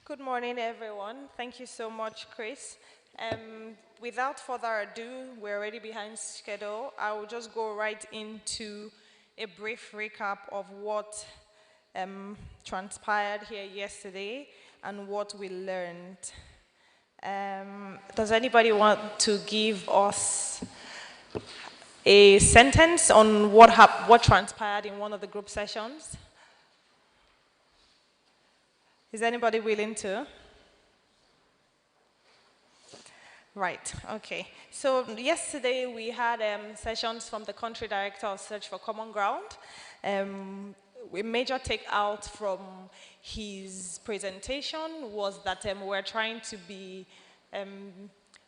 Good morning, everyone. Thank you so much, Chris. Without further ado, we're already behind schedule. I will just go right into a brief recap of what transpired here yesterday and what we learned. Does anybody want to give us a sentence on what transpired in one of the group sessions? Is anybody willing to? Right, okay. So yesterday we had sessions from the country director of Search for Common Ground. A major takeout from his presentation was that we're trying to be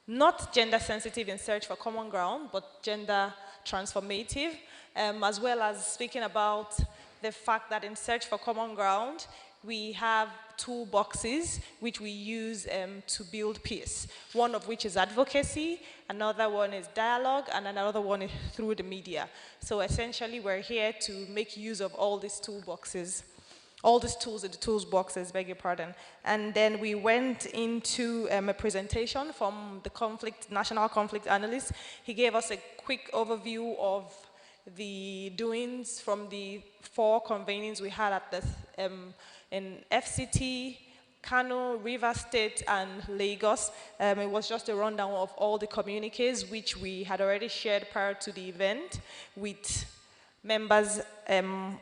not gender sensitive in Search for Common Ground, but gender transformative, as well as speaking about the fact that in Search for Common Ground, we have toolboxes which we use to build peace. One of which is advocacy, another one is dialogue, and another one is through the media. So essentially, we're here to make use of all these toolboxes, all these tools in the tools boxes, beg your pardon. And then we went into a presentation from the national conflict analyst. He gave us a quick overview of the doings from the 4 convenings we had at the in FCT, Kano, River State, and Lagos. It was just a rundown of all the communiques which we had already shared prior to the event with members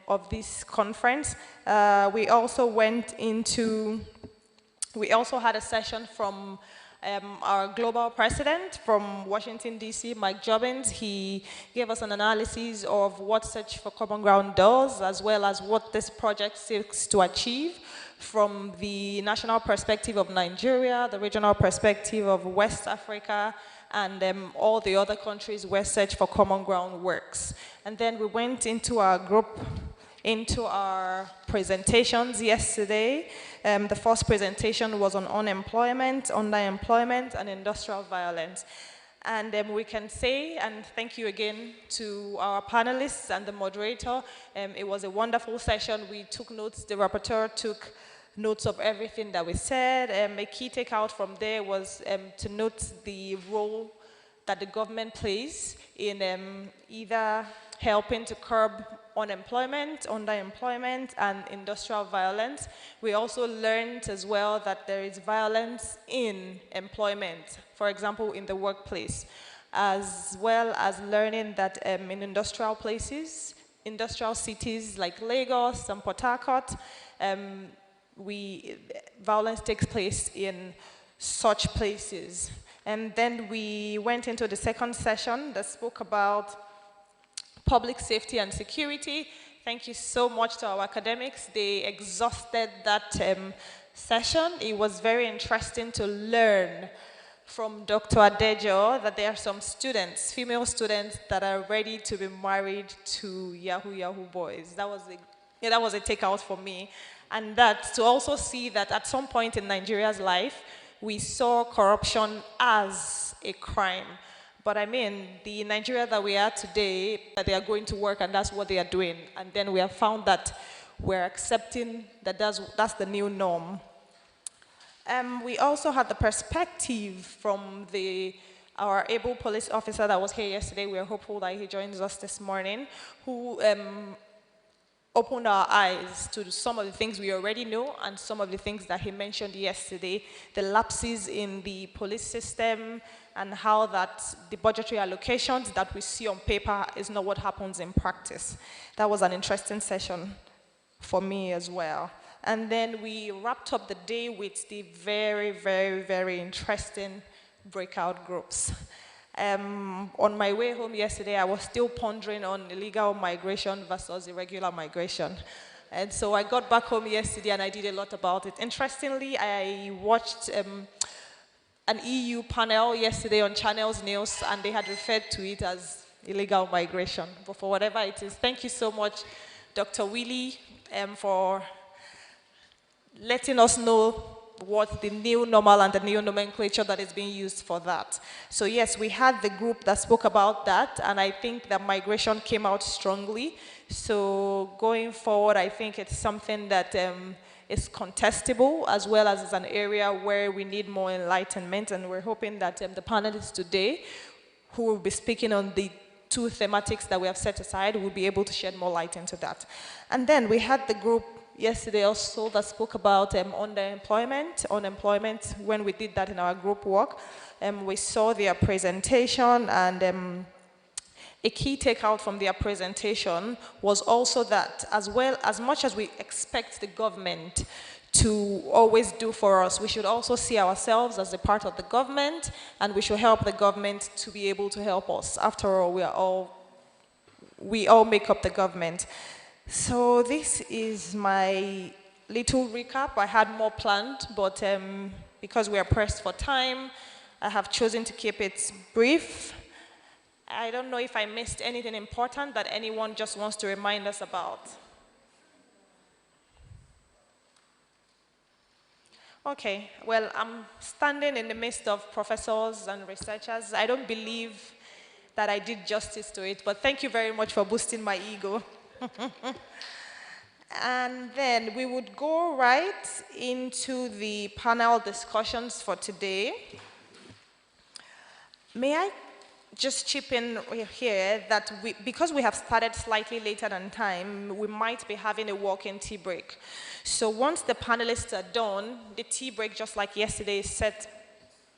of this conference. We also had a session from our global president from Washington, D.C., Mike Jobbins. He gave us an analysis of what Search for Common Ground does, as well as what this project seeks to achieve from the national perspective of Nigeria, the regional perspective of West Africa, and all the other countries where Search for Common Ground works. And then we went into our presentations yesterday. The first presentation was on unemployment, underemployment, and industrial violence. And we can say, and thank you again to our panelists and the moderator, it was a wonderful session. We took notes, the rapporteur took notes of everything that we said. A key takeout from there was to note the role that the government plays in either helping to curb unemployment, underemployment, and industrial violence. We also learned as well that there is violence in employment, for example, in the workplace, as well as learning that in industrial places, industrial cities like Lagos and Port Harcourt, violence takes place in such places. And then we went into the second session that spoke about public safety and security. Thank you so much to our academics. They exhausted that session. It was very interesting to learn from Dr. Adejo that there are some students, female students, that are ready to be married to Yahoo boys. That was a takeout for me. And that to also see that at some point in Nigeria's life, we saw corruption as a crime. But I mean, the Nigeria that we are today, that they are going to work and that's what they are doing. And then we have found that we're accepting that that's the new norm. We also had the perspective from our able police officer that was here yesterday. We are hopeful that he joins us this morning, who opened our eyes to some of the things we already know and some of the things that he mentioned yesterday, the lapses in the police system, and how that the budgetary allocations that we see on paper is not what happens in practice. That was an interesting session for me as well. And then we wrapped up the day with the very, very, very interesting breakout groups. On my way home yesterday, I was still pondering on illegal migration versus irregular migration. And so I got back home yesterday and I did a lot about it. Interestingly, I watched an EU panel yesterday on Channels News, and they had referred to it as illegal migration. But for whatever it is, thank you so much, Dr. Willie, for letting us know what the new normal and the new nomenclature that is being used for that. So yes, we had the group that spoke about that, and I think that migration came out strongly. So going forward, I think it's something that is contestable, as well as it's an area where we need more enlightenment, and we're hoping that the panelists today, who will be speaking on the two thematics that we have set aside, will be able to shed more light into that. And then we had the group yesterday also that spoke about unemployment. When we did that in our group work, we saw their presentation, and a key takeout from their presentation was also that, as much as we expect the government to always do for us, we should also see ourselves as a part of the government, and we should help the government to be able to help us. After all, we all make up the government. So this is my little recap. I had more planned, but because we are pressed for time, I have chosen to keep it brief. I don't know if I missed anything important that anyone just wants to remind us about. Okay, well, I'm standing in the midst of professors and researchers. I don't believe that I did justice to it, but thank you very much for boosting my ego. And then we would go right into the panel discussions for today. May I just chip in here that because we have started slightly later than time, we might be having a walk-in tea break. So once the panelists are done, the tea break, just like yesterday, is set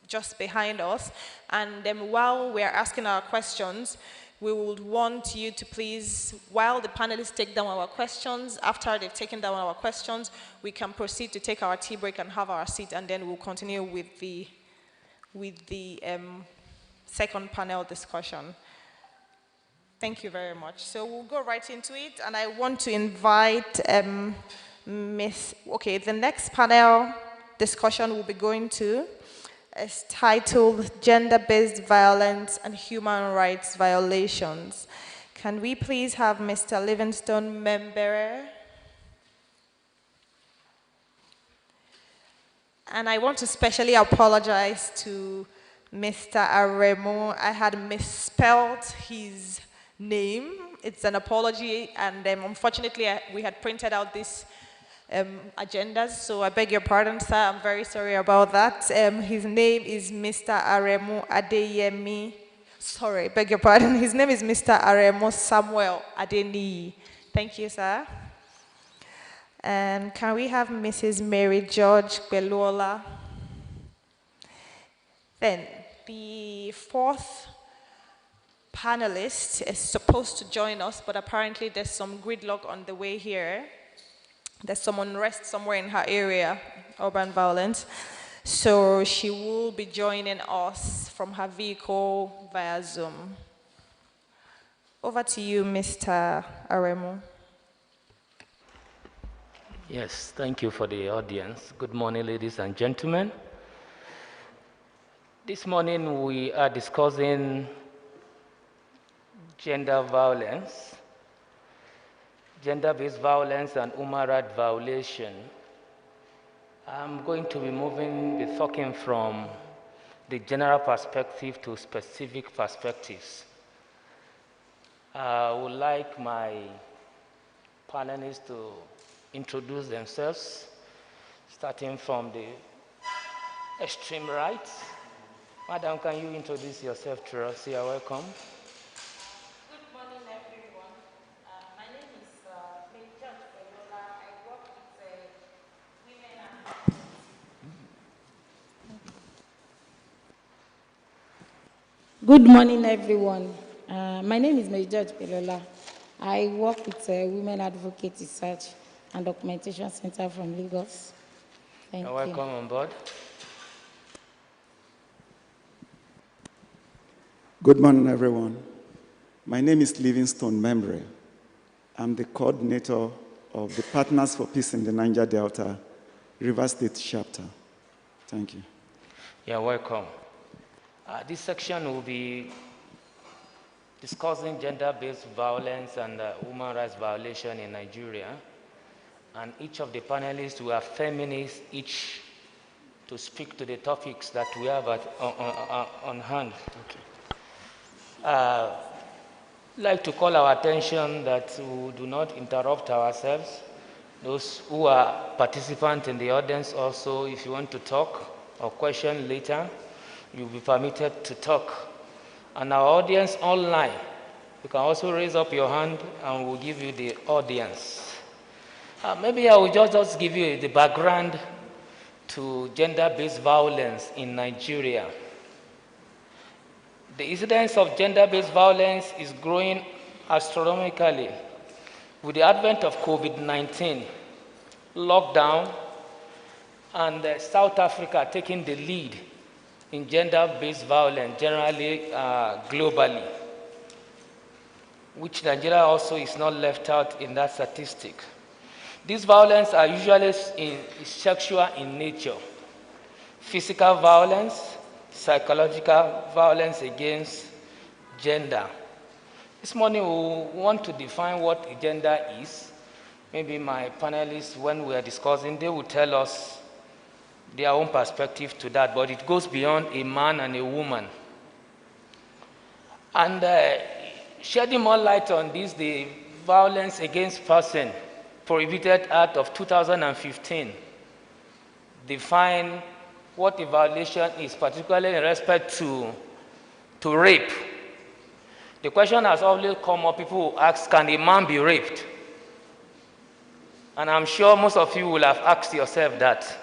just behind us. And then while we're asking our questions, we would want you to please, while the panelists take down our questions, after they've taken down our questions, we can proceed to take our tea break and have our seat, and then we'll continue with the second panel discussion. Thank you very much. So we'll go right into it, and I want to invite the next panel discussion we'll be going to is titled Gender-Based Violence and Human Rights Violations. Can we please have Mr. Livingstone Membere? And I want to specially apologize to Mr. Aremu. I had misspelled his name. It's an apology, and unfortunately we had printed out this agendas, so I beg your pardon, sir. I'm very sorry about that. His name is Mr. Aremu Adeyemi. Sorry, beg your pardon. His name is Mr. Aremu Samuel Adeniyi. Thank you, sir. And can we have Mrs. Mary George Beluola? Then the fourth panelist is supposed to join us, but apparently there's some gridlock on the way here. There's some unrest somewhere in her area, urban violence. So she will be joining us from her vehicle via Zoom. Over to you, Mr. Aremu. Yes, thank you for the audience. Good morning, ladies and gentlemen. This morning we are discussing gender violence, gender-based violence and human rights violation. I'm going to be talking from the general perspective to specific perspectives. I would like my panelists to introduce themselves, starting from the extreme right. Madam, can you introduce yourself to us? You are welcome. Good morning, everyone. My name is Mary George Beluola. I work with women and... Good morning, everyone. My name is Mary George Beluola. I work with Women Advocate Research and Documentation Center from Lagos. Thank you. You're welcome on board. Good morning, everyone. My name is Livingstone Membere. I'm the coordinator of the Partners for Peace in the Niger Delta, Rivers State Chapter. Thank you. You're welcome. This section will be discussing gender-based violence and human rights violation in Nigeria. And each of the panelists will have 10 minutes each to speak to the topics that we have on hand. Okay. I'd like to call our attention that we do not interrupt ourselves. Those who are participants in the audience also, if you want to talk or question later, you'll be permitted to talk. And our audience online, you can also raise up your hand and we'll give you the audience. Maybe I will just give you the background to gender-based violence in Nigeria. The incidence of gender-based violence is growing astronomically with the advent of COVID-19, lockdown, and South Africa taking the lead in gender-based violence, generally globally, which Nigeria also is not left out in that statistic. These violences are usually sexual in nature. Physical violence, psychological violence against gender. This morning we want to define what a gender is. Maybe my panelists, when we are discussing, they will tell us their own perspective to that, but it goes beyond a man and a woman. And shedding more light on this, the Violence Against Person Prohibited Act of 2015 define what a violation is, particularly in respect to rape. The question has always come up, people ask, can a man be raped? And I'm sure most of you will have asked yourself that,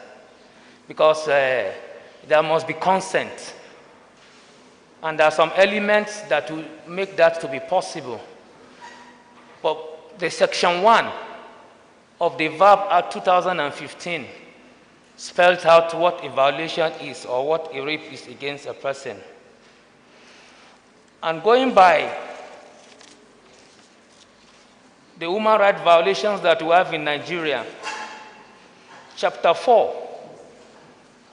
because there must be consent. And there are some elements that will make that to be possible. But the Section 1 of the VAP Act 2015 spells out what a violation is or what a rape is against a person. And going by the human rights violations that we have in Nigeria, Chapter 4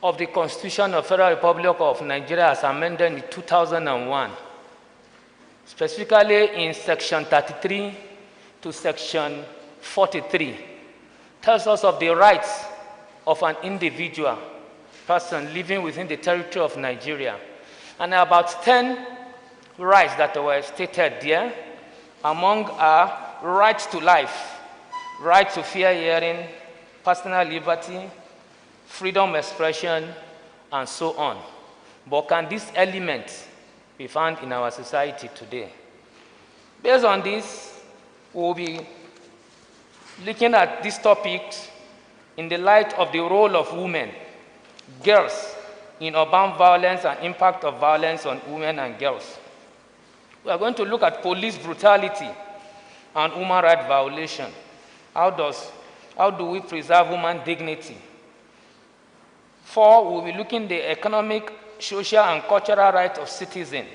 of the Constitution of the Federal Republic of Nigeria as amended in 2001, specifically in Section 33 to Section 43, tells us of the rights of an individual person living within the territory of Nigeria. And about 10 rights that were stated there, among are right to life, right to fair hearing, personal liberty, freedom of expression, and so on. But can these elements be found in our society today? Based on this, we'll be looking at these topics in the light of the role of women, girls, in urban violence and impact of violence on women and girls. We are going to look at police brutality and human rights violation. How do we preserve human dignity? 4, we'll be looking at the economic, social, and cultural rights of citizens.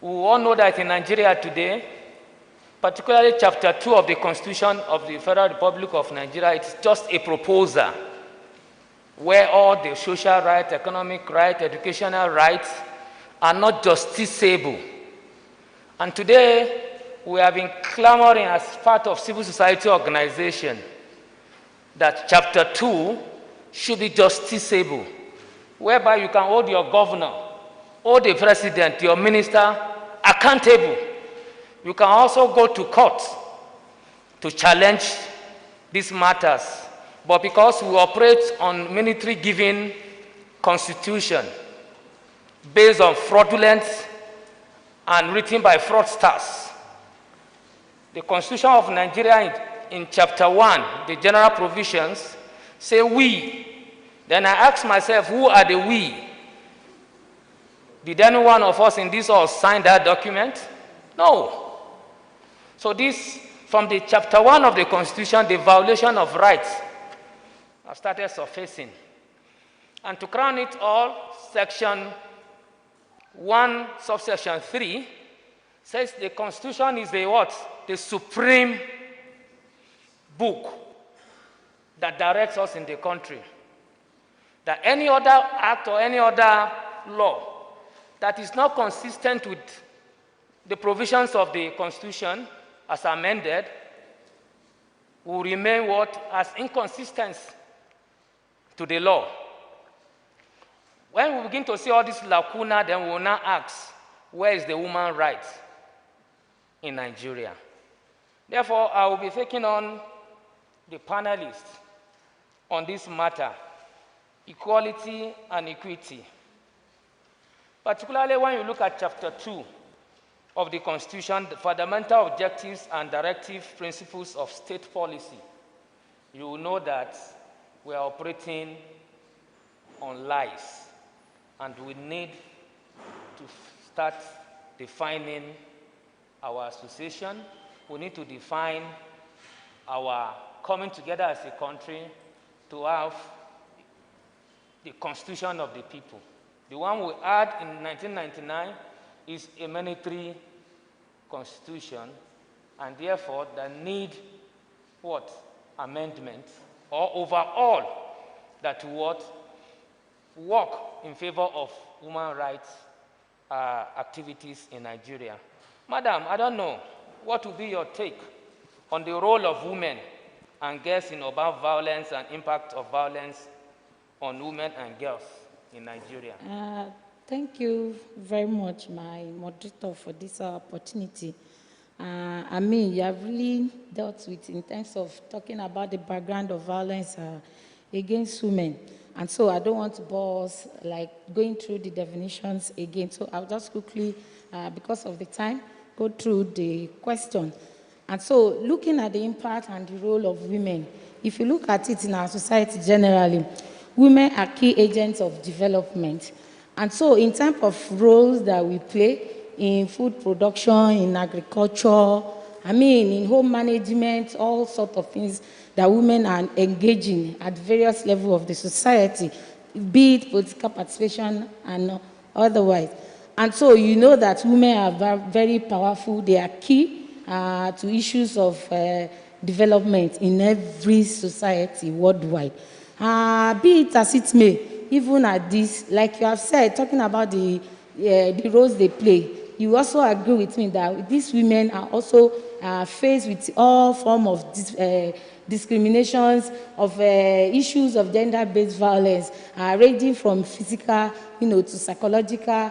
We all know that in Nigeria today, particularly Chapter 2 of the Constitution of the Federal Republic of Nigeria, it's just a proposal where all the social rights, economic rights, educational rights are not justiciable. And today, we have been clamoring as part of civil society organization that Chapter 2 should be justiciable, whereby you can hold your governor, hold the president, your minister accountable. You can also go to court to challenge these matters. But because we operate on military-given constitution based on fraudulent and written by fraudsters, the Constitution of Nigeria in Chapter 1, the general provisions, say we. Then I ask myself, who are the we? Did any one of us in this hall sign that document? No. So this, from the Chapter 1 of the Constitution, the violation of rights have started surfacing. And to crown it all, Section 1, subsection 3, says the Constitution is the what? The supreme book that directs us in the country. That any other act or any other law that is not consistent with the provisions of the Constitution as amended will remain what? As inconsistency to the law. When we begin to see all this lacuna, then we will now ask, where is the human rights in Nigeria? Therefore, I will be taking on the panelists on this matter, equality and equity. Particularly when you look at Chapter 2 of the Constitution, the fundamental objectives and directive principles of state policy, you will know that we are operating on lies, and we need to start defining our association. We need to define our coming together as a country to have the constitution of the people. The one we had in 1999 is a military constitution, and therefore they need what? Amendment, or overall that what? Work in favor of human rights activities in Nigeria. Madam, I don't know, what will be your take on the role of women and girls in urban violence and impact of violence on women and girls in Nigeria? Thank you very much, my moderator, for this opportunity. I mean, you have really dealt with in terms of talking about the background of violence against women. And so I don't want to bore us, like, going through the definitions again. So I'll just quickly, because of the time, go through the question. And so looking at the impact and the role of women, if you look at it in our society generally, women are key agents of development. And so in terms of roles that we play in food production, in agriculture, I mean, in home management, all sorts of things that women are engaging at various levels of the society, be it political participation and otherwise. And so you know that women are very powerful. They are key to issues of development in every society worldwide. Be it as it may, even at this, like you have said, talking about the roles they play, you also agree with me that these women are also faced with all forms of discriminations, of issues of gender-based violence, ranging from physical, to psychological,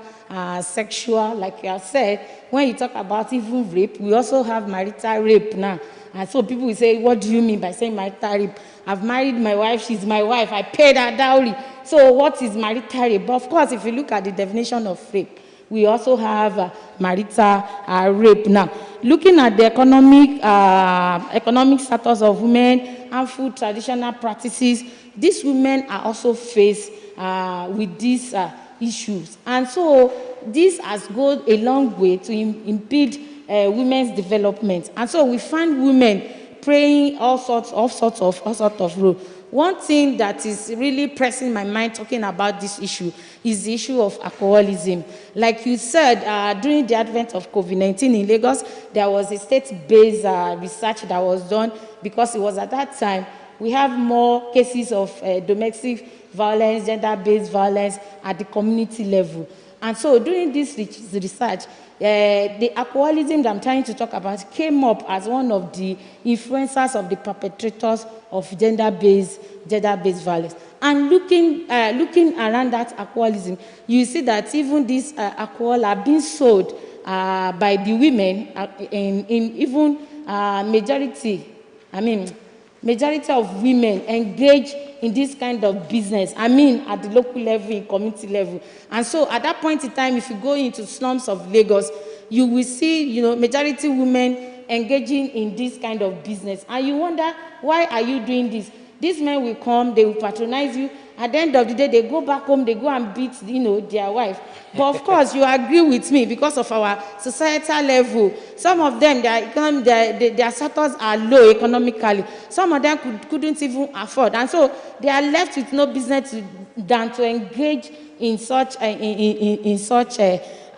sexual. Like you have said, when you talk about even rape, we also have marital rape now. And so people will say, what do you mean by saying marital rape? I've married my wife, she's my wife, I paid her dowry. So what is marital rape? But of course, if you look at the definition of rape, we also have marital rape now. Looking at the economic status of women, harmful traditional practices, these women are also faced with these issues. And so this has gone a long way to impede women's development. And so we find women playing all sorts of roles. One thing that is really pressing my mind talking about this issue is the issue of alcoholism. Like you said, during the advent of COVID-19 in Lagos, there was a state-based research that was done because it was at that time we have more cases of domestic violence, gender-based violence at the community level. And so during this research, the alcoholism that I'm trying to talk about came up as one of the influencers of the perpetrators of gender-based violence. And looking around that alcoholism, you see that even this alcohol are being sold by the women in even majority of women engage in this kind of business, at the local level, in community level. And so at that point in time, if you go into slums of Lagos, you will see, majority women engaging in this kind of business. And you wonder, why are you doing this? These men will come, they will patronize you. At the end of the day, they go back home, they go and beat, their wife. But of course, you agree with me, because of our societal level, some of them, their status are low economically. Some of them couldn't even afford. And so they are left with no business than to engage in such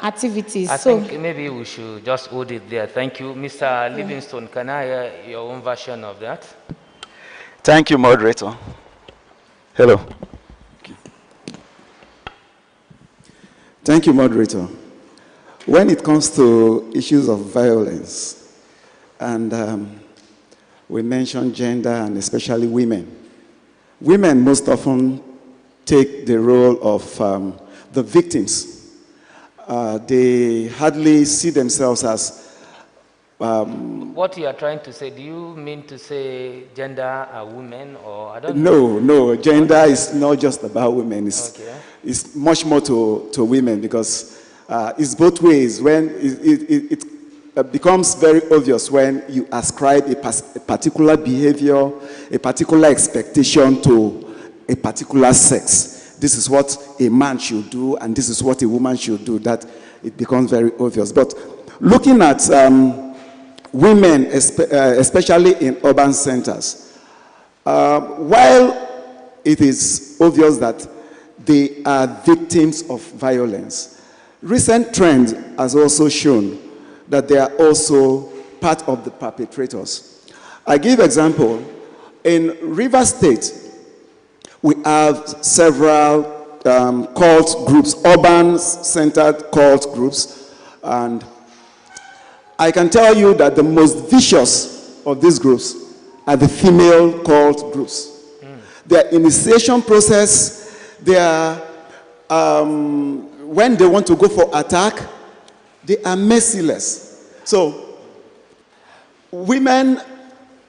activities. I think maybe we should just hold it there. Thank you. Mr. Livingstone, can I hear your own version of that? Thank you, moderator. Hello. Okay. Thank you, moderator. When it comes to issues of violence, and we mentioned gender and especially women, women most often take the role of the victims. They hardly see themselves as What you are trying to say, do you mean to say gender are women, or I don't know? No, gender is not just about women. Okay. It's much more to women, because it's both ways. When it becomes very obvious when you ascribe a particular behavior, a particular expectation to a particular sex. This is what a man should do, and this is what a woman should do. That it becomes very obvious. But looking at women, especially in urban centers, while it is obvious that they are victims of violence, recent trends has also shown that they are also part of the perpetrators. I give example. In Rivers State, we have several cult groups, urban-centered cult groups, and I can tell you that the most vicious of these groups are the female cult groups. Their initiation process, when they want to go for attack, they are merciless. So, women,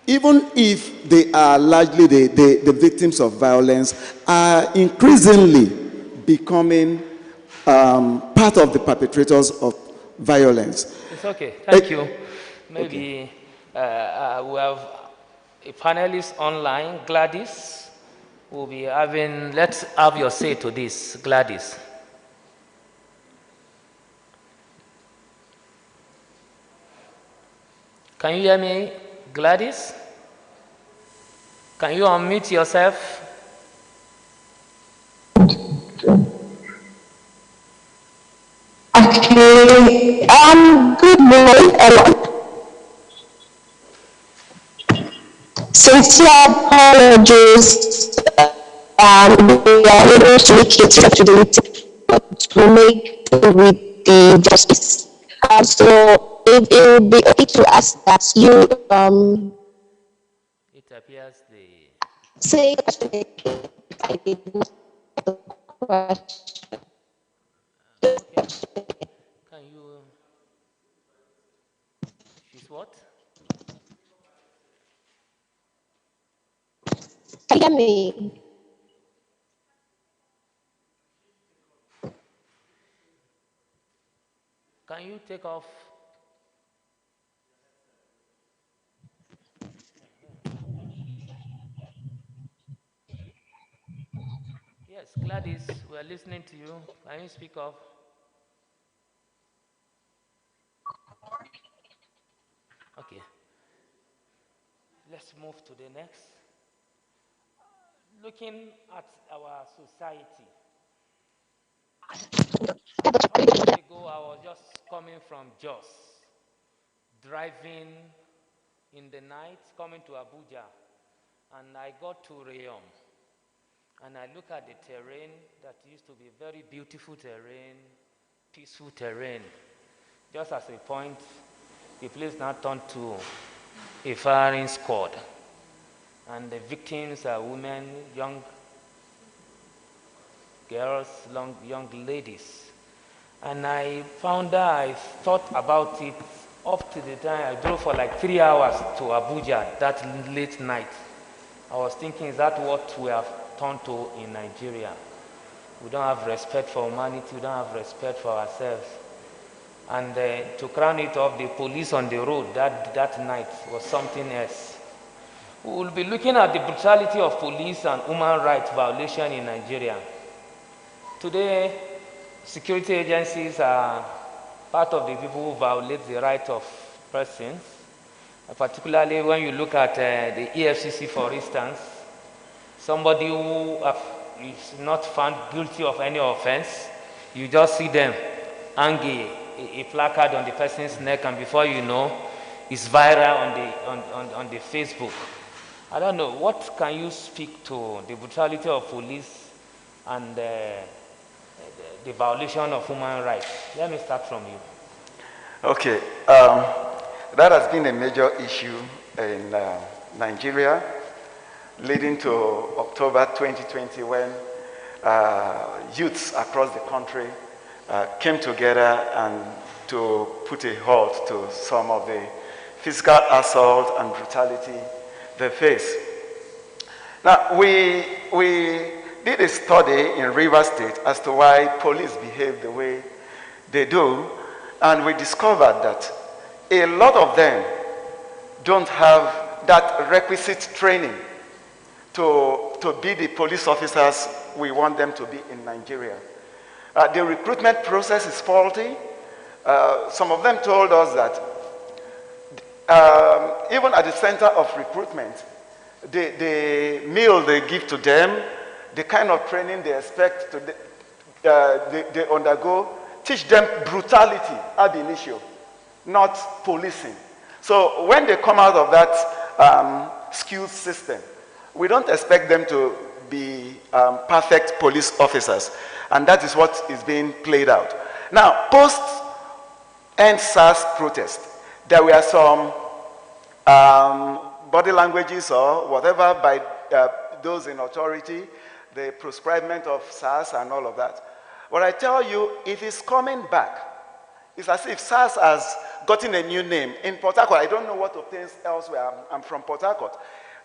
even if they are largely the victims of violence, are increasingly becoming part of the perpetrators of violence. It's okay. Thank you. Maybe we have a panelist online, Gladys. We'll be having, let's have your say to this, Gladys. Can you hear me, Gladys? Can you unmute yourself? Okay, good morning, everyone. Sincere apologies. We are able to make it up to the meeting to make with the justice. So it will be okay to ask that you It appears the say if I did not the question. okay. Can you? She's what? Can you hear me? Can you take off? Yes, Gladys, we are listening to you. Can you speak up? Okay. Let's move to the next. Looking at our society. A couple of days ago, I was just coming from Jos, driving in the night, coming to Abuja, and I got to Rayom. And I look at the terrain that used to be very beautiful terrain, peaceful terrain. Just as a point, the place now turned to a firing squad. And the victims are women, young girls, young ladies. And I found out, I thought about it up to the time I drove for like 3 hours to Abuja that late night. I was thinking, is that what we have turned to in Nigeria? We don't have respect for humanity, we don't have respect for ourselves. And to crown it off, the police on the road that night was something else. We will be looking at the brutality of police and human rights violation in Nigeria. Today, security agencies are part of the people who violate the right of persons, particularly when you look at the EFCC, for instance. Somebody who is not found guilty of any offense, you just see them hang a placard on the person's neck, and before you know, it's viral on the Facebook. I don't know, what can you speak to the brutality of police and the violation of human rights? Let me start from you. Okay, that has been a major issue in Nigeria, leading to October 2020, when youths across the country came together and to put a halt to some of the physical assault and brutality they face. Now, we did a study in Rivers State as to why police behave the way they do, and we discovered that a lot of them don't have that requisite training to be the police officers we want them to be in Nigeria. The recruitment process is faulty. Some of them told us that even at the center of recruitment, the meal they give to them, the kind of training they expect they undergo, teach them brutality ab initio, not policing. So when they come out of that skilled system, we don't expect them to be perfect police officers. And that is what is being played out. Now, post-End SARS protest, there were some body languages or whatever by those in authority, the proscribement of SARS and all of that. What I tell you, it is coming back. It's as if SARS has gotten a new name. In Port Harcourt, I don't know what obtains elsewhere. I'm from Port Harcourt.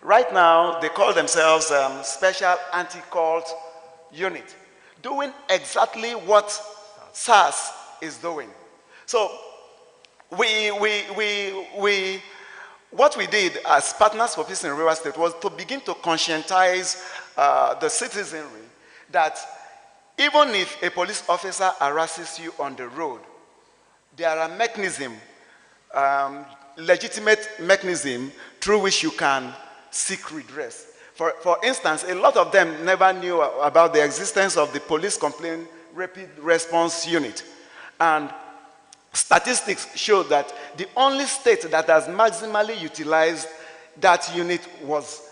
Right now, they call themselves Special Anti-Cult Unit, doing exactly what SARS is doing. So what we did as Partners for Peace in Rivers State was to begin to conscientize the citizenry that even if a police officer harasses you on the road, there are mechanisms, legitimate mechanism through which you can seek redress. For instance, a lot of them never knew about the existence of the Police Complaint Rapid Response Unit. And statistics show that the only state that has maximally utilized that unit was,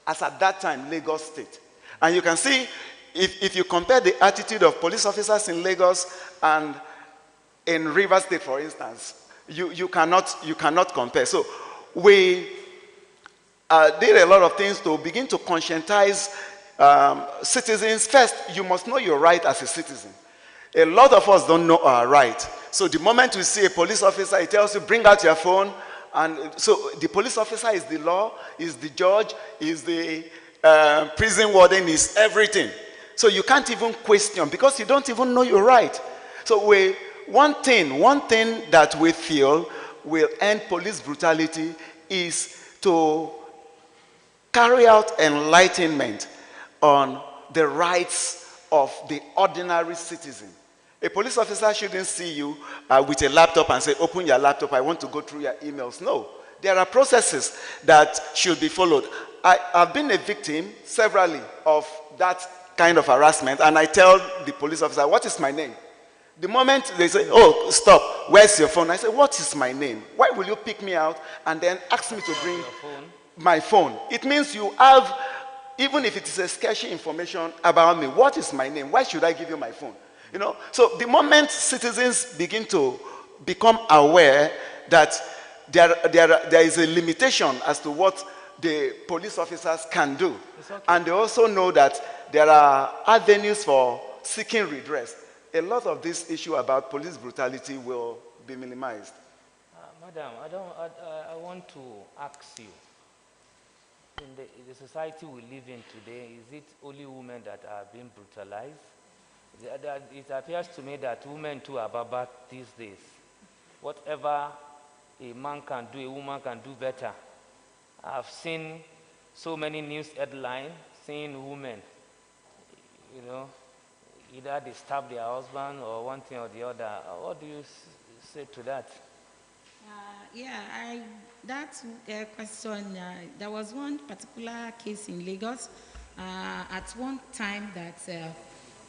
as at that time, Lagos State. And you can see, if you compare the attitude of police officers in Lagos and in Rivers State, for instance, you cannot compare. So we did a lot of things to begin to conscientize citizens. First, you must know your right as a citizen. A lot of us don't know our right. So the moment we see a police officer, he tells you, bring out your phone. And so the police officer is the law, is the judge, is the prison warden, is everything. So you can't even question because you don't even know your right. So one thing that we feel will end police brutality is to carry out enlightenment on the rights of the ordinary citizen. A police officer shouldn't see you with a laptop and say, open your laptop, I want to go through your emails. No, there are processes that should be followed. I've been a victim severally of that kind of harassment, and I tell the police officer, what is my name? The moment they say, oh, stop, where's your phone? I say, what is my name? Why will you pick me out and then ask me to bring my phone? It means you have, even if it is a sketchy information about me, what is my name? Why should I give you my phone? You know, so the moment citizens begin to become aware that there is a limitation as to what the police officers can do, okay, and they also know that there are avenues for seeking redress, a lot of this issue about police brutality will be minimized. Madam, I want to ask you, in the society we live in today, is it only women that are being brutalized? It appears to me that women too are barbaric these days. Whatever a man can do, a woman can do better. I've seen so many news headlines saying women, you know, either they stab their husband or one thing or the other. What do you say to that? That question, there was one particular case in Lagos at one time that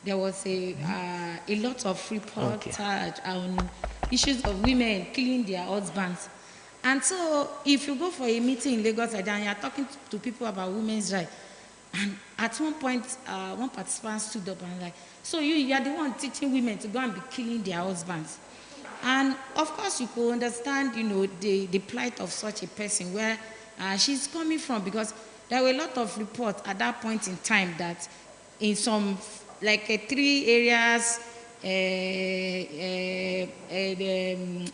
there was a lot of reports on issues of women killing their husbands. And so if you go for a meeting in Lagos and you're talking to people about women's rights, and at one point, one participant stood up and like, so you are the one teaching women to go and be killing their husbands. And of course, you could understand, you know, the plight of such a person where she's coming from, because there were a lot of reports at that point in time that in some, like 3 areas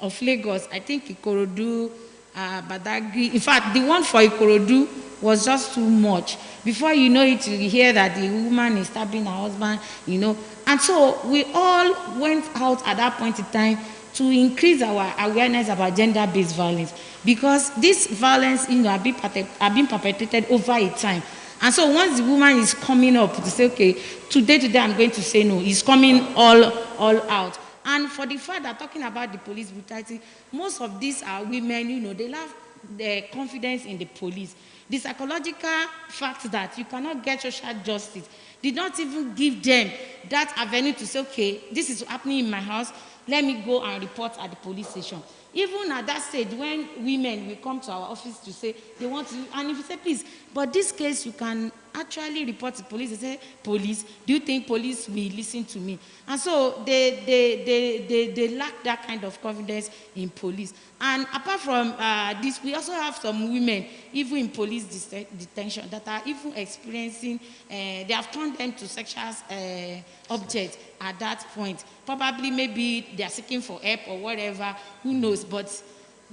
of Lagos, I think Ikorodu, Badagry. In fact, the one for Ikorodu was just too much. Before you know it, you hear that the woman is stabbing her husband, you know. And so we all went out at that point in time to increase our awareness about gender-based violence, because this violence, you know, are being perpetrated over a time. And so once the woman is coming up to say, okay, today I'm going to say no, it's coming all out. And for the fact that talking about the police brutality, most of these are women, you know, they lack their confidence in the police. The psychological fact that you cannot get social justice did not even give them that avenue to say, okay, this is happening in my house, let me go and report at the police station. Even at that stage, when women will come to our office to say they want to, and if you say, please, but this case you can actually report to police, they say, police, do you think police will listen to me? And so they lack that kind of confidence in police. And apart from this, we also have some women, even in police detention, that are even experiencing, they have turned them to sexual objects at that point. Probably maybe they are seeking for help or whatever, who knows, but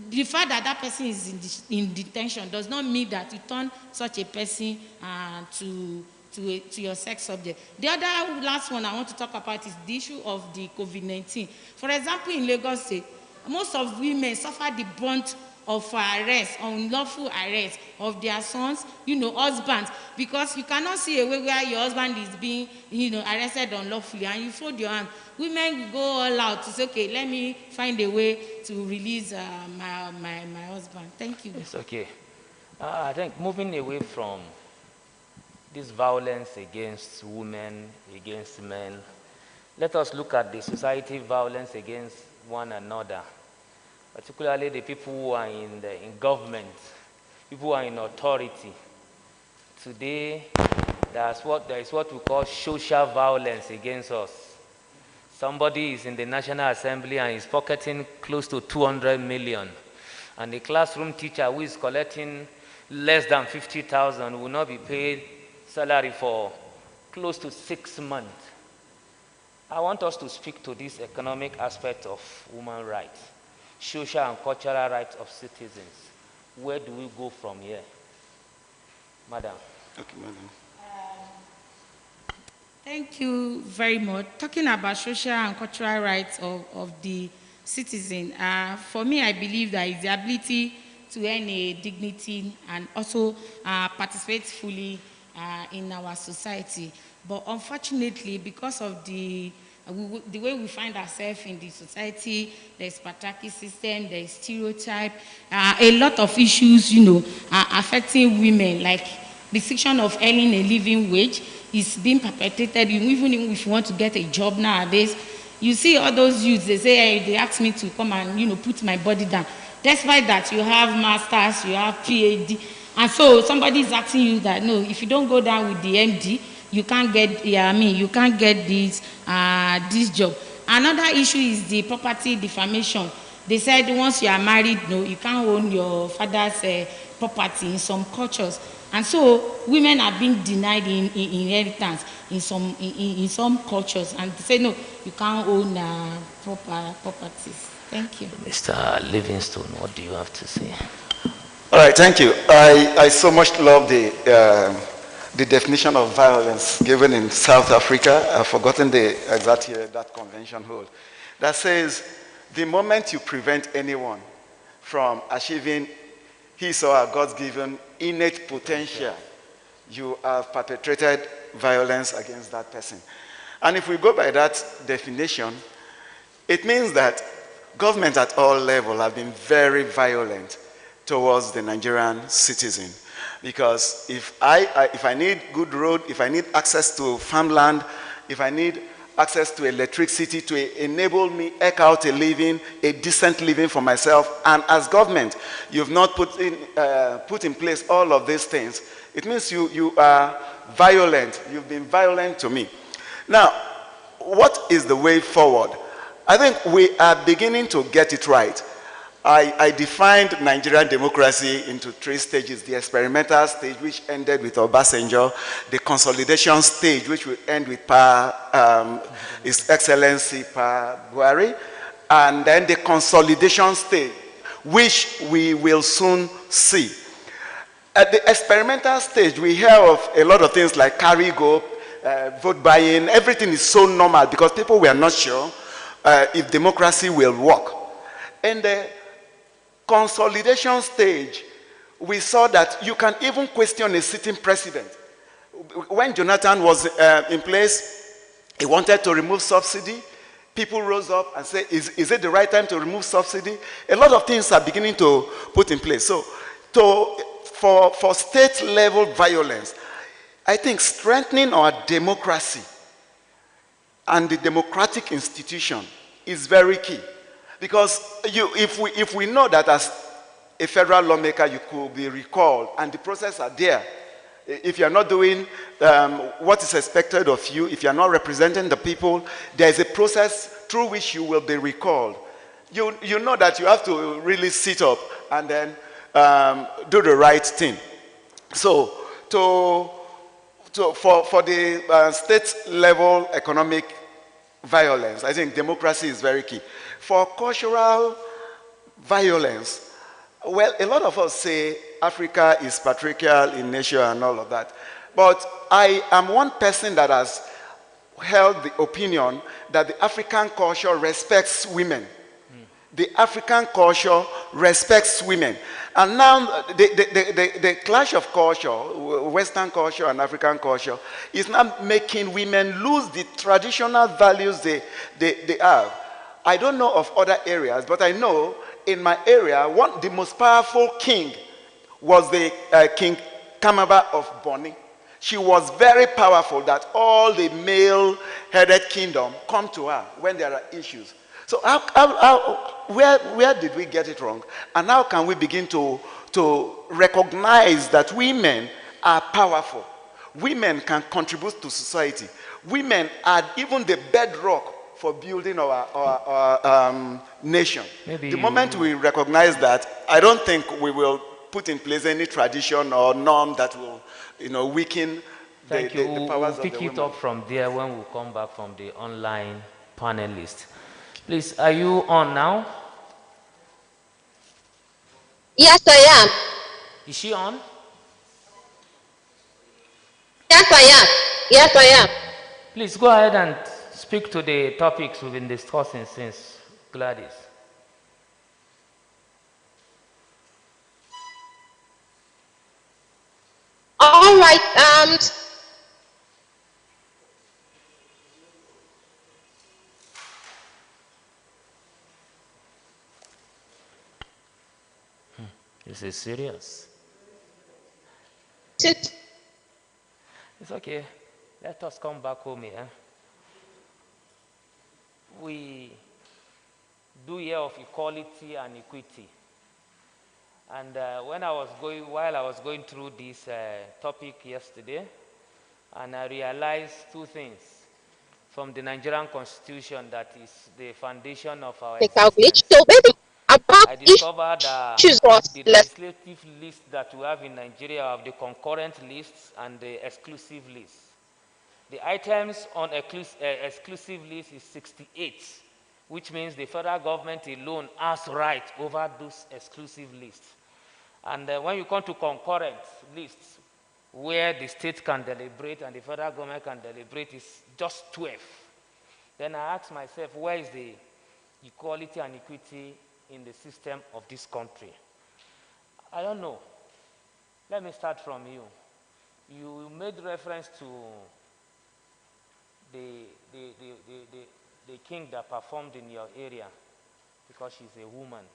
the fact that that person is in detention does not mean that you turn such a person to your sex object. The other last one I want to talk about is the issue of the COVID-19. For example, in Lagos State, most of women suffer the brunt of arrest, unlawful arrest of their sons, you know, husbands, because you cannot see a way where your husband is being, you know, arrested unlawfully and you fold your hand. Women go all out to say, okay, let me find a way to release my husband. Thank you. It's okay. I think moving away from this violence against women, against men, let us look at the society violence against one another, particularly the people who are in government, people who are in authority. Today, there is what we call social violence against us. Somebody is in the National Assembly and is pocketing close to 200 million. And the classroom teacher who is collecting less than 50,000 will not be paid salary for close to 6 months. I want us to speak to this economic aspect of human rights, social and cultural rights of citizens. Where do we go from here? Madam. Okay, madam. Thank you very much. Talking about social and cultural rights of the citizen, for me, I believe that it's the ability to earn a dignity and also participate fully in our society. But unfortunately, because of the way we find ourselves in the society, there's patriarchy system, there's stereotype, a lot of issues, you know, are affecting women, like restriction of earning a living wage is being perpetrated. Even if you want to get a job nowadays, you see all those youths, they say, hey, they ask me to come and, you know, put my body down. Despite that, you have masters, you have PhD, and so somebody is asking you that, no, if you don't go down with the MD, you can't get, you can't get this job. Another issue is the property defamation. They said once you are married, no, you can't own your father's property in some cultures. And so women are being denied in inheritance in some cultures, and they say no, you can't own properties. Thank you. Mr. Livingstone, what do you have to say? All right, thank you. I so much love the definition of violence given in South Africa. I've forgotten the exact year that convention holds. That says, the moment you prevent anyone from achieving his or her God's-given innate potential, you have perpetrated violence against that person. And if we go by that definition, it means that government at all levels have been very violent towards the Nigerian citizen. Because if I need good road, if I need access to farmland, if I need access to electricity to enable me eke out a living, a decent living for myself, and as government, you've not put in place all of these things, it means you are violent. You've been violent to me. Now, what is the way forward? I think we are beginning to get it right. I defined Nigerian democracy into 3 stages: the experimental stage, which ended with Obasanjo; the consolidation stage, which will end with His Excellency Buhari; and then the consolidation stage, which we will soon see. At the experimental stage, we hear of a lot of things like carry go, vote buying. Everything is so normal because people were not sure if democracy will work. In the consolidation stage, we saw that you can even question a sitting president. When Jonathan was in place, he wanted to remove subsidy. People rose up and said, is it the right time to remove subsidy? A lot of things are beginning to put in place. So for state-level violence, I think strengthening our democracy and the democratic institution is very key. Because if we know that as a federal lawmaker, you could be recalled, and the process are there. If you're not doing what is expected of you, if you're not representing the people, there is a process through which you will be recalled. You know that you have to really sit up and then do the right thing. So for the state level economic violence, I think democracy is very key. For cultural violence, well, a lot of us say Africa is patriarchal in nature and all of that. But I am one person that has held the opinion that the African culture respects women. The African culture respects women. And now the clash of culture, Western culture and African culture, is now making women lose the traditional values they have. I don't know of other areas, but I know in my area, the most powerful king was the King Kamaba of Boni. She was very powerful that all the male-headed kingdom come to her when there are issues. So where did we get it wrong? And how can we begin to recognize that women are powerful? Women can contribute to society. Women are even the bedrock for building our nation. The moment we recognize that, I don't think we will put in place any tradition or norm that will, weaken the powers of the women. We'll pick it up from there when we come back from the online panelist. Please, are you on now? Yes, I am. Is she on? Yes, I am. Yes, I am. Please go ahead and speak to the topics we've been discussing since, Gladys. All right. This is serious. It's okay. Let us come back home here. We do hear of equality and equity. And while I was going through this topic yesterday, and I realized two things from the Nigerian Constitution that is the foundation of our existence. So maybe about I discovered that the legislative list that we have in Nigeria have the concurrent lists and the exclusive lists. The items on exclusive list is 68, which means the federal government alone has right over those exclusive lists. And when you come to concurrent lists, where the state can deliberate and the federal government can deliberate, is just 12. Then I ask myself, where is the equality and equity in the system of this country? I don't know. Let me start from you. You made reference to the king that performed in your area because she's a woman.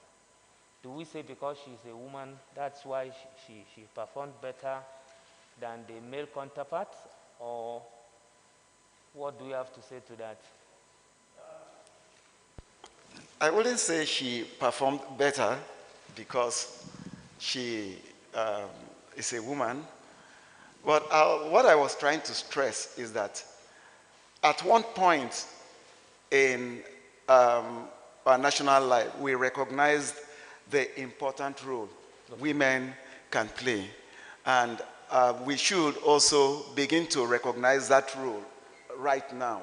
Do we say because she's a woman, that's why she performed better than the male counterpart? Or what do you have to say to that? I wouldn't say she performed better because she is a woman. But what I was trying to stress is that at one point in our national life, we recognized the important role women can play. And we should also begin to recognize that role right now.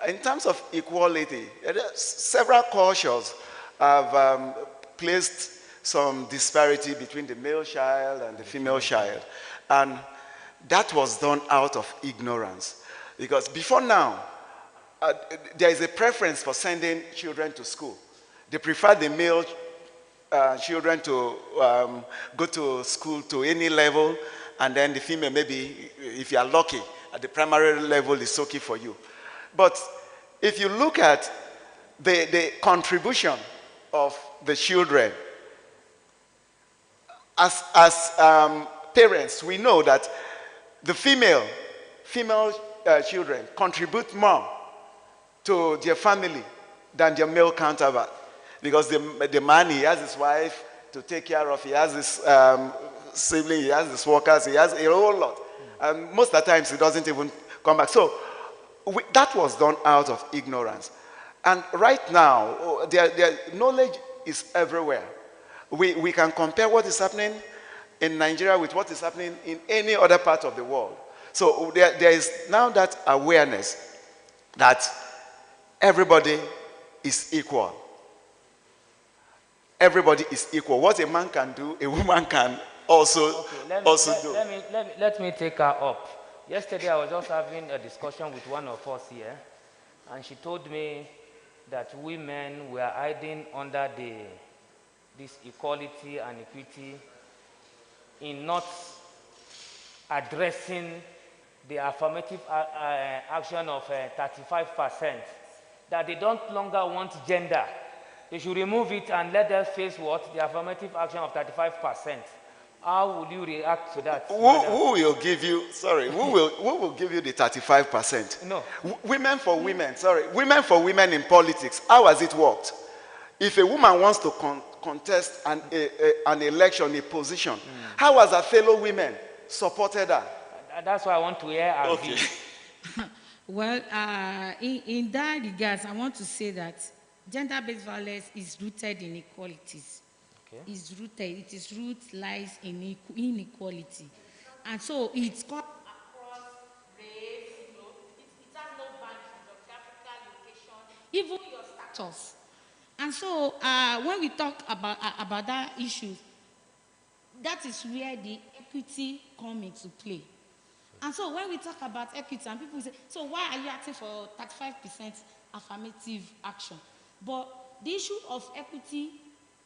In terms of equality, several cultures have placed some disparity between the male child and the female child. And that was done out of ignorance. Because before now, there is a preference for sending children to school. They prefer the male children to go to school to any level, and then the female, maybe, if you are lucky, at the primary level is okay for you. But if you look at the contribution of the children, as parents, we know that the female children contribute more to their family than their male counterpart. Because the man, he has his wife to take care of, he has his sibling, he has his workers, he has a whole lot. And most of the times he doesn't even come back. So that was done out of ignorance. And right now, their knowledge is everywhere. We can compare what is happening in Nigeria with what is happening in any other part of the world. So there is now that awareness that everybody is equal. Everybody is equal. What a man can do, a woman can also do. Let me take her up. Yesterday I was just having a discussion with one of us here, and she told me that women were hiding under this equality and equity in not addressing the affirmative action of 35%, that they don't longer want gender. They should remove it and let them face what? The affirmative action of 35%. How will you react to that? Who will give you, sorry, who will give you the 35%? No. Women for women, sorry. Women for women in politics. How has it worked? If a woman wants to contest an election, a position, how has her fellow women supported her? That's why I want to hear her view. Well, in that regards, I want to say that gender-based violence is rooted in inequalities. Okay. Its root lies in inequality. And so it's cut across race, it has no boundaries, geographical location, even your status. And so when we talk about that issue, that is where the equity comes into play. And so when we talk about equity, and people say, so why are you acting for 35% affirmative action? But the issue of equity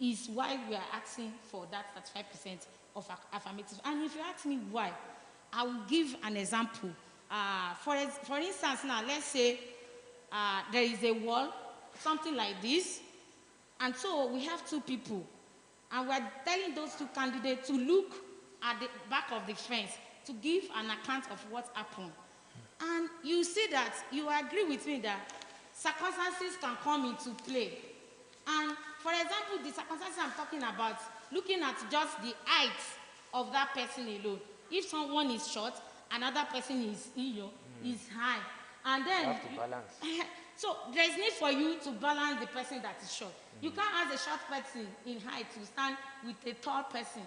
is why we are asking for that 35% of affirmative. And if you ask me why, I will give an example. For instance, now, let's say there is a wall, something like this, and so we have two people, and we're telling those two candidates to look at the back of the fence to give an account of what happened. And you see that, you agree with me that circumstances can come into play. And for example, the circumstances I'm talking about, looking at just the height of that person alone. If someone is short, another person is high. And then you have to balance. So there's need for you to balance the person that is short. You can't ask a short person in height to stand with a tall person.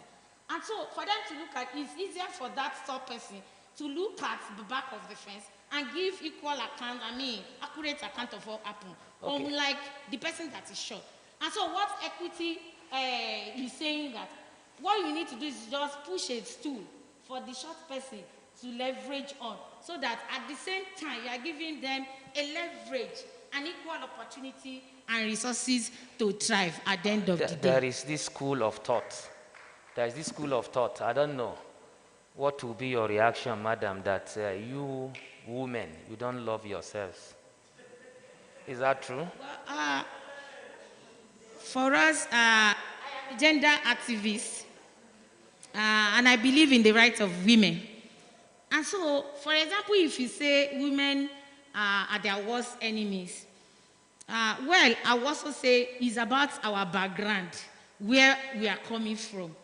And so for them to look at, it's easier for that tall person to look at the back of the fence and give equal account, accurate account of what happened, unlike the person that is short. And so what equity is saying that what you need to do is just push a stool for the short person to leverage on, so that at the same time you are giving them a leverage, an equal opportunity and resources to thrive at the end of the day. There is this school of thought. I don't know what will be your reaction, madam, that you women, you don't love yourselves. Is that true? Well, for us, gender activists, and I believe in the rights of women. And so, for example, if you say women are their worst enemies, well, I will also say it's about our background, where we are coming from.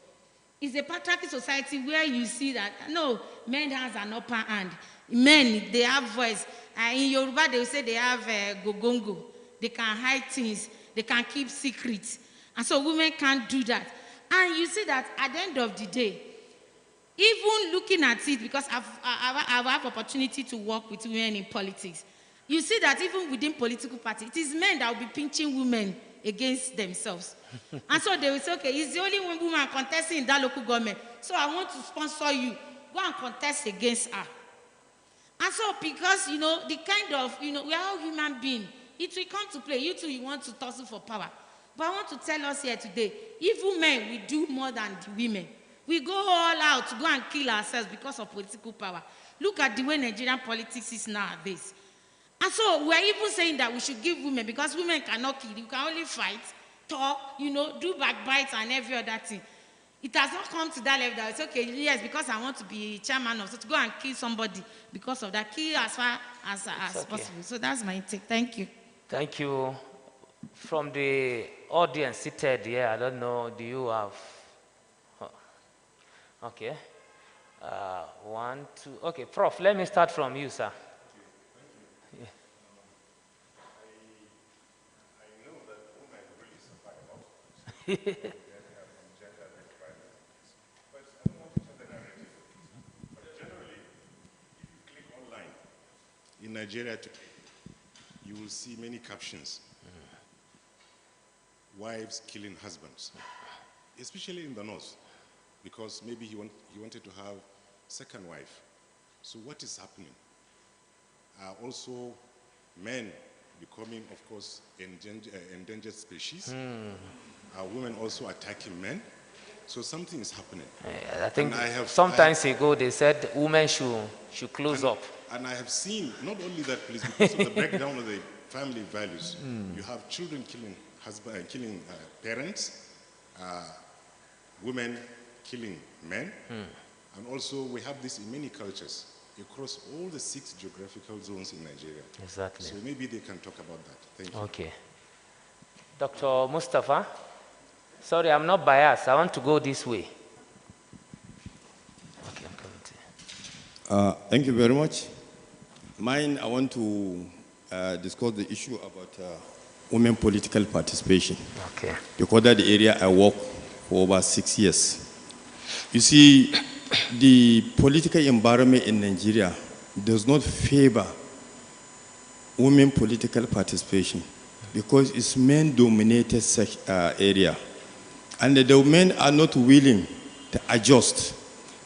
It's a patriarchal society where you see that, no, men has an upper hand. Men, they have voice. In Yoruba, they will say they have gogongo. They can hide things. They can keep secrets. And so women can't do that. And you see that at the end of the day, even looking at it, because I have opportunity to work with women in politics, you see that even within political parties, it is men that will be pinching women against themselves. And so they will say, okay, it's the only woman contesting in that local government. So I want to sponsor you. Go and contest against her. And so because, the kind of, we are all human beings. It will come to play. You too, you want to tussle for power. But I want to tell us here today, evil men will do more than the women. We go all out to go and kill ourselves because of political power. Look at the way Nigerian politics is nowadays. And so we are even saying that we should give women, because women cannot kill. You can only fight, talk, do backbites and every other thing. It has not come to that level that it's okay, yes, because I want to be chairman of, so to go and kill somebody because of that. Kill as far as possible. So that's my take. Thank you. Thank you. From the audience seated here, I don't know, do you have? Okay. 1, 2. Okay, Prof, let me start from you, sir. Thank you. I know that women really suffer a lot. But I don't want to turn the narrative. But generally, if you click online, in Nigeria today, you will see many captions. Wives killing husbands, especially in the north, because maybe he wanted to have second wife. So what is happening? Also, men becoming, of course, endangered species. Women also attacking men. So something is happening. I think sometimes ago they said women should close up. And I have seen not only that, please, because of the breakdown of the family values. You have children killing killing parents, women killing men, and also we have this in many cultures across all the 6 geographical zones in Nigeria. Exactly. So maybe they can talk about that. Thank you. Okay. Dr. Mustafa, sorry, I'm not biased. I want to go this way. Okay, I'm coming to you. Thank you very much. Mine, I want to discuss the issue about women political participation. Okay. Because that's the area I work for over 6 years. You see, the political environment in Nigeria does not favor women political participation because it's men-dominated area. And the men are not willing to adjust.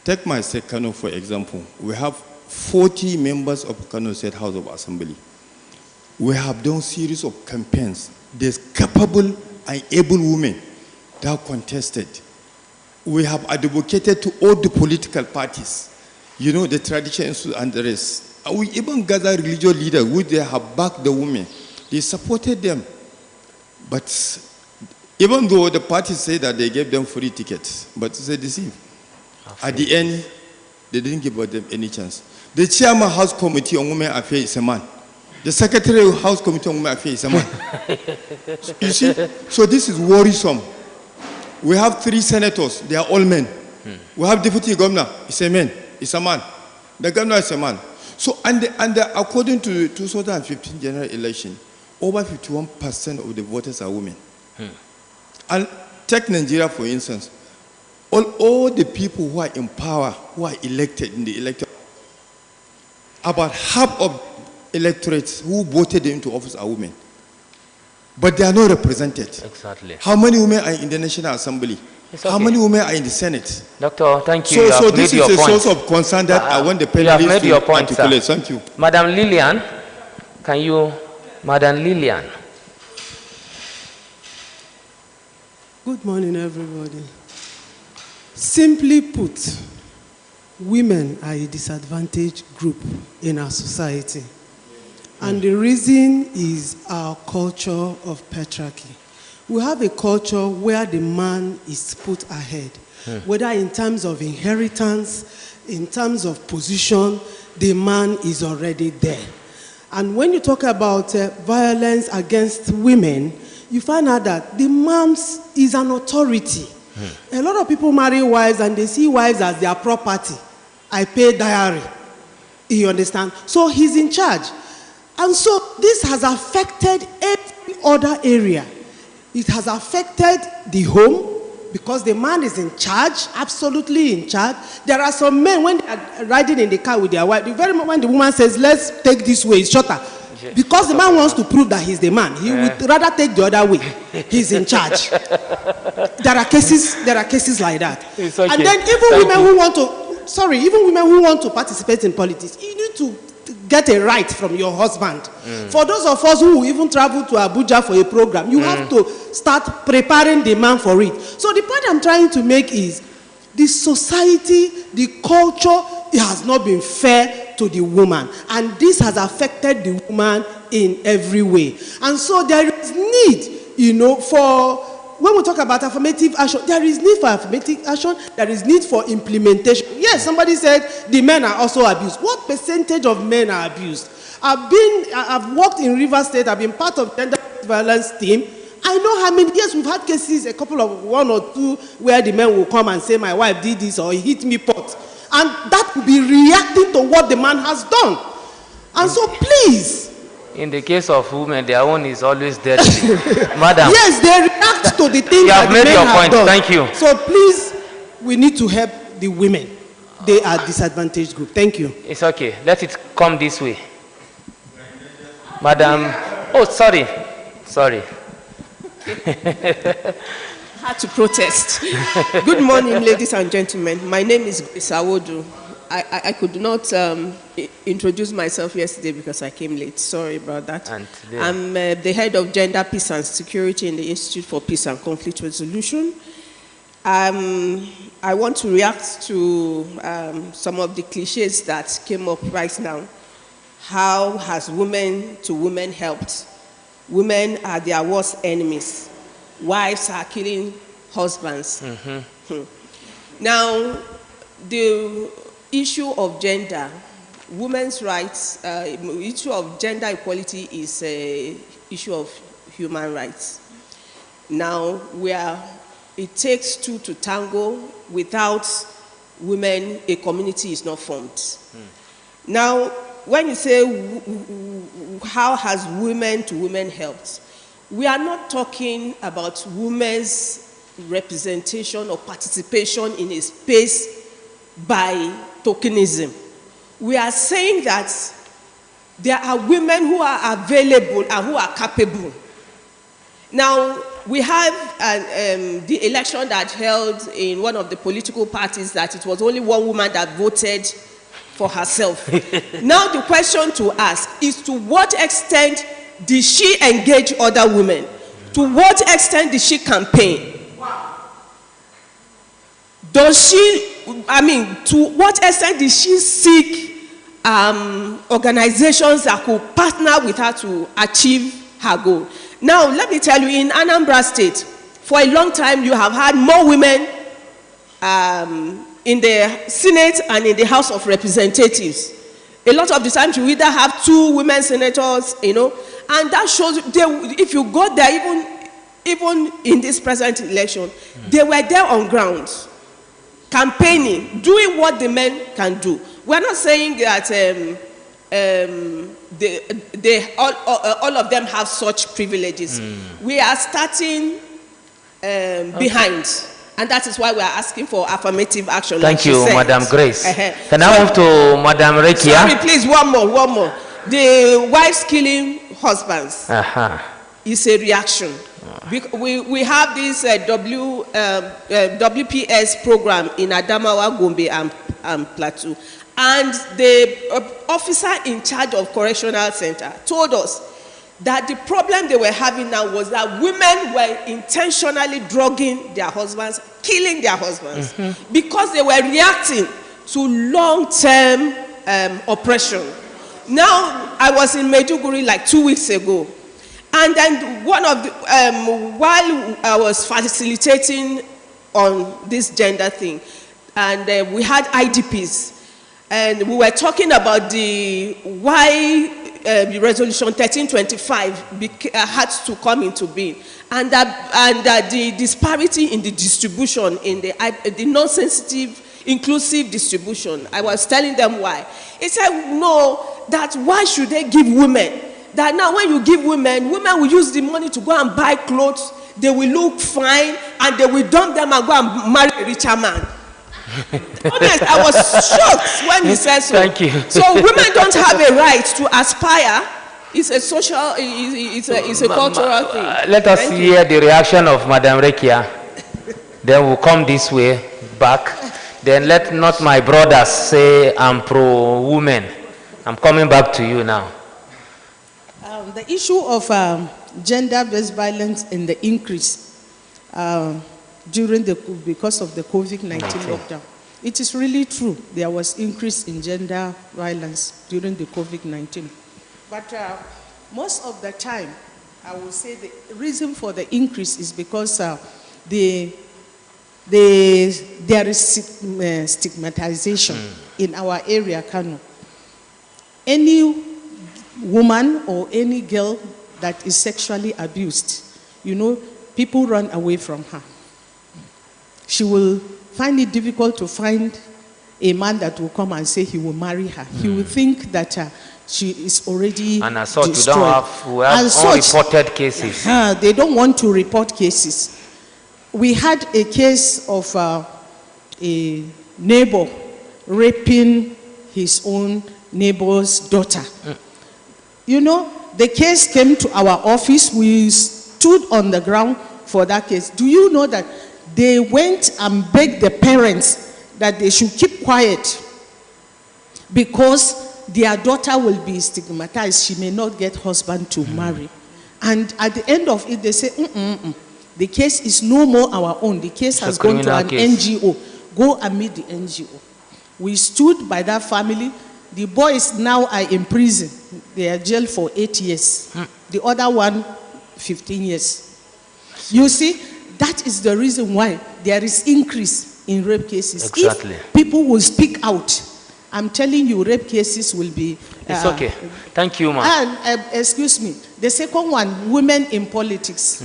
Take my state, Kano, for example. We have 40 members of Kano State House of Assembly. We have done series of campaigns. There's capable and able women that are contested. We have advocated to all the political parties, the traditions and the rest. We even gather religious leaders who they have backed the women. They supported them. But even though the parties say that they gave them free tickets, but it's a deceive. At the end, they didn't give them any chance. The chairman House Committee on Women Affairs is a man. The Secretary of House Committee on Women Affairs is a man. You see? So this is worrisome. We have 3 senators. They are all men. We have Deputy Governor. It's a man. It's a man. The Governor is a man. So, and according to the 2015 general election, over 51% of the voters are women. And take Nigeria, for instance. All the people who are in power, who are elected in the electoral, about half of electorates who voted into office are women. But they are not represented. Exactly. How many women are in the National Assembly? Okay. How many women are in the Senate? Doctor, thank you. So this is a source of concern that I want the panelists to articulate. Thank you. Madam Lillian, can you, Madam Lillian? Good morning, everybody. Simply put, women are a disadvantaged group in our society. And the reason is our culture of patriarchy. We have a culture where the man is put ahead, whether in terms of inheritance, in terms of position, the man is already there. And when you talk about violence against women, you find out that the man is an authority. A lot of people marry wives and they see wives as their property. I pay diary. You understand? So he's in charge. And so this has affected every other area. It has affected the home because the man is in charge, absolutely in charge. There are some men, when they are riding in the car with their wife, the very moment the woman says, let's take this way, it's shorter, Because the man wants to prove that he's the man. He would rather take the other way. He's in charge. There are cases like that. It's okay. And then even women who want to participate in politics, you need to get a right from your husband. For those of us who even travel to Abuja for a program, you have to start preparing the man for it. So the point I'm trying to make is the society, the culture, it has not been fair to the woman. And this has affected the woman in every way. And so there is need, for, when we talk about affirmative action, there is need for affirmative action, there is need for implementation. Yes, somebody said the men are also abused. What percentage of men are abused? I've worked in Rivers State, I've been part of gender violence team. I know how many, yes, we've had cases, one or two, where the men will come and say, my wife did this, or he hit me pot. And that will be reacting to what the man has done. And so please. In the case of women, their own is always deadly. Madam. Yes, they react to the things that the men have done. Thank you. So please, we need to help the women. They are disadvantaged group. Thank you. It's okay. Let it come this way. Madam. Oh, sorry. Had to protest. Good morning, ladies and gentlemen. My name is Grace Awodu. I could not introduce myself yesterday because I came late. Sorry about that. I'm the head of Gender, Peace and Security in the Institute for Peace and Conflict Resolution. I want to react to some of the cliches that came up right now. How has women to women helped? Women are their worst enemies. Wives are killing husbands. Now, the issue of gender, women's rights, issue of gender equality is an issue of human rights. Now, it takes two to tango. Without women, a community is not formed. Now, when you say, how has women to women helped? We are not talking about women's representation or participation in a space by tokenism. We are saying that there are women who are available and who are capable. Now, we have the election that held in one of the political parties that it was only one woman that voted for herself. Now the question to ask is, to what extent did she engage other women? To what extent did she campaign? To what extent did she seek organizations that could partner with her to achieve her goal? Now, let me tell you, in Anambra State, for a long time, you have had more women in the Senate and in the House of Representatives. A lot of the times, you either have two women senators, and that shows, if you go there, even in this present election, they were there on ground, campaigning, doing what the men can do. We're not saying that all of them have such privileges. We are starting behind, and that is why we are asking for affirmative action. Thank you, Madam Grace. Can I move to Madam Rekia? Sorry, please, one more. The wives killing husbands is a reaction. We have this WPS program in Adamawa, Gombe, and Plateau. And the officer in charge of Correctional Center told us that the problem they were having now was that women were intentionally drugging their husbands, killing their husbands, because they were reacting to long-term oppression. Now, I was in Maiduguri like 2 weeks ago, and then while I was facilitating on this gender thing, and we had IDPs, and we were talking about why Resolution 1325 had to come into being, and the disparity in the distribution, in the non-sensitive, inclusive distribution. I was telling them why. He said, no, that why should they give women? That now when you give women will use the money to go and buy clothes, they will look fine, and they will dump them and go and marry a richer man. Honest, I was shocked when he said so. Thank you. So women don't have a right to aspire It's a social, it's a cultural thing. Let us hear the reaction of Madam Rekia. Then we'll come this way, back. Then let not my brothers say I'm pro-women. I'm coming back to you now. The issue of gender-based violence and the increase because of the COVID-19 lockdown. It is really true. There was increase in gender violence during the COVID-19. But most of the time, I will say the reason for the increase is because there is stigmatization in our area, Kano. Any woman or any girl that is sexually abused, people run away from her. She will find it difficult to find a man that will come and say he will marry her. He will think that she is already and as such, destroyed. we have unreported cases. They don't want to report cases. We had a case of a neighbor raping his own neighbor's daughter. The case came to our office. We stood on the ground for that case. Do you know that they went and begged the parents that they should keep quiet because their daughter will be stigmatized. She may not get husband to marry. And at the end of it, they say, the case is no more our own. The case has gone to an NGO. Go and meet the NGO. We stood by that family. The boys now are in prison. They are jailed for 8 years. The other one, 15 years. You see, that is the reason why there is increase in rape cases. Exactly. If people will speak out, I'm telling you, rape cases will be... it's okay. Thank you, ma'am. And, excuse me, the second one, women in politics.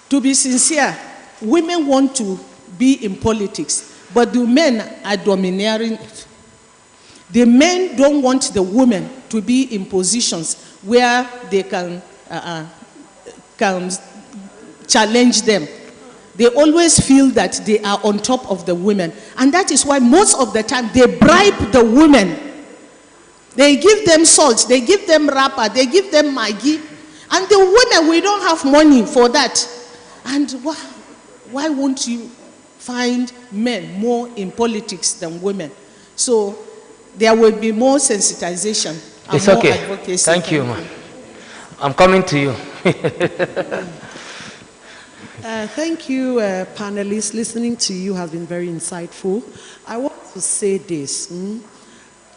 To be sincere, women want to be in politics, but the men are domineering. The men don't want the women to be in positions where they can challenge them. They always feel that they are on top of the women. And that is why most of the time they bribe the women. They give them salt, they give them wrapper, they give them Maggi. And the women, we don't have money for that. And why won't you find men more in politics than women? So there will be more sensitization. It's okay. Thank you, ma'am. I'm coming to you. Thank you, panelists. Listening to you has been very insightful. I want to say this.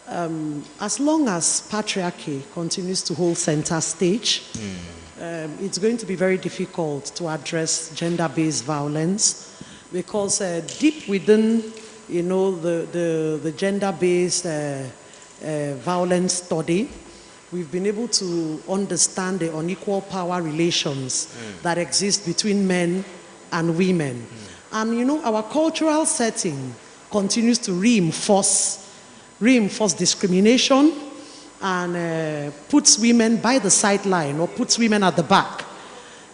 As long as patriarchy continues to hold center stage, it's going to be very difficult to address gender-based violence because deep within, the gender-based violence study, we've been able to understand the unequal power relations that exist between men and women. And our cultural setting continues to reinforce discrimination and puts women by the sideline or puts women at the back.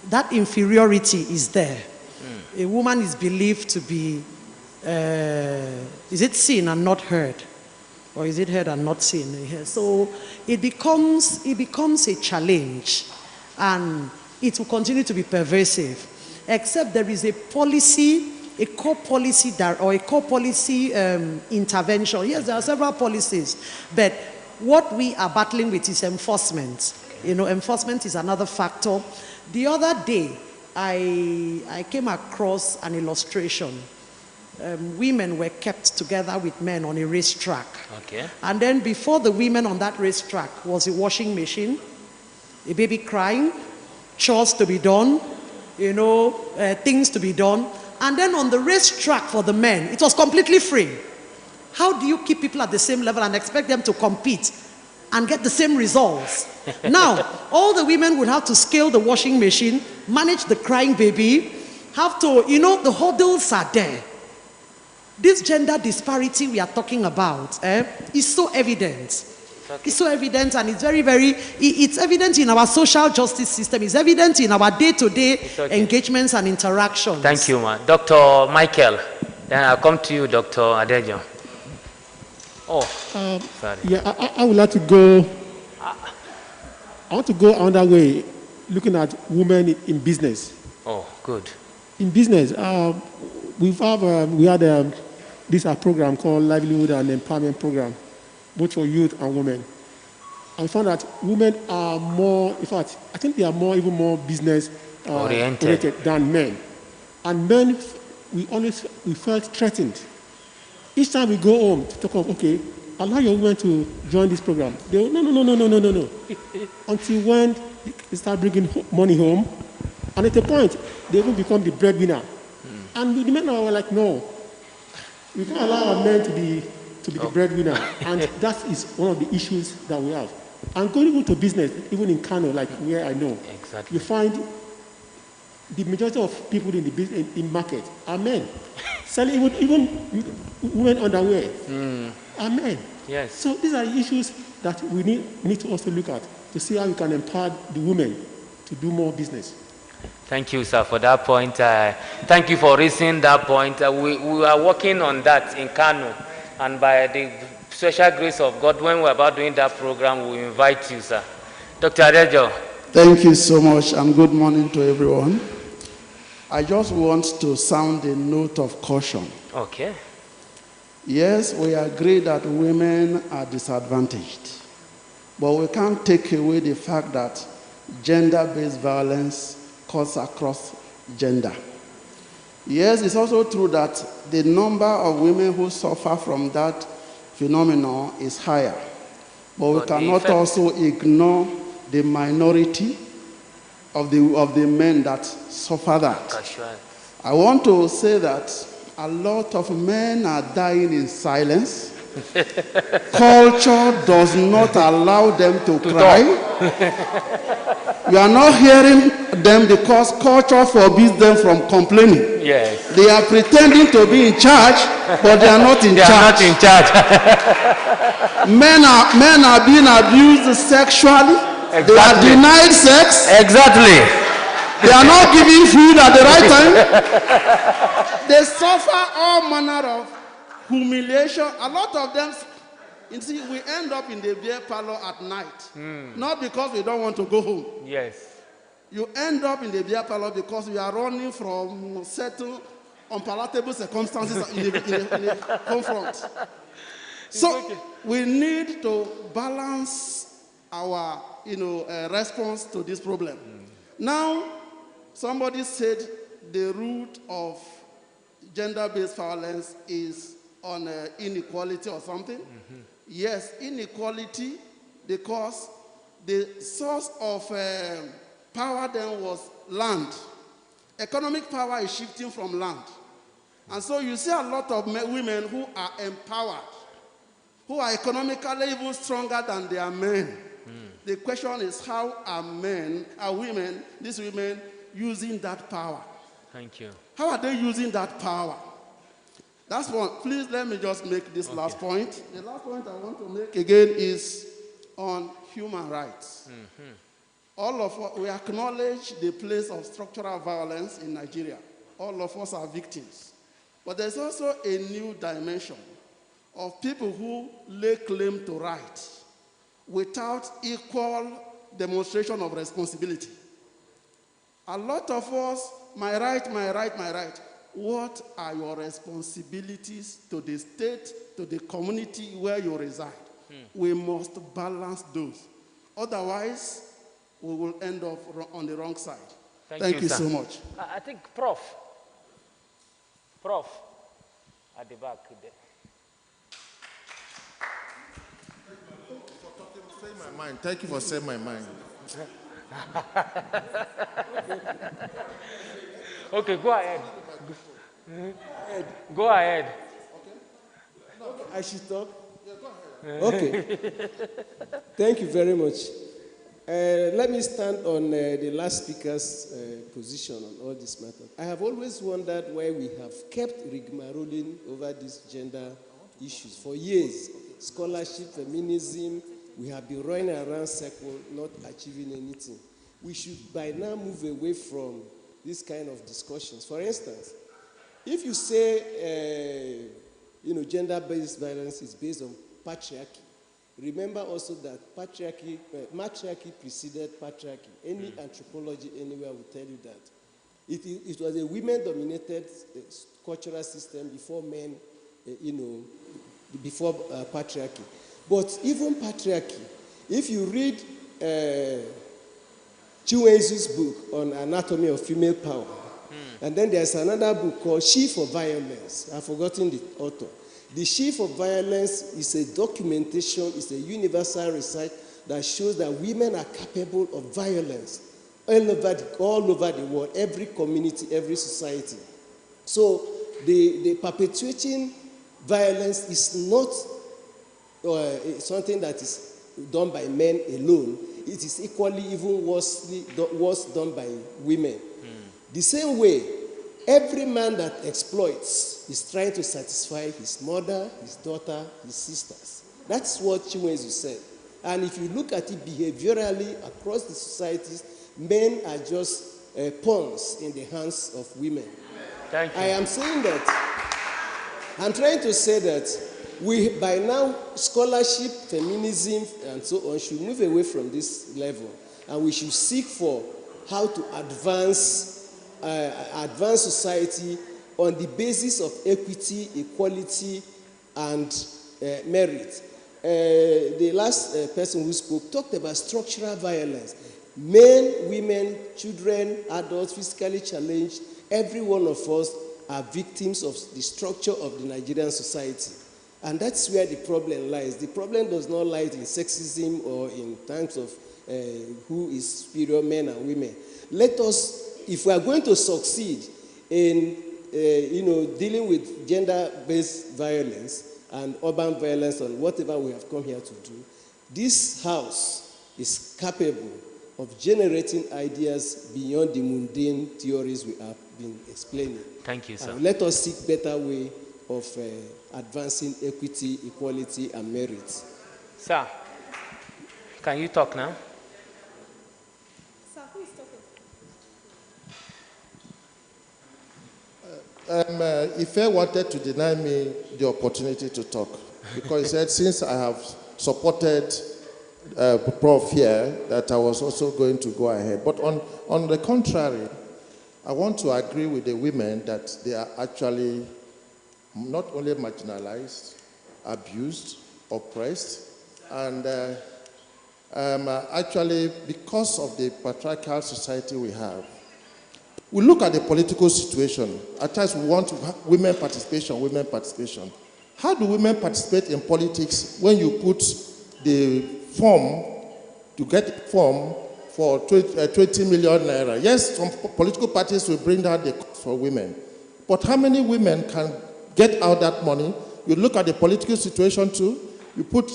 That inferiority is there. A woman is believed to be, is it seen and not heard? Or is it heard and not seen? So it becomes a challenge, and it will continue to be pervasive, except there is a policy, a core policy intervention. Yes, there are several policies, but what we are battling with is enforcement. Enforcement is another factor. The other day, I came across an illustration. Women were kept together with men on a racetrack. Okay. And then before the women on that racetrack was a washing machine, a baby crying, chores to be done, things to be done. And then on the racetrack for the men, it was completely free. How do you keep people at the same level and expect them to compete and get the same results? Now, all the women would have to scale the washing machine, manage the crying baby, have to, the hurdles are there. This gender disparity we are talking about is so evident. Okay. It's so evident, and it's it's evident in our social justice system. It's evident in our day-to-day engagements and interactions. Thank you, ma. Dr. Michael, then I'll come to you, Dr. Adejo. Oh, sorry. Yeah, I would like to go I want to go another way, looking at women in business. Oh, good. In business, we had this program called Livelihood and Empowerment Program, both for youth and women. I found that women are more, in fact, I think they are even more business oriented than men. And men, we felt threatened. Each time we go home to talk of, okay, allow your women to join this program. They go, no. Until when they start bringing money home, and at a point, they will become the breadwinner. And the men were like, no, we can't allow our men to be the breadwinner. And that is one of the issues that we have. And going into business, even in Kano, like where I know, you find the majority of people in the business in market are men. Selling even women underwear are men. Yes. So these are issues that we need to also look at to see how we can empower the women to do more business. Thank you, sir, for that point. Thank you for raising that point. We are working on that in Kano, and by the special grace of God, when we're about doing that program, we invite you, sir. Dr. Adejo. Thank you so much, and good morning to everyone. I just want to sound a note of caution. Okay. Yes, we agree that women are disadvantaged, but we can't take away the fact that gender-based violence cuts across gender. Yes, it's also true that the number of women who suffer from that phenomenon is higher, but we cannot also ignore the minority of the men that suffer that. I want to say that a lot of men are dying in silence. Culture does not allow them to cry. We are not hearing them because culture forbids them from complaining. Yes. They are pretending to be in charge, but they are not in charge. They are not in charge. Men are being abused sexually. Exactly. They are denied sex. Exactly. They are not giving food at the right time. They suffer all manner of humiliation. A lot of them, you see, we end up in the beer parlor at night. Not because we don't want to go home. Yes. You end up in the beer parlor because we are running from certain unpalatable circumstances in the home front. So we need to balance our response to this problem. Now, somebody said the root of gender-based violence is on inequality or something. Yes, inequality, because the source of power then was land. Economic power is shifting from land. And so you see a lot of women who are empowered, who are economically even stronger than their men. The question is, how are these women using that power? Thank you. How are they using that power? That's one. Please let me just make this last point. The last point I want to make again is on human rights. All of us, we acknowledge the place of structural violence in Nigeria. All of us are victims. But there's also a new dimension of people who lay claim to rights without equal demonstration of responsibility. A lot of us, my right, my right, my right. What are your responsibilities to the state, to the community where you reside? We must balance those. Otherwise, we will end up on the wrong side. Thank you so much. I think Prof, at the back there. Thank you for saying my mind. Okay, go ahead. Go ahead. Okay. I should talk? Yeah, go ahead. Okay. Thank you very much. Let me stand on the last speaker's position on all this matter. I have always wondered why we have kept rigmaroling over these gender issues for years. Scholarship, feminism, we have been running around circle, not achieving anything. We should by now move away from this kind of discussions. For instance, if you say, gender-based violence is based on patriarchy, Remember also that matriarchy preceded patriarchy. Any anthropology anywhere will tell you that. It was a women-dominated cultural system before men, before patriarchy. But even patriarchy, if you read Chiwenzu's book on anatomy of female power, and then there's another book called She for Violence. I've forgotten the author. The She for Violence is a documentation, it's a universal research that shows that women are capable of violence all over the world, every community, every society. So the perpetuating violence is not something that is done by men alone. It is equally, even worse done by women. The same way, every man that exploits is trying to satisfy his mother, his daughter, his sisters. That's what Chiwenzu said. And if you look at it behaviorally across the societies, men are just pawns in the hands of women. Thank you. I am saying that, I'm trying to say that by now, scholarship, feminism, and so on should move away from this level. And we should seek for how to advance society on the basis of equity, equality, and merit. The last person who spoke talked about structural violence. Men, women, children, adults, physically challenged, every one of us are victims of the structure of the Nigerian society. And that's where the problem lies. The problem does not lie in sexism or in terms of who is superior, men and women. Let us, if we are going to succeed in dealing with gender-based violence and urban violence and whatever we have come here to do, this house is capable of generating ideas beyond the mundane theories we have been explaining. Thank you, sir. And let us seek better way of advancing equity, equality, and merit. Sir, can you talk now? Sir, who is talking? Ife wanted to deny me the opportunity to talk because he said since I have supported Prof here that I was also going to go ahead. But on the contrary, I want to agree with the women that they are actually not only marginalized, abused, oppressed, and actually because of the patriarchal society we have. We look at the political situation. At times we want women participation, women participation. How do women participate in politics when you put the form, to get form for 20 million naira? Yes, some political parties will bring down the cost for women. But how many women can get out that money? You look at the political situation too. You put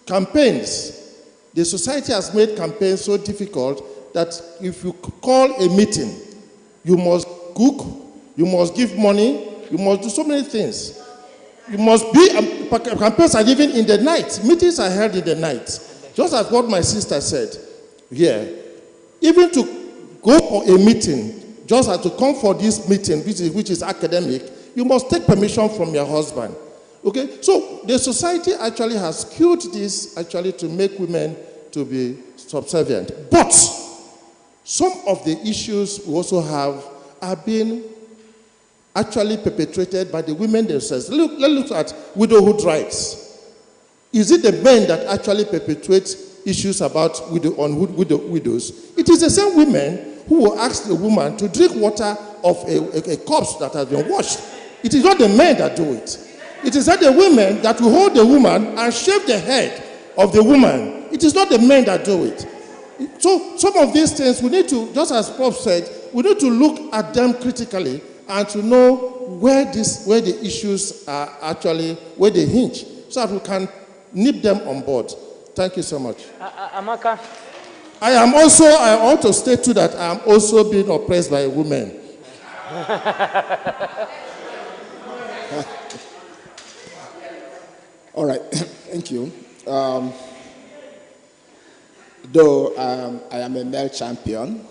campaigns. The society has made campaigns so difficult that if you call a meeting, you must cook, you must give money, you must do so many things. You must be, campaigns are even in the night. Meetings are held in the night. Just as what my sister said here. Even to go for a meeting, just as to come for this meeting, which is academic, you must take permission from your husband. Okay? So the society actually has skewed this actually to make women to be subservient. But some of the issues we also have are being actually perpetrated by the women themselves. Let's look at widowhood rights. Is it the men that actually perpetrate issues about widows? It is the same women who will ask the woman to drink water of a corpse that has been washed. It is not the men that do it. It is not the women that will hold the woman and shave the head of the woman. It is not the men that do it. So some of these things we need to, just as Prof said, we need to look at them critically and to know where the issues are actually, where they hinge, so that we can nip them on board. Thank you so much. Amaka. I want to state too that I am also being oppressed by women. All right, thank you. Though I am a male champion,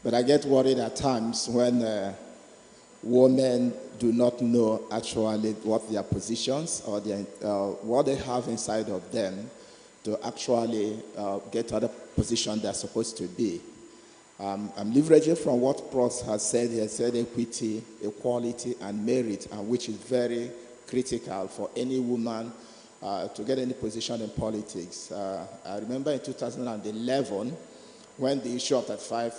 but I get worried at times when women do not know actually what their positions or what they have inside of them to actually get to the position they're supposed to be. I'm leveraging from what Prof has said. He has said equity, equality, and merit, and which is very critical for any woman to get any position in politics. I remember in 2011 when the issue of that 5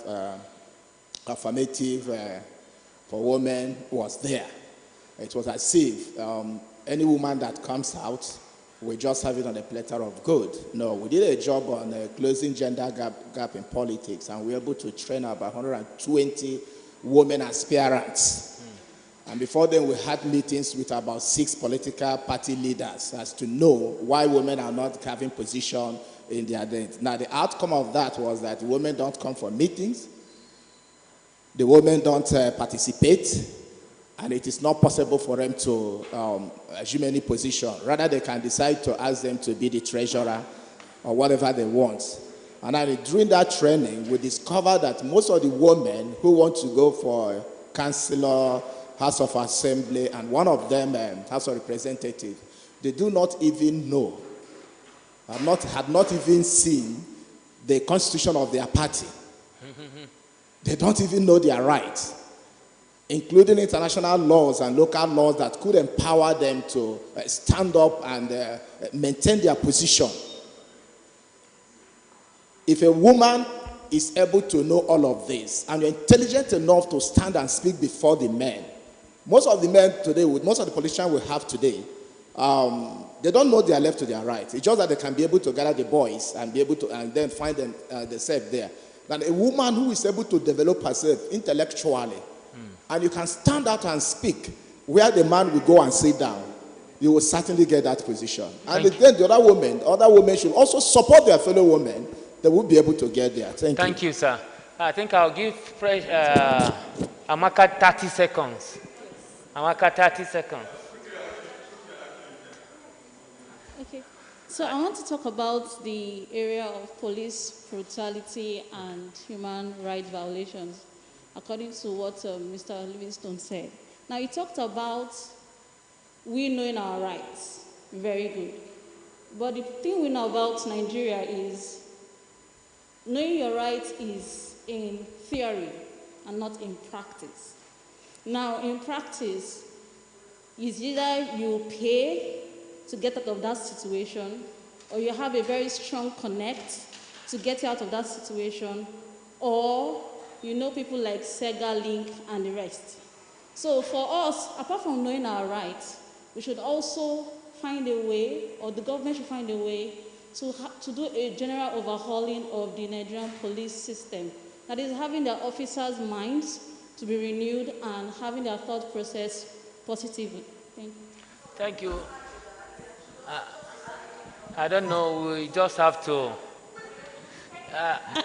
affirmative for women was there. It was as if any woman that comes out, we just have it on a platter of gold. No, we did a job on closing gender gap in politics, and we were able to train about 120 women aspirants. And before then, we had meetings with about 6 political party leaders as to know why women are not having position in their identity. Now, the outcome of that was that women don't come for meetings, the women don't participate, and it is not possible for them to assume any position. Rather, they can decide to ask them to be the treasurer or whatever they want. And during that training, we discovered that most of the women who want to go for councillor, House of Assembly, and one of them, House of Representatives, they do not even know, had not even seen the constitution of their party. They don't even know their rights, including international laws and local laws that could empower them to stand up and maintain their position. If a woman is able to know all of this and you're intelligent enough to stand and speak before the men, most of the men today, most of the politicians we have today, they don't know their left to their right. It's just that they can be able to gather the boys and be able to, and then find themselves there. But a woman who is able to develop herself intellectually, and you can stand out and speak where the man will go and sit down, you will certainly get that position. And then the other women should also support their fellow women. They will be able to get there. Thank you, sir. I think I'll give Amaka 30 seconds. Amaka, 30 seconds. Okay. So I want to talk about the area of police brutality and human rights violations, according to what Mr. Livingstone said. Now, he talked about we knowing our rights. Very good. But the thing we know about Nigeria is knowing your rights is in theory and not in practice. Now, in practice, it's either you pay to get out of that situation, or you have a very strong connect to get you out of that situation, or you know people like Sega, Link, and the rest. So for us, apart from knowing our rights, we should also find a way, or the government should find a way, to do a general overhauling of the Nigerian police system. That is, having their officers' minds to be renewed and having their thought process positively. Thank you. Thank you. I don't know, we just have to.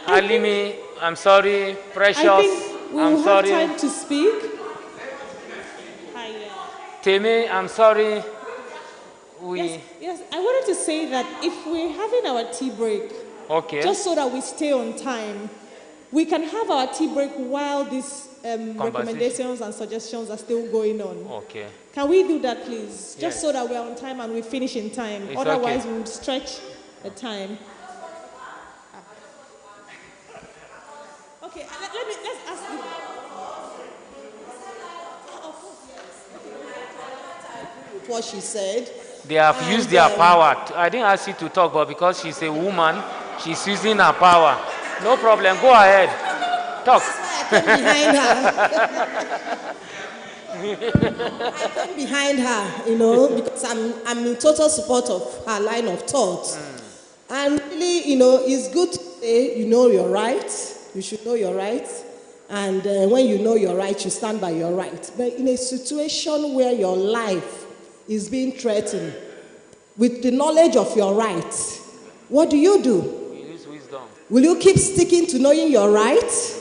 Alimi, I'm sorry. Precious, I think we will have time to speak. Teme, I'm sorry. Yes, I wanted to say that if we're having our tea break, okay, just so that we stay on time, we can have our tea break while these recommendations and suggestions are still going on. Okay. Can we do that, please? Just Yes. so that we're on time and we finish in time. It's Otherwise, okay. we would stretch the time. Okay, let's ask you. What she said. They have used their power. I didn't ask you to talk, but because she's a woman, she's using her power. No problem. Go ahead. Talk. I came behind her. I came behind her, you know, because I'm in total support of her line of thought. And really, you know, it's good to say you know your rights. You should know your rights. And when you know your rights, you stand by your rights. But in a situation where your life is being threatened, with the knowledge of your rights, what do? We use wisdom. Will you keep sticking to knowing your rights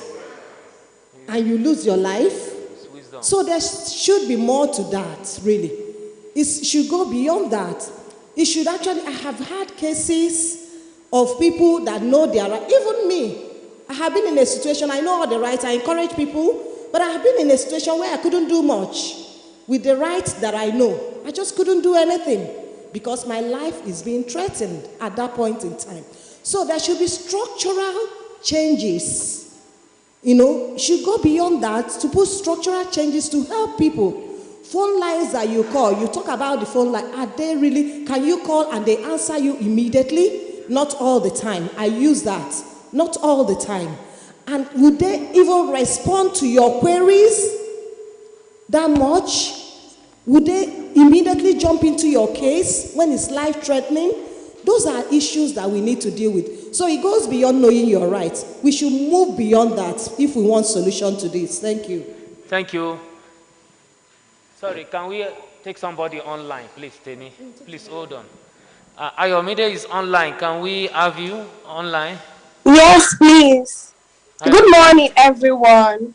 and you lose your life? Wisdom. So there should be more to that, really. It should go beyond that. It should actually, I have had cases of people that know their rights. Even me, I have been in a situation, I know all the rights. I encourage people But I have been in a situation where I couldn't do much. With the rights that I know, I just couldn't do anything because my life is being threatened at that point in time. So there should be structural changes. You know, should go beyond that to put structural changes to help people. Phone lines that you call, you talk about the phone line, are they really, can you call and they answer you immediately? Not all the time. I use that. Not all the time. And would they even respond to your queries that much? Would they immediately jump into your case when it's life-threatening? Those are issues that we need to deal with. So it goes beyond knowing your rights. We should move beyond that if we want solution to this. Thank you. Thank you. Sorry, can we take somebody online, please, Temi? Please hold on. Ayomide is online. Can we have you online? Yes, please. Good morning, everyone.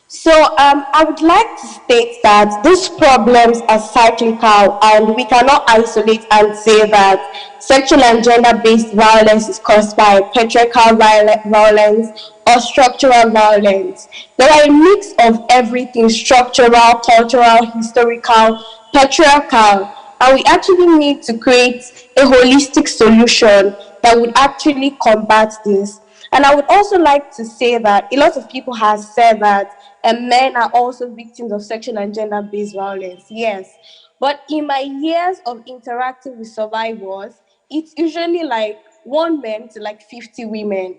So I would like to state that these problems are cyclical and we cannot isolate and say that sexual and gender-based violence is caused by patriarchal violence or structural violence. There are a mix of everything: structural, cultural, historical, patriarchal, and we actually need to create a holistic solution that would actually combat this. And I would also like to say that a lot of people have said that men are also victims of sexual and gender-based violence. Yes. But in my years of interacting with survivors, it's usually like 1 man to like 50 women.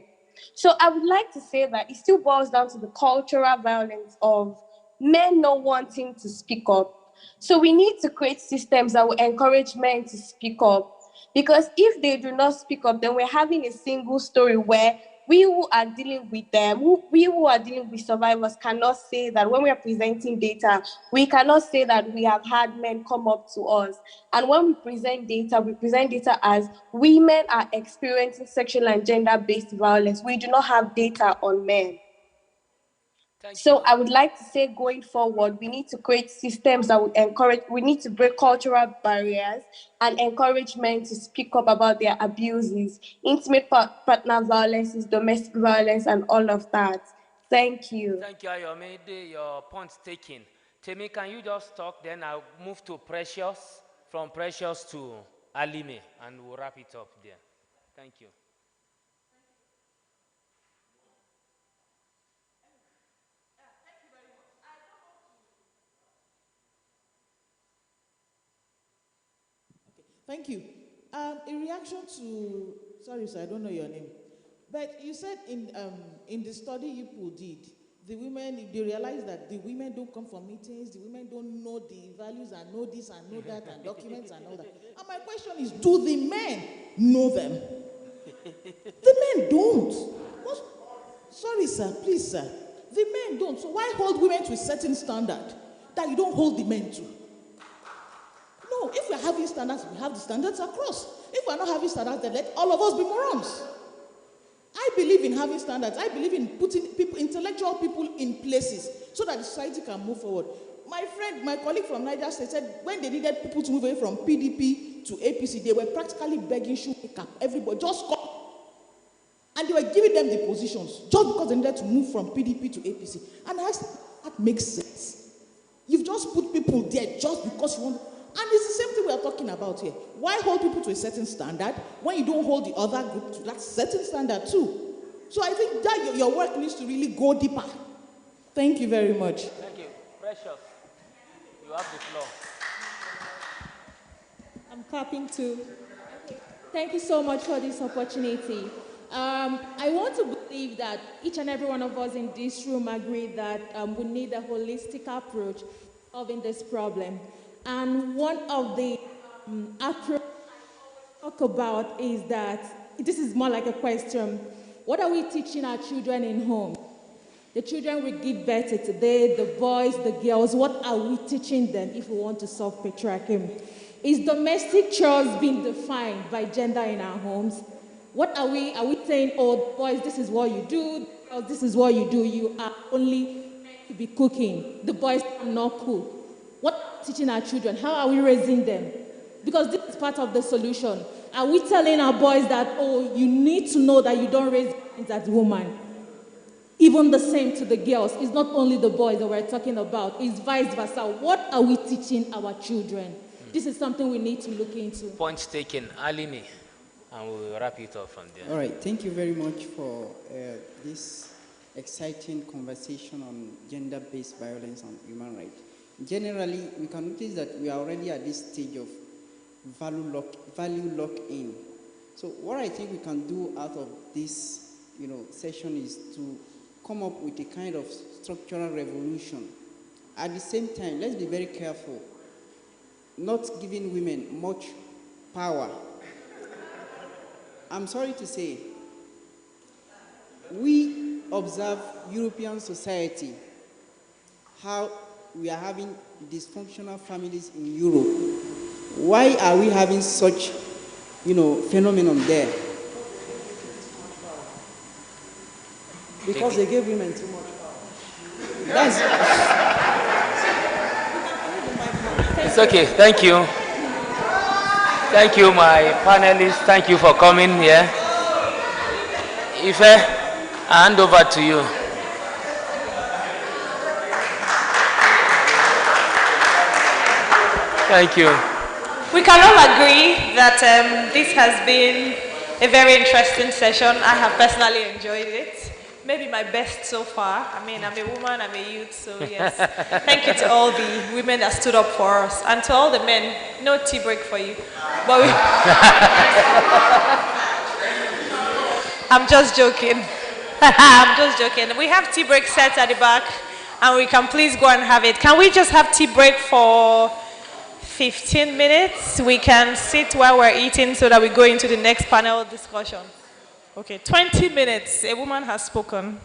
So I would like to say that it still boils down to the cultural violence of men not wanting to speak up. So we need to create systems that will encourage men to speak up. Because if they do not speak up, then we're having a single story where we who are dealing with them, we who are dealing with survivors cannot say that when we are presenting data, we cannot say that we have had men come up to us. And when we present data as women are experiencing sexual and gender-based violence. We do not have data on men. So I would like to say, going forward, we need to create systems that would encourage, we need to break cultural barriers and encourage men to speak up about their abuses, intimate partner violences, domestic violence, and all of that. Thank you. Thank you, Ayomide. Your point's taken. Temi, can you just talk? Then I'll move to Precious, from Precious to Alime, and we'll wrap it up there. Thank you. Thank you. In reaction to, sorry, sir, I don't know your name, but you said in the study you people did, the women, they realized that the women don't come for meetings, the women don't know the values and know this and know that and documents and all that. And my question is, do the men know them? The men don't. What? Sorry, sir, please, sir. The men don't. So why hold women to a certain standard that you don't hold the men to? No, if we're having standards, we have the standards across. If we're not having standards, then let all of us be morons. I believe in having standards. I believe in putting people, intellectual people in places so that the society can move forward. My friend, my colleague from Niger State said when they needed people to move away from PDP to APC, they were practically begging shoemaker, everybody, just come. And they were giving them the positions just because they needed to move from PDP to APC. And I said, that makes sense. You've just put people there just because you want. And it's the same thing we are talking about here. Why hold people to a certain standard when you don't hold the other group to that certain standard too? So I think that your work needs to really go deeper. Thank you very much. Thank you. Precious, you have the floor. I'm clapping too. Thank you so much for this opportunity. I want to believe that each and every one of us in this room agree that we need a holistic approach solving this problem. And one of the approaches I talk about is that, this is more like a question, what are we teaching our children in home? The children we give birth to today, the boys, the girls, what are we teaching them if we want to solve patriarchy? Is domestic chores being defined by gender in our homes? What are we saying, oh, boys, this is what you do, girls, this is what you do, you are only to be cooking, the boys are not cook. What are we teaching our children? How are we raising them? Because this is part of the solution. Are we telling our boys that, oh, you need to know that you don't raise kids as a woman? Even the same to the girls. It's not only the boys that we're talking about, it's vice versa. What are we teaching our children? This is something we need to look into. Point taken. Alimi, and we'll wrap it up from there. All right, thank you very much for this exciting conversation on gender-based violence and human rights. Generally, we can notice that we are already at this stage of value lock-in. So what I think we can do out of this, session is to come up with a kind of structural revolution. At the same time, let's be very careful, not giving women much power. I'm sorry to say, we observe European society, how we are having dysfunctional families in Europe. Why are we having such, phenomenon there? Because they gave women too much power. That's It's okay. Thank you. Thank you, my panelists. Thank you for coming here. Ife, I hand over to you. Thank you. We can all agree that this has been a very interesting session. I have personally enjoyed it. Maybe my best so far. I mean, I'm a woman, I'm a youth, so yes. Thank you to all the women that stood up for us. And to all the men, no tea break for you. But I'm just joking. I'm just joking. We have tea break set at the back, and we can please go and have it. Can we just have tea break for 15 minutes? We can sit while we're eating so that we go into the next panel discussion. Okay, 20 minutes. A woman has spoken.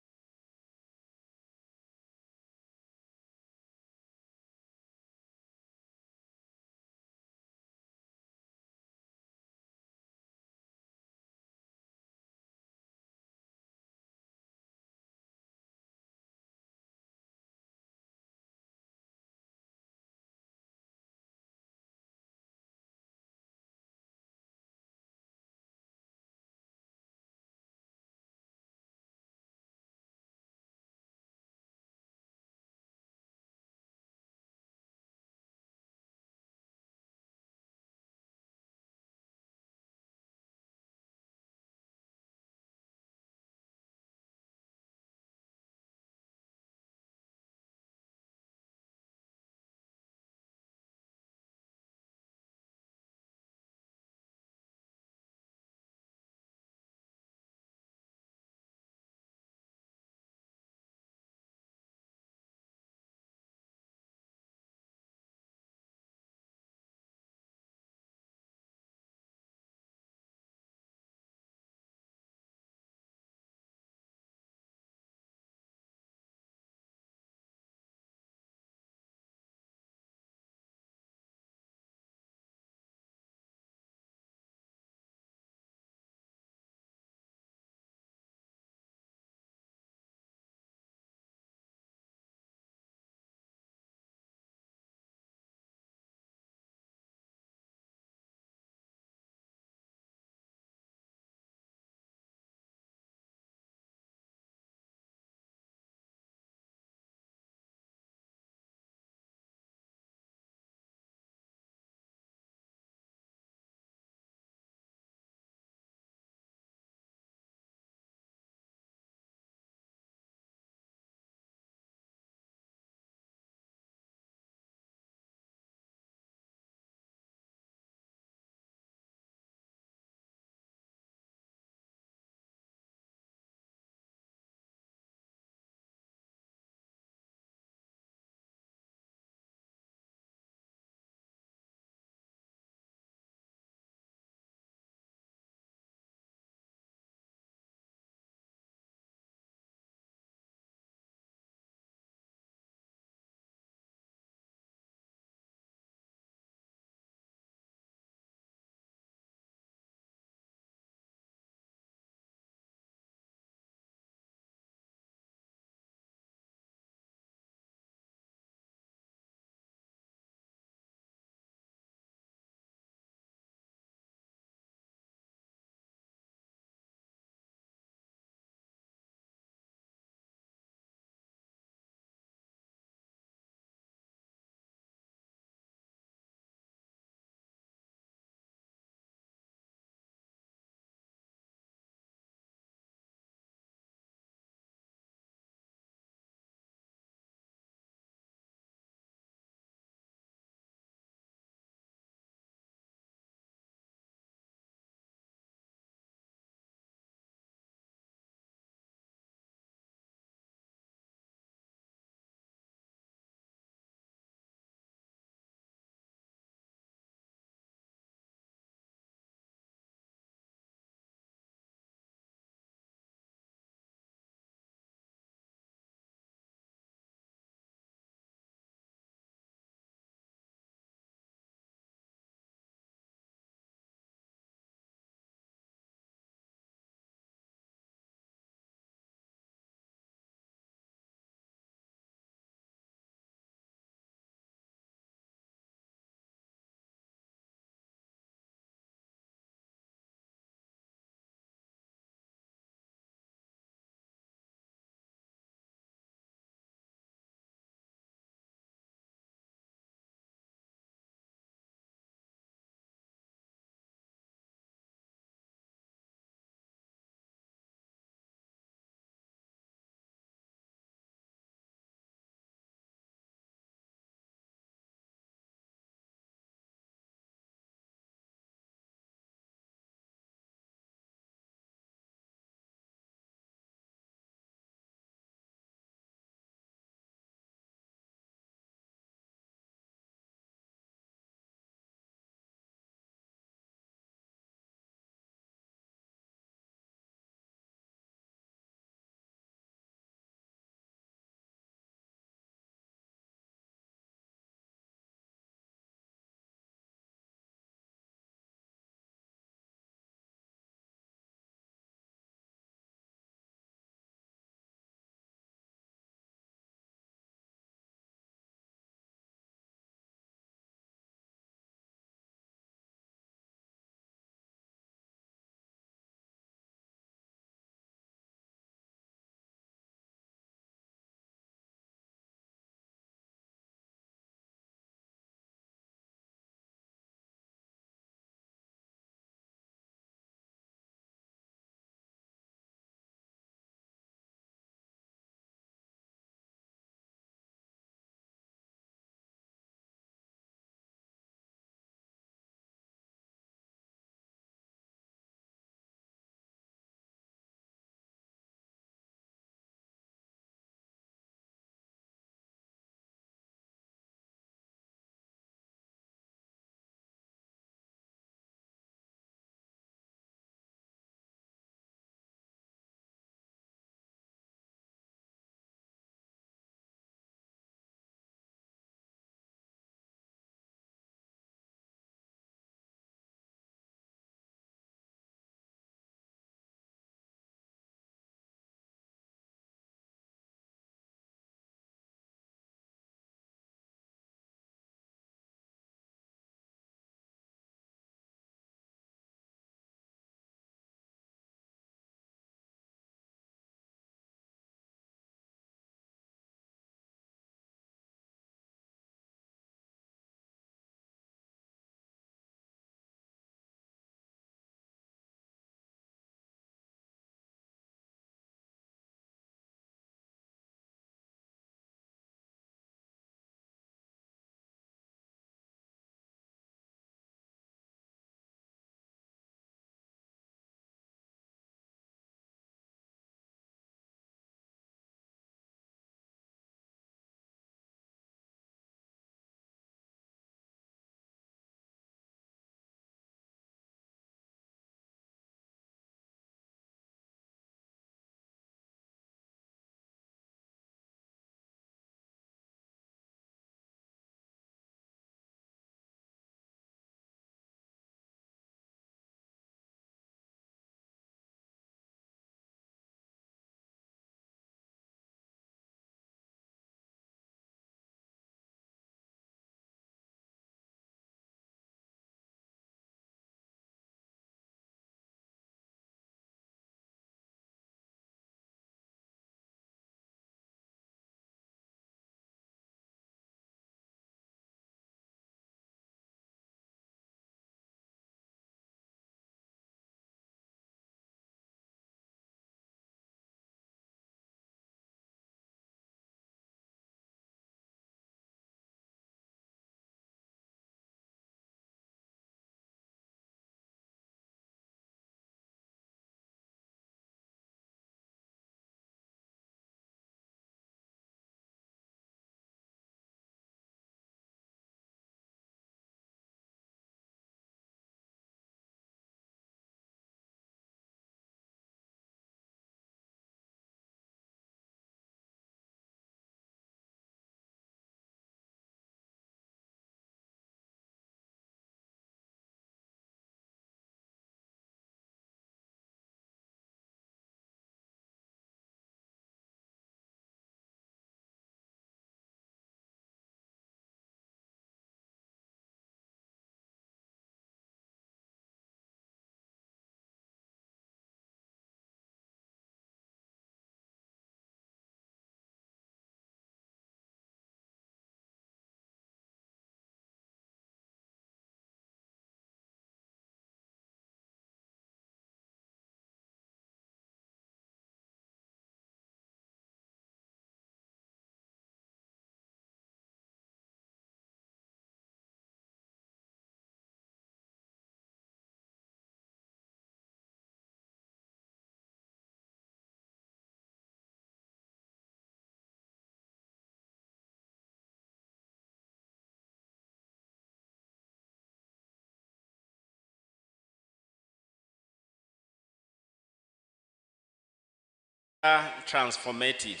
transformative.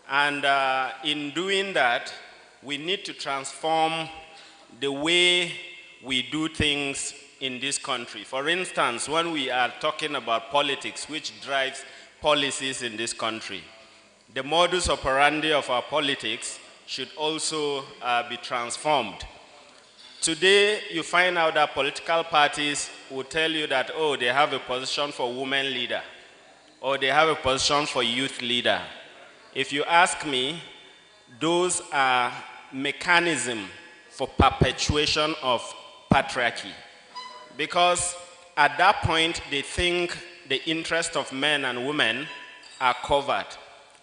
And in doing that, we need to transform the way we do things in this country. For instance, when we are talking about politics, which drives policies in this country, the modus operandi of our politics should also be transformed. Today, you find out that political parties will tell you that, oh, they have a position for women leader, or they have a position for youth leader. If you ask me, those are mechanisms for perpetuation of patriarchy. Because at that point, they think the interests of men and women are covered.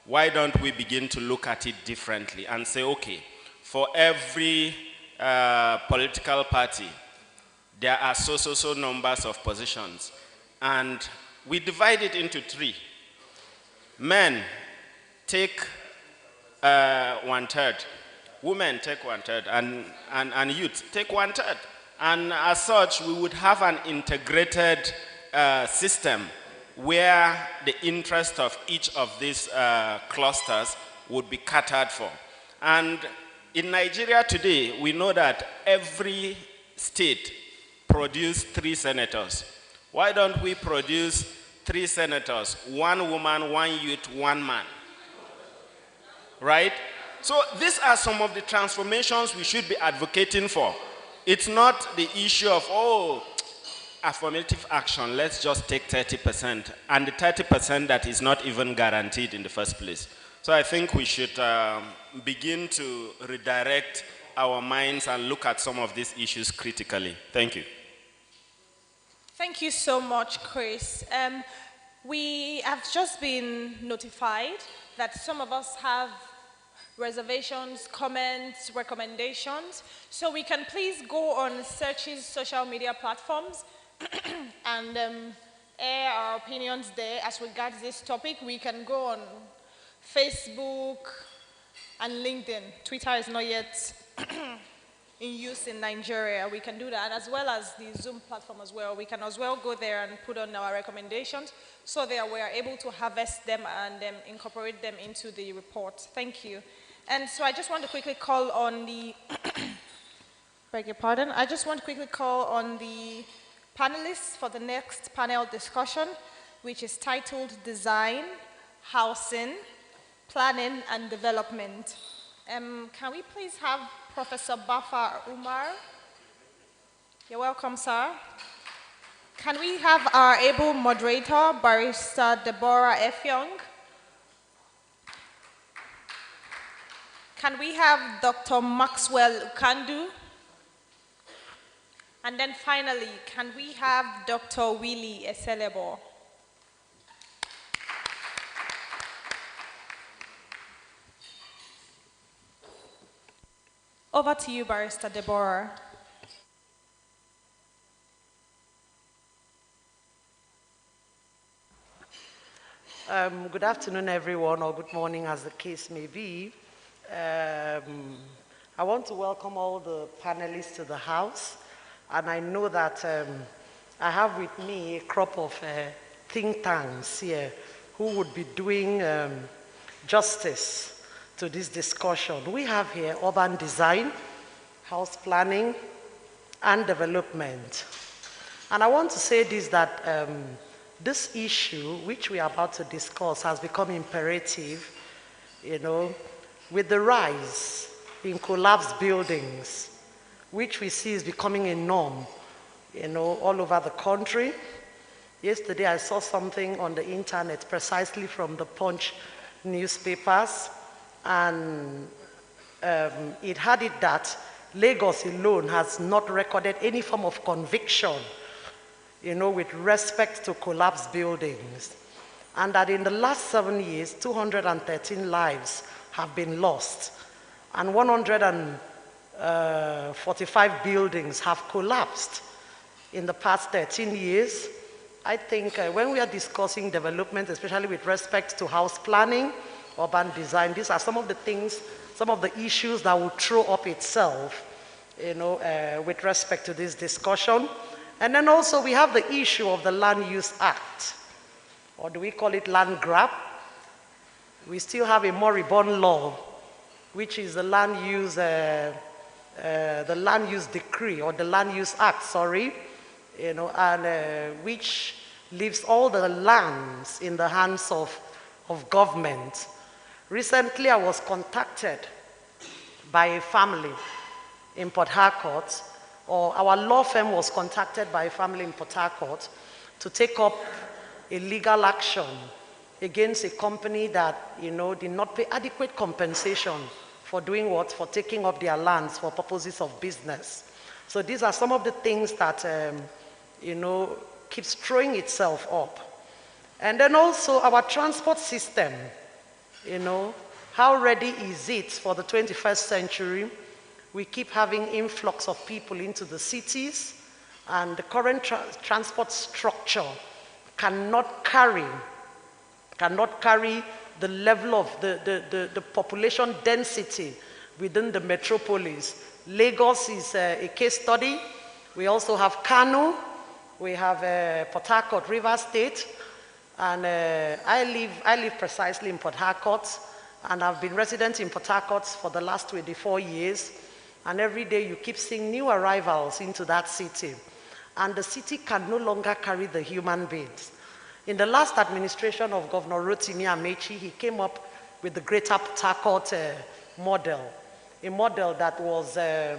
Why don't we begin to look at it differently and say, okay, for every political party, there are so numbers of positions. And we divide it into 3. Men take 1/3. Women take 1/3, and youth take 1/3. And as such, we would have an integrated system where the interest of each of these clusters would be catered for. And in Nigeria today, we know that every state produces 3 senators. Why don't we produce 3 senators, 1 woman, 1 youth, 1 man? Right? So these are some of the transformations we should be advocating for. It's not the issue of, oh, affirmative action, let's just take 30%, and the 30% that is not even guaranteed in the first place. So I think we should begin to redirect our minds and look at some of these issues critically. Thank you. Thank you so much, Chris. We have just been notified that some of us have reservations, comments, recommendations. So we can please go on Search's social media platforms and air our opinions there as regards this topic. We can go on Facebook and LinkedIn. Twitter is not yet in use in Nigeria. We can do that, as well as the Zoom platform as well. We can as well go there and put on our recommendations so that we are able to harvest them and incorporate them into the report. Thank you. And so I just want to quickly call on the, beg your pardon, I just want to quickly call on the panelists for the next panel discussion, which is titled Design, Housing, Planning and Development. Can we please have Professor Bafa Umar? You're welcome, sir. Can we have our able moderator, Barrister Deborah F. Young? Can we have Dr. Maxwell Ukandu? And then finally, can we have Dr. Willie Eselebo? Over to you, Barrister Deborah. Good afternoon, everyone, or good morning, as the case may be. I want to welcome all the panelists to the House, and I know that I have with me a crop of think tanks here who would be doing justice to this discussion. We have here urban design, house planning, and development. And I want to say this, that this issue, which we are about to discuss, has become imperative, you know, with the rise in collapsed buildings, which we see is becoming a norm, you know, all over the country. Yesterday I saw something on the internet precisely from the Punch newspapers, and it had it that Lagos alone has not recorded any form of conviction, you know, with respect to collapsed buildings. And that in the last 7 years, 213 lives have been lost, and 145 buildings have collapsed in the past 13 years. I think when we are discussing development, especially with respect to house planning, urban design, these are some of the things, some of the issues that will throw up itself, you know, with respect to this discussion. And then also we have the issue of the Land Use Act or do we call it land grab? We still have a moribund law, which is the land use decree, or the land use act, sorry, and which leaves all the lands in the hands of government. Recently, I was contacted by a family in Port Harcourt, or our law firm was contacted by a family in Port Harcourt to take up a legal action against a company that, did not pay adequate compensation for doing what? For taking up their lands for purposes of business. So these are some of the things that, keeps throwing itself up. And then also our transport system, how ready is it for the 21st century? We keep having influx of people into the cities, and the current transport structure cannot carry the level of the population density within the metropolis. Lagos is a case study. We also have Kano, we have Port Harcourt, River State, and I live precisely in Port Harcourt, and I've been resident in Port Harcourt for the last 24 years, and every day you keep seeing new arrivals into that city, and the city can no longer carry the human beings. In the last administration of Governor Rotimi Amechi, he came up with the Greater Port Harcourt model, a model that was, I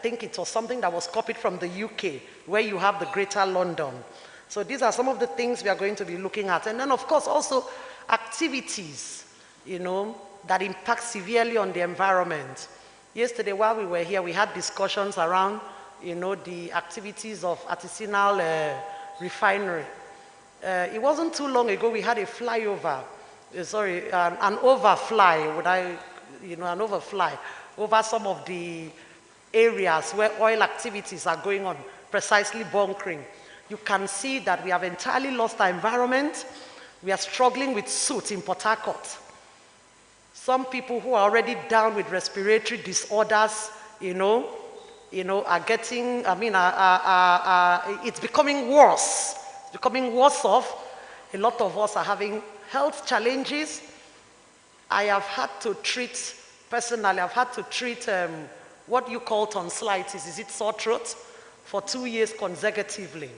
think it was something that was copied from the UK, where you have the Greater London. So these are some of the things we are going to be looking at. And then, of course, also activities, that impact severely on the environment. Yesterday, while we were here, we had discussions around, the activities of artisanal refinery. It wasn't too long ago we had a flyover, an overfly, an overfly over some of the areas where oil activities are going on, precisely bunkering. You can see that we have entirely lost our environment. We are struggling with soot in Port Harcourt. Some people who are already down with respiratory disorders, are getting, it's becoming worse. It's becoming worse off. A lot of us are having health challenges. I have had to treat, personally, what you call tonsillitis, is it sore throat, for 2 years consecutively.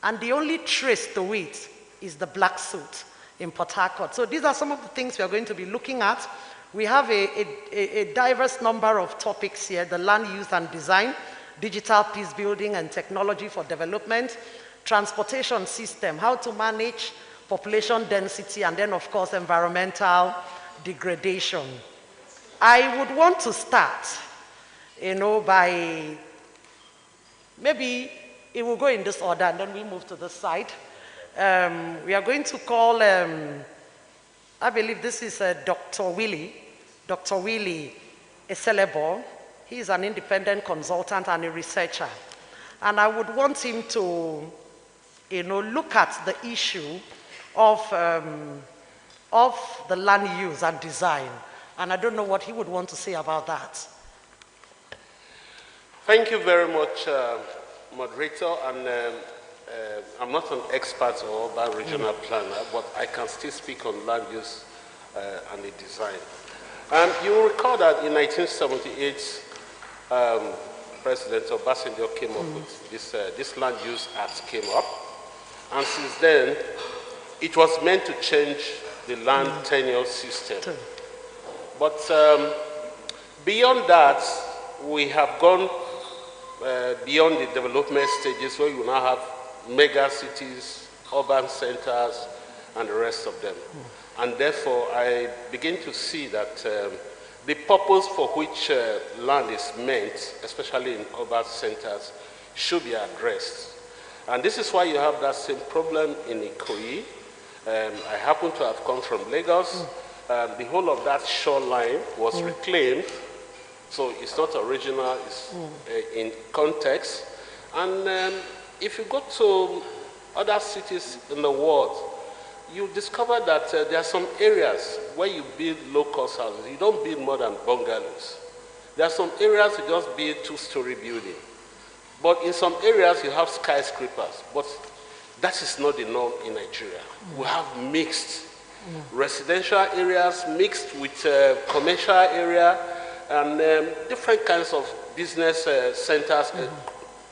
And the only trace to it is the black soot in Port Harcourt. So these are some of the things we are going to be looking at. We have a diverse number of topics here: the land use and design, digital peace building and technology for development, transportation system, how to manage population density, and then, of course, environmental degradation. I would want to start, by, maybe it will go in this order, and then we move to the side. We are going to call, I believe this is Dr. Willie Eselebo. He is an independent consultant and a researcher. And I would want him to, look at the issue of the land use and design. And I don't know what he would want to say about that. Thank you very much, moderator. And I'm not an expert or urban regional planner, but I can still speak on land use and the design. You will recall that in 1978, President Obasanjo came up with this land use act came up. And since then, it was meant to change the land tenure system. But beyond that, we have gone beyond the development stages, where you now have mega cities, urban centers, and the rest of them. And therefore, I begin to see that the purpose for which land is meant, especially in urban centers, should be addressed. And this is why you have that same problem in Ikoyi. I happen to have come from Lagos. The whole of that shoreline was reclaimed. So it's not original, it's in context. And if you go to other cities in the world, you discover that there are some areas where you build low-cost houses. You don't build more than bungalows. There are some areas you just build two-story building. But in some areas, you have skyscrapers. But That is not the norm in Nigeria. We have mixed residential areas mixed with commercial area and different kinds of business centers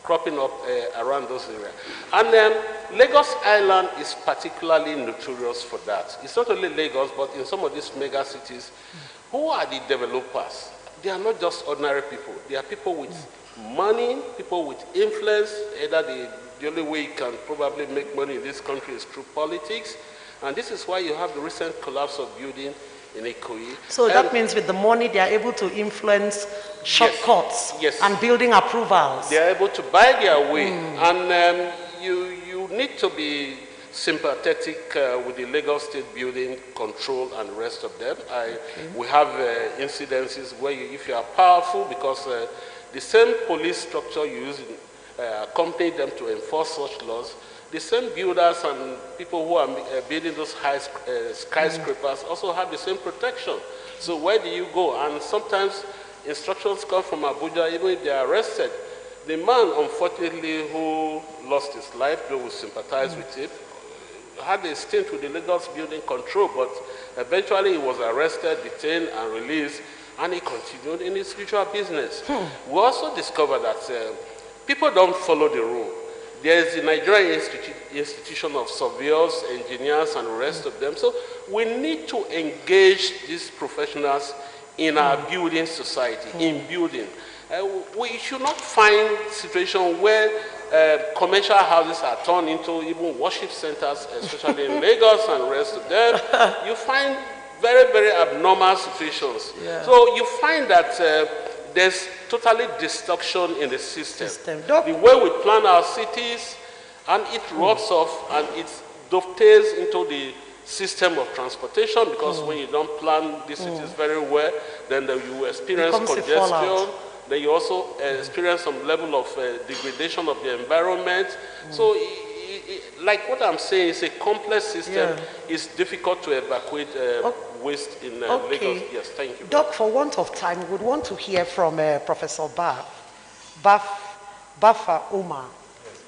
cropping up around those areas. And Lagos Island is particularly notorious for that. It's not only Lagos, but in some of these mega cities, who are the developers? They are not just ordinary people. They are people with money, people with influence. Either the only way you can probably make money in this country is through politics. And this is why you have the recent collapse of building in Ikoyi. So that means with the money, they are able to influence shortcuts and building approvals. They are able to buy their way. And you need to be sympathetic with the Lagos State Building Control and the rest of them. We have incidences where if you are powerful, because the same police structure you use accompany them to enforce such laws, the same builders and people who are building those high skyscrapers also have the same protection. So where do you go? And sometimes instructions come from Abuja, even if they are arrested. The man, unfortunately, who lost his life, though we sympathize with him, had a stint with the Lagos Building Control, but eventually he was arrested, detained, and released, and he continued in his usual business. We also discovered that people don't follow the rule. There is the Nigerian Institution of Surveyors, Engineers, and the rest of them. So we need to engage these professionals in our building society, in building. We should not find situations where commercial houses are turned into even worship centers, especially in Lagos and the rest of them. You find very, very abnormal situations. Yeah. So you find that there's totally destruction in the system. The way we plan our cities, and it rubs off and it dovetails into the system of transportation, because when you don't plan the cities very well, then you experience congestion. Then you also experience some level of degradation of the environment. So, like what I'm saying, it's a complex system. It's difficult to evacuate waste in Lagos. Yes, thank you. Doc, for want of time, we would want to hear from Professor Bafa Umar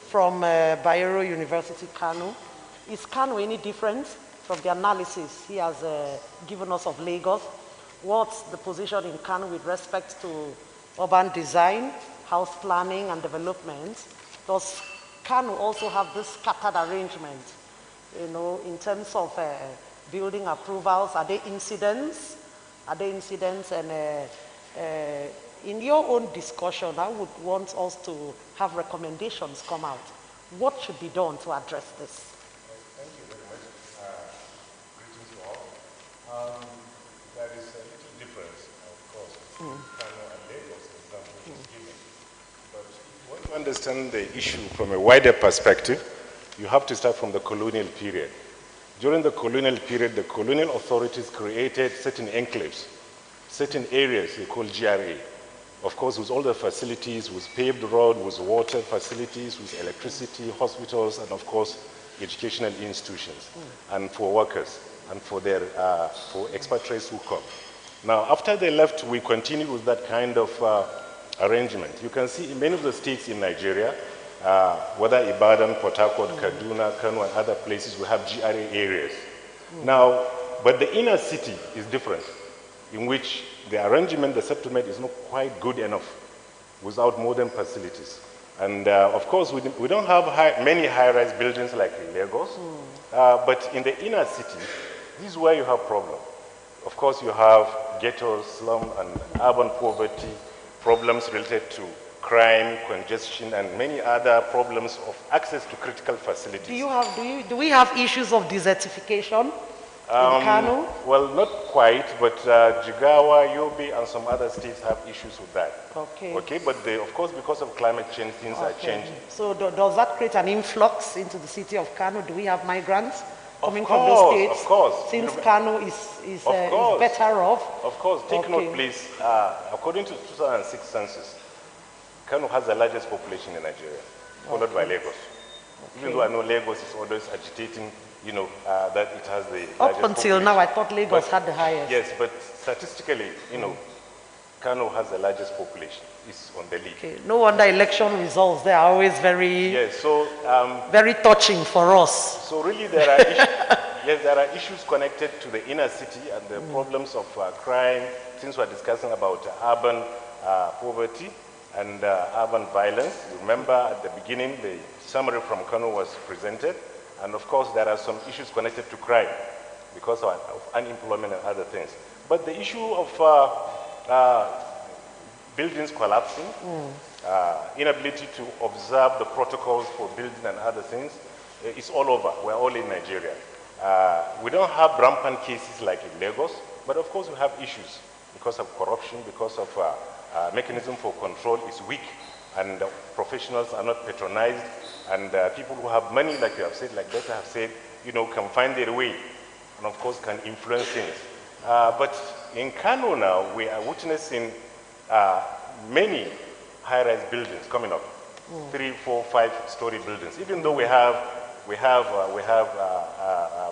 from Bayero University, Kano. Is Kano any different from the analysis he has given us of Lagos? What's the position in Kano with respect to urban design, house planning, and development? Does Kano also have this scattered arrangement, in terms of building approvals? Are there incidents? And in your own discussion, I would want us to have recommendations come out. What should be done to address this? Thank you very much. Greetings to all. There is a little difference, of course, between Kano and Lagos, example is given. But if you want to understand the issue from a wider perspective, you have to start from the colonial period. During the colonial period, the colonial authorities created certain enclaves, certain areas they call GRA. Of course, with all the facilities, with paved road, with water facilities, with electricity, hospitals, and of course, educational institutions, and for workers, and for their for expatriates who come. Now, after they left, we continued with that kind of arrangement. You can see in many of the states in Nigeria, whether Ibadan, Port Harcourt, Kaduna, Kano, and other places, we have GRA areas. Now, but the inner city is different, in which the arrangement, the settlement is not quite good enough without modern facilities. And of course, we don't have many high-rise buildings like in Lagos, but in the inner city, this is where you have problems. Of course, you have ghettos, slum, and urban poverty, problems related to crime, congestion, and many other problems of access to critical facilities. Do we have issues of desertification in Kano? Well, not quite, but Jigawa, Yobe, and some other states have issues with that. Okay, but of course, because of climate change, things are changing. So does that create an influx into the city of Kano? Do we have migrants coming from those states? Of course. Since Kano is better off? Of course. Take note, please. According to the 2006 census, Kano has the largest population in Nigeria, followed by Lagos. Even though I know Lagos is always agitating, that it has the largest Up until now, I thought Lagos had the highest. Yes, but statistically, Kano has the largest population. It's on the lead. Okay. No wonder election results, they are always very, very touching for us. So really there are issues, yes, there are issues connected to the inner city and the problems of crime, since we're discussing about urban poverty and urban violence. Remember at the beginning, the summary from Kano was presented. And of course, there are some issues connected to crime because of unemployment and other things. But the issue of buildings collapsing, inability to observe the protocols for building and other things, is all over. We're all in Nigeria. We don't have rampant cases like in Lagos, but of course we have issues because of corruption, because of mechanism for control is weak, and professionals are not patronized, and people who have money, like you have said, like Doctor have said, you know, can find their way, and of course can influence things. But in Kano now, we are witnessing many high-rise buildings coming up, 3, 4, 5-story buildings. Even though we have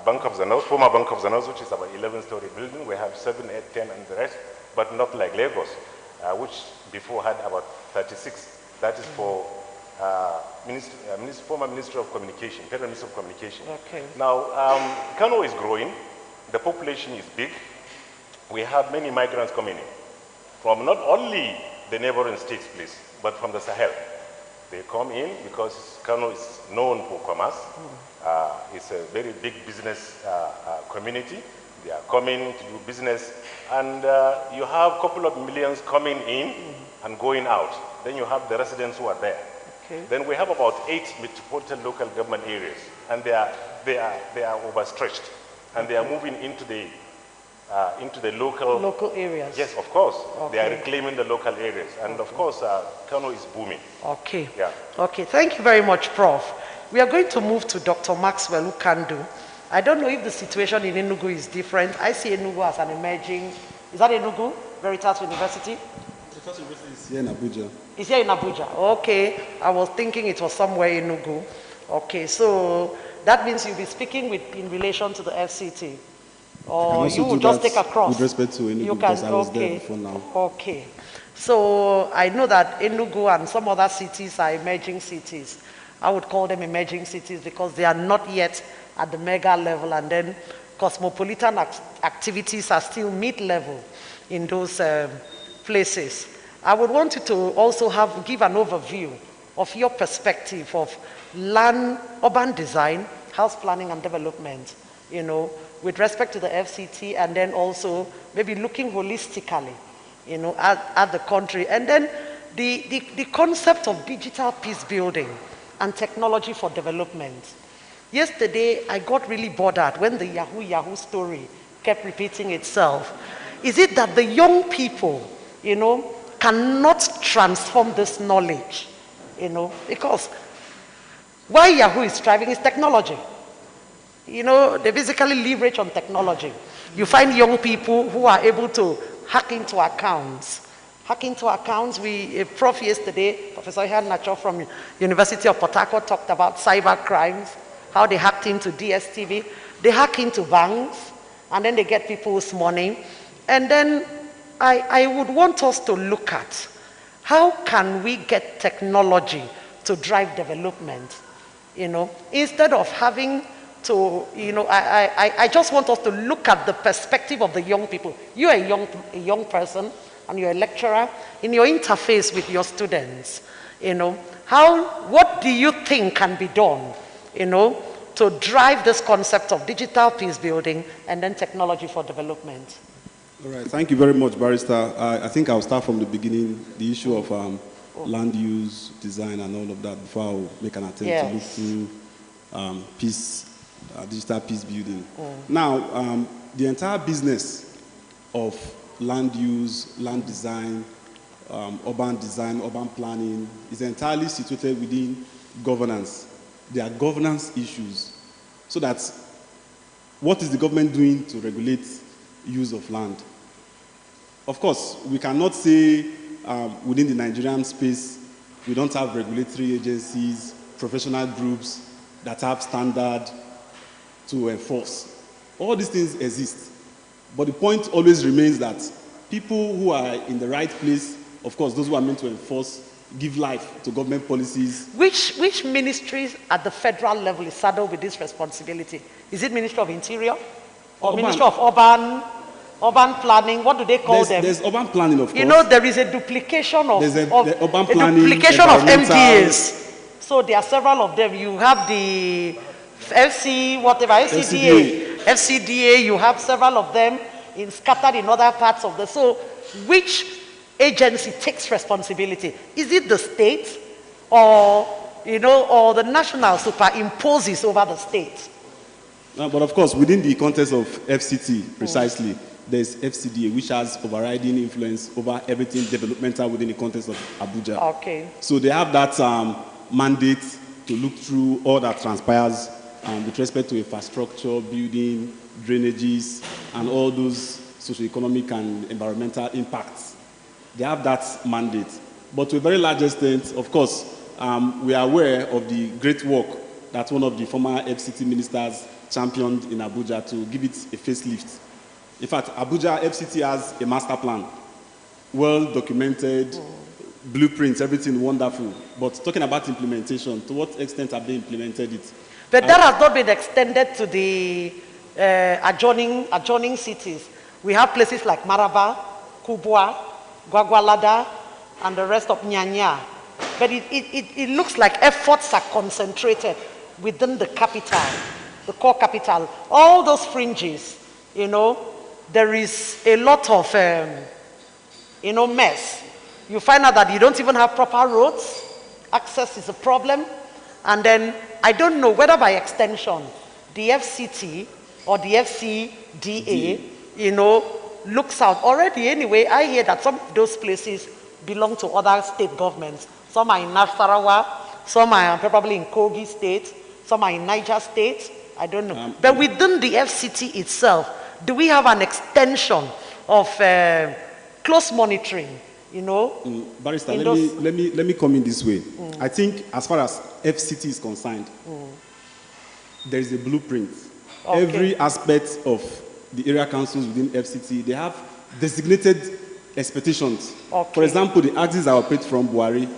Bank of the North, former Bank of the North, which is about 11-story building. We have 7, 8, 10, and the rest, but not like Lagos, which before had about 36. That is for former Minister of Communication, Federal Minister of Communication. Okay. Now, Kano is growing. The population is big. We have many migrants coming in from not only the neighboring states, please, but from the Sahel. They come in because Kano is known for commerce. It's a very big business community. They are coming to do business. And you have a couple of millions coming in and going out. Then you have the residents who are there. Okay. Then we have about 8 metropolitan local government areas. And they are overstretched. And they are moving into the local areas. Yes, of course. Okay. They are reclaiming the local areas. And of course, Kano is booming. Okay. Yeah. Okay, thank you very much, Prof. We are going to move to Dr. Maxwell Ukandu. I don't know if the situation in Enugu is different. I see Enugu as an emerging, is that Enugu? Veritas University? Veritas University is here in Abuja. It's here in Abuja. Okay, I was thinking it was somewhere in Enugu. Okay, so that means you'll be speaking in relation to the FCT. Or you will just take across. With respect to Enugu, because I was there before now. Okay. So I know that Enugu and some other cities are emerging cities. I would call them emerging cities because they are not yet at the mega level, and then cosmopolitan activities are still mid-level in those places. I would want you to also give an overview of your perspective of urban design, house planning and development, you know, with respect to the FCT, and then also maybe looking holistically, you know, at the country. And then the concept of digital peace building and technology for development. Yesterday, I got really bothered when the Yahoo story kept repeating itself. Is it that the young people, you know, cannot transform this knowledge, you know, because why Yahoo is thriving is technology. You know, they basically leverage on technology. You find young people who are able to hack into accounts. Hack into accounts. A prof yesterday, Professor Ihan Nacho from University of Port Harcourt, talked about cyber crimes, how they hacked into DSTV. They hack into banks, and then they get people's money. And then I would want us to look at how can we get technology to drive development, you know, instead of having to, you know, I just want us to look at the perspective of the young people. You're a young person, and you're a lecturer. In your interface with your students, you know, what do you think can be done, you know, to drive this concept of digital peace building and then technology for development? All right, thank you very much, Barrister. I think I'll start from the beginning, the issue of land use, design, and all of that before I'll make an attempt to look through digital peace building. Now, the entire business of land use, land design, urban planning is entirely situated within governance. There are governance issues. So that what is the government doing to regulate use of land? Of course, we cannot say within the Nigerian space we don't have regulatory agencies, professional groups that have standard to enforce. All these things exist. But the point always remains that people who are in the right place, of course, those who are meant to enforce, give life to government policies. Which ministries at the federal level is saddled with this responsibility? Is it Ministry of Interior? Or Ministry of Urban Planning? What do they call them? There's urban planning, of course. You know, there is a duplication of, the urban planning, duplication of MDAs. So there are several of them. You have the FCDA, you have several of them scattered in other parts of the, so which agency takes responsibility? Is it the state or, or the national superimposes over the state? No, but of course, within the context of FCT, precisely, there's FCDA, which has overriding influence over everything developmental within the context of Abuja. Okay. So they have that mandate to look through all that transpires with respect to infrastructure, building, drainages, and all those socioeconomic and environmental impacts. They have that mandate. But to a very large extent, of course, we are aware of the great work that one of the former FCT ministers championed in Abuja to give it a facelift. In fact, Abuja FCT has a master plan, well documented, blueprints, everything wonderful. But talking about implementation, to what extent have they implemented it? But that has not been extended to the adjoining cities. We have places like Maraba, Kubwa, Gwagwalada, and the rest of Nyanya. But it looks like efforts are concentrated within the capital, the core capital. All those fringes, there is a lot of, mess. You find out that you don't even have proper roads. Access is a problem. And then, I don't know whether by extension, the FCT or the FCDA, looks out. Already, anyway, I hear that some of those places belong to other state governments. Some are in Nasarawa, some are probably in Kogi State, some are in Niger State. I don't know. But within the FCT itself, do we have an extension of close monitoring? Barrister, let me come in this way. I think as far as FCT is concerned, there is a blueprint. Okay. Every aspect of the area councils within FCT, they have designated expectations. Okay. For example, the axis that operate from Buhari,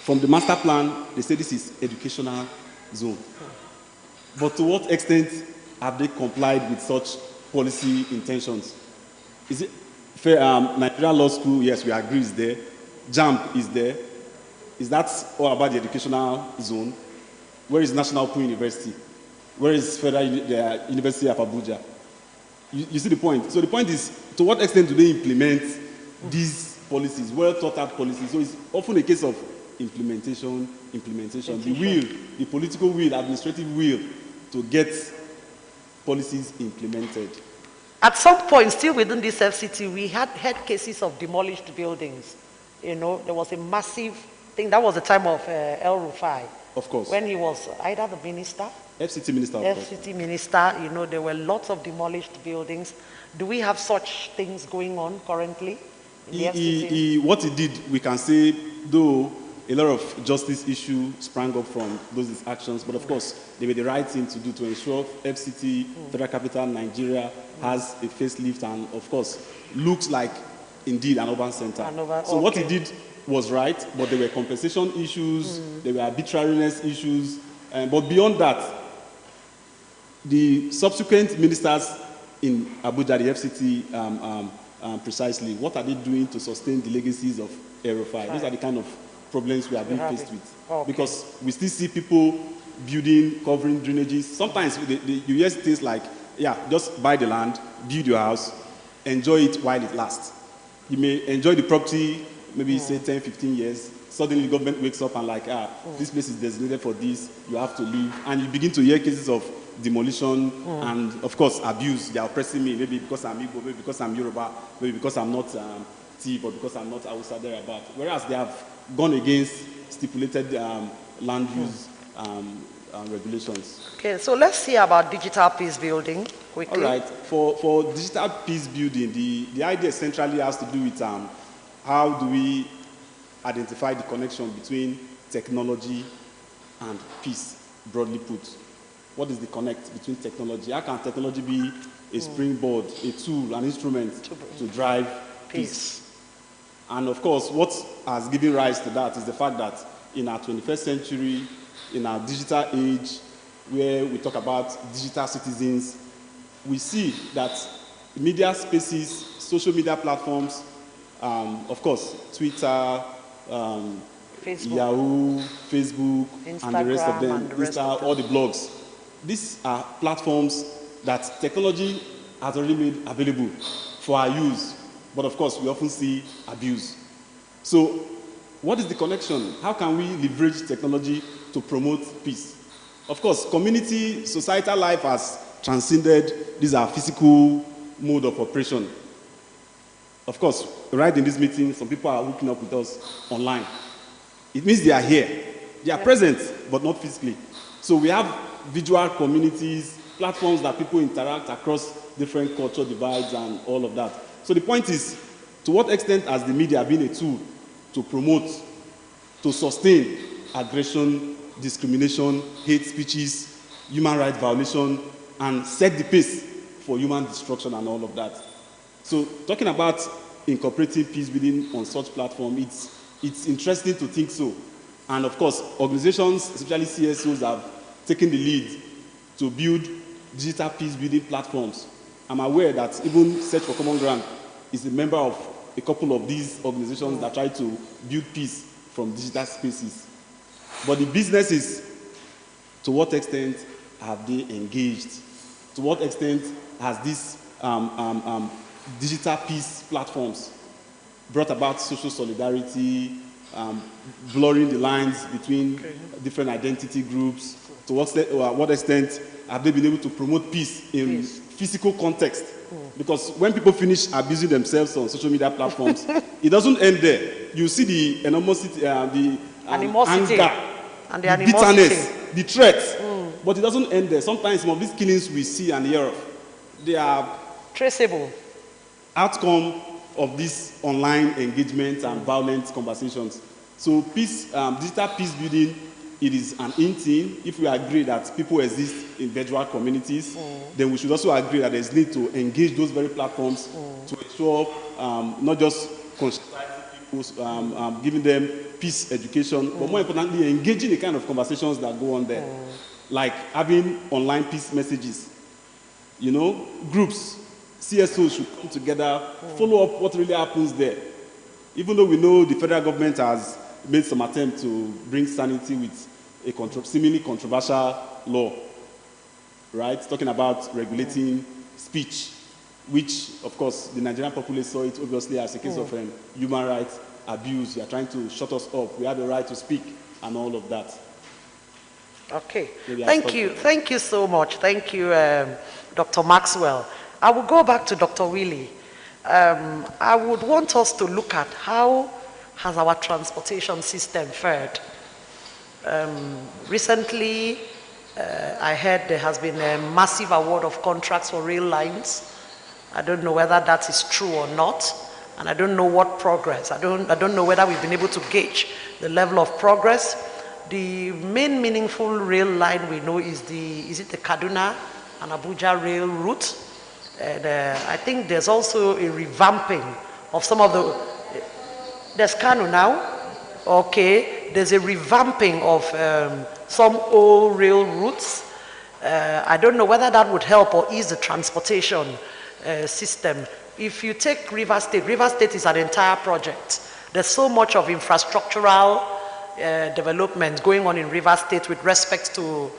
from the master plan, they say this is educational zone. But to what extent have they complied with such policy intentions? Is it fair? Nigerian Law School, yes, we agree is there. JAMB is there. Is that all about the educational zone? Where is National Open University? Where is Federal University of Abuja? You see the point? So the point is, to what extent do they implement these policies, well thought out policies? So it's often a case of implementation, the will, the political will, administrative will to get policies implemented. At some point, still within this FCT, we had cases of demolished buildings. There was a massive thing. That was the time of El Rufai. Of course. When he was either the minister. FCT minister. FCT minister, there were lots of demolished buildings. Do we have such things going on currently in the FCT? What he did, we can say, though a lot of justice issues sprang up from those actions, but of course, they were the right thing to do to ensure FCT, Federal Capital, Nigeria, has a facelift and, of course, looks like, indeed, an urban center. So what he did was right, but there were compensation issues, there were arbitrariness issues, but beyond that, the subsequent ministers in Abuja, the FCT precisely, what are they doing to sustain the legacies of Aerofy? These are the kind of problems we are being faced with. Okay. Because we still see people building, covering drainages. Sometimes you hear things like, yeah, just buy the land, build your house, enjoy it while it lasts. You may enjoy the property, maybe say 10, 15 years. Suddenly the government wakes up and like, this place is designated for this, you have to leave. And you begin to hear cases of demolition and, of course, abuse. They are oppressing me, maybe because I'm Igbo, maybe because I'm Yoruba, maybe because I'm not Tiv, or because I'm not Hausa thereabout. Whereas they have gone against stipulated land use regulations. Okay, so let's see about digital peace building quickly. All right, for digital peace building, the idea centrally has to do with how do we identify the connection between technology and peace, broadly put. What is the connect between technology? How can technology be a springboard, a tool, an instrument to drive peace. And of course, what has given rise to that is the fact that in our 21st century, in our digital age, where we talk about digital citizens, we see that media spaces, social media platforms, of course, Twitter, Yahoo, Facebook, Instagram, and the rest of them, all the blogs. These are platforms that technology has already made available for our use, but of course, we often see abuse. So, what is the connection? How can we leverage technology to promote peace? Of course, community, societal life has transcended these are physical mode of operation. Of course, right in this meeting, some people are hooking up with us online. It means they are here. They are present, but not physically. So we have visual communities, platforms that people interact across different cultural divides and all of that. So the point is, to what extent has the media been a tool to promote, to sustain aggression, discrimination, hate speeches, human rights violation, and set the pace for human destruction and all of that? So talking about incorporating peace building on such platform, it's interesting to think so. And of course, organizations, especially CSOs, have taken the lead to build digital peace building platforms. I'm aware that even Search for Common Ground is a member of a couple of these organizations that try to build peace from digital spaces. But the business is, to what extent have they engaged? To what extent has these digital peace platforms brought about social solidarity, blurring the lines between different identity groups? To what extent have they been able to promote peace in physical context? Because when people finish abusing themselves on social media platforms, it doesn't end there. You see the animosity, the animosity, anger, and the bitterness, the threats. But it doesn't end there. Sometimes some of these killings we see and hear of, they are traceable outcome of this online engagement and violent conversations. So peace, digital peace building, it is an in thing. If we agree that people exist in virtual communities, then we should also agree that there's need to engage those very platforms to ensure not just conscientizing people, giving them peace education, but more importantly, engaging the kind of conversations that go on there. Like having online peace messages. You know, groups, CSOs should come together, follow up what really happens there. Even though we know the federal government has made some attempt to bring sanity with a seemingly controversial law, right? Talking about regulating speech, which, of course, the Nigerian populace saw it obviously as a case of human rights abuse. You are trying to shut us up. We have the right to speak and all of that. Okay, thank you so much. Thank you, Dr. Maxwell. I will go back to Dr. Willie. I would want us to look at how has our transportation system fared. Recently, I heard there has been a massive award of contracts for rail lines. I don't know whether that is true or not, and I don't know what progress. I don't know whether we've been able to gauge the level of progress. The main meaningful rail line we know is the Kaduna and Abuja rail route. And I think there's also a revamping of some of the, there's Kano now, okay, there's a revamping of some old rail routes. I don't know whether that would help or ease the transportation system. If you take Rivers State is an entire project. There's so much of infrastructural development going on in Rivers State with respect to,